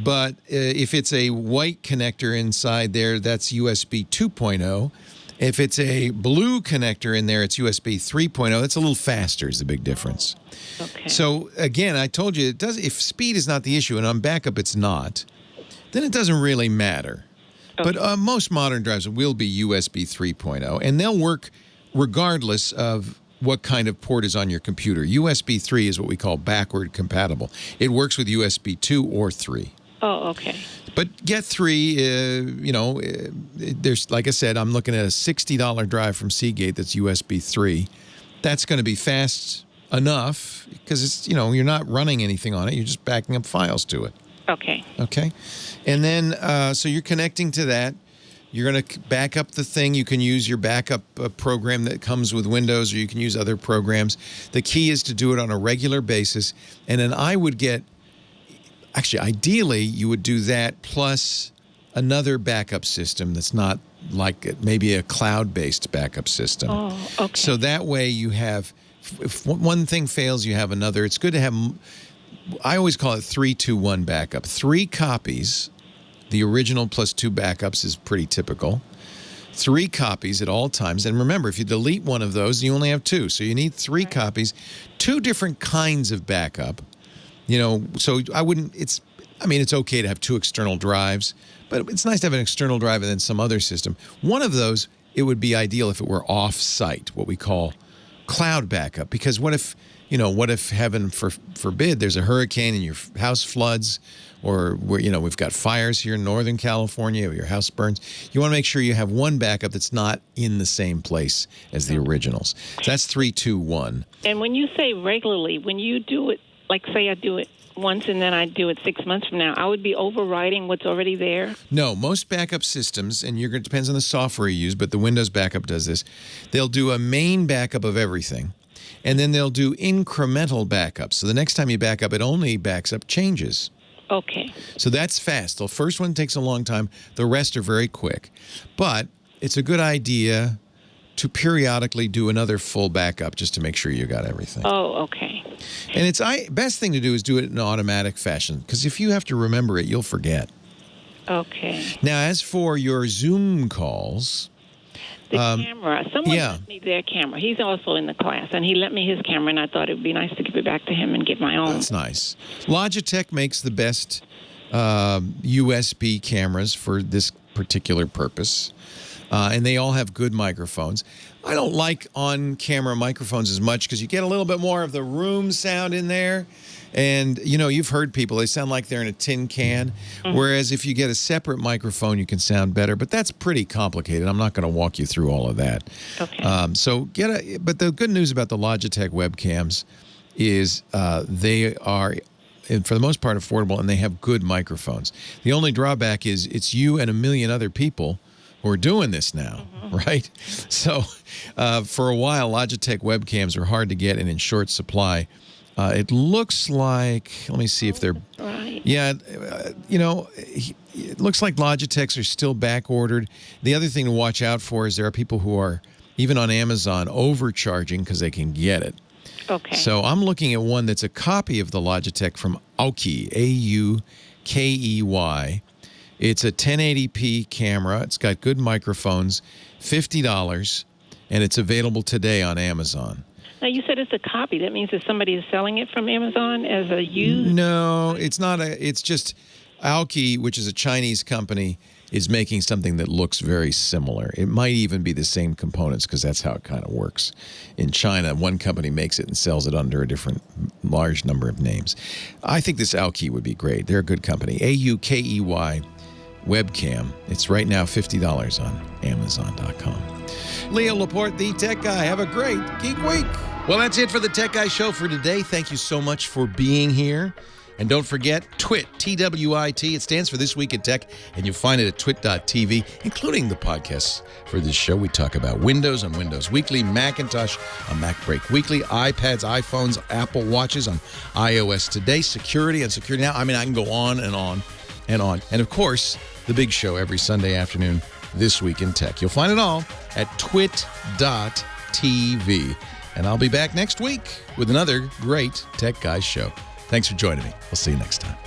But if it's a white connector inside there, that's USB 2.0. If it's a blue connector in there, it's USB 3.0. It's a little faster is the big difference. Okay. So, again, I told you, if speed is not the issue, and on backup it's not, then it doesn't really matter. Okay. But most modern drives will be USB 3.0, and they'll work regardless of what kind of port is on your computer. USB 3 is what we call backward compatible. It works with USB 2 or 3. Oh, okay. But get 3, there's, like I said, I'm looking at a $60 drive from Seagate that's USB 3. That's going to be fast enough because it's, you're not running anything on it. You're just backing up files to it. Okay. Okay. And then, so you're connecting to that. You're going to back up the thing. You can use your backup program that comes with Windows, or you can use other programs. The key is to do it on a regular basis. And then I would get, actually, ideally, you would do that plus another backup system that's not like maybe a cloud-based backup system. Oh, okay. So that way you have, if one thing fails, you have another. It's good to have, I always call it 3-2-1 backup. 3 copies. The original plus 2 backups is pretty typical. 3 copies at all times. And remember, if you delete one of those, you only have 2. So you need 3 copies, 2 different kinds of backup. So I wouldn't, it's okay to have 2 external drives, but it's nice to have an external drive and then some other system. One of those, it would be ideal if it were off-site, what we call cloud backup. Because what if heaven forbid, there's a hurricane and your house floods, or we've got fires here in Northern California, or your house burns. You want to make sure you have one backup that's not in the same place as the originals. So that's 3-2-1. And when you say regularly, when you do it, like say I do it once and then I do it 6 months from now, I would be overriding what's already there? No, most backup systems, and it depends on the software you use, but the Windows backup does this. They'll do a main backup of everything, and then they'll do incremental backups. So the next time you back up, it only backs up changes. Okay. So that's fast. The first one takes a long time. The rest are very quick. But it's a good idea to periodically do another full backup just to make sure you got everything. Oh, okay. And best thing to do is do it in automatic fashion, because if you have to remember it, you'll forget. Okay. Now, as for your Zoom calls... The camera. Someone lent me their camera. He's also in the class, and he lent me his camera, and I thought it would be nice to give it back to him and get my own. That's nice. Logitech makes the best USB cameras for this particular purpose, and they all have good microphones. I don't like on-camera microphones as much because you get a little bit more of the room sound in there. And, you've heard people, they sound like they're in a tin can. Mm-hmm. Whereas if you get a separate microphone, you can sound better. But that's pretty complicated. I'm not going to walk you through all of that. Okay. But the good news about the Logitech webcams is they are, for the most part, affordable, and they have good microphones. The only drawback is it's you and a million other people who are doing this now, right? So for a while, Logitech webcams were hard to get and in short supply. It looks like, let me see if they're, yeah, it looks like Logitechs are still back ordered. The other thing to watch out for is there are people who are, even on Amazon, overcharging because they can get it. Okay. So I'm looking at one that's a copy of the Logitech from Aukey, A-U-K-E-Y. It's a 1080p camera. It's got good microphones, $50, and it's available today on Amazon. Now, you said it's a copy. That means that somebody is selling it from Amazon as a used? No, it's not. It's just Aukey, which is a Chinese company, is making something that looks very similar. It might even be the same components because that's how it kind of works. In China, one company makes it and sells it under a different large number of names. I think this Aukey would be great. They're a good company. A-U-K-E-Y webcam. It's right now $50 on Amazon.com. Leo Laporte, the Tech Guy. Have a great Geek Week. Well, that's it for the Tech Guy Show for today. Thank you so much for being here. And don't forget, TWiT, T-W-I-T. It stands for This Week in Tech, and you'll find it at twit.tv, including the podcasts for this show. We talk about Windows on Windows Weekly, Macintosh on MacBreak Weekly, iPads, iPhones, Apple Watches on iOS Today, security on Security Now. I mean, I can go on and on and on. And, of course, the big show every Sunday afternoon, This Week in Tech. You'll find it all at twit.tv. And I'll be back next week with another great Tech Guys show. Thanks for joining me. We'll see you next time.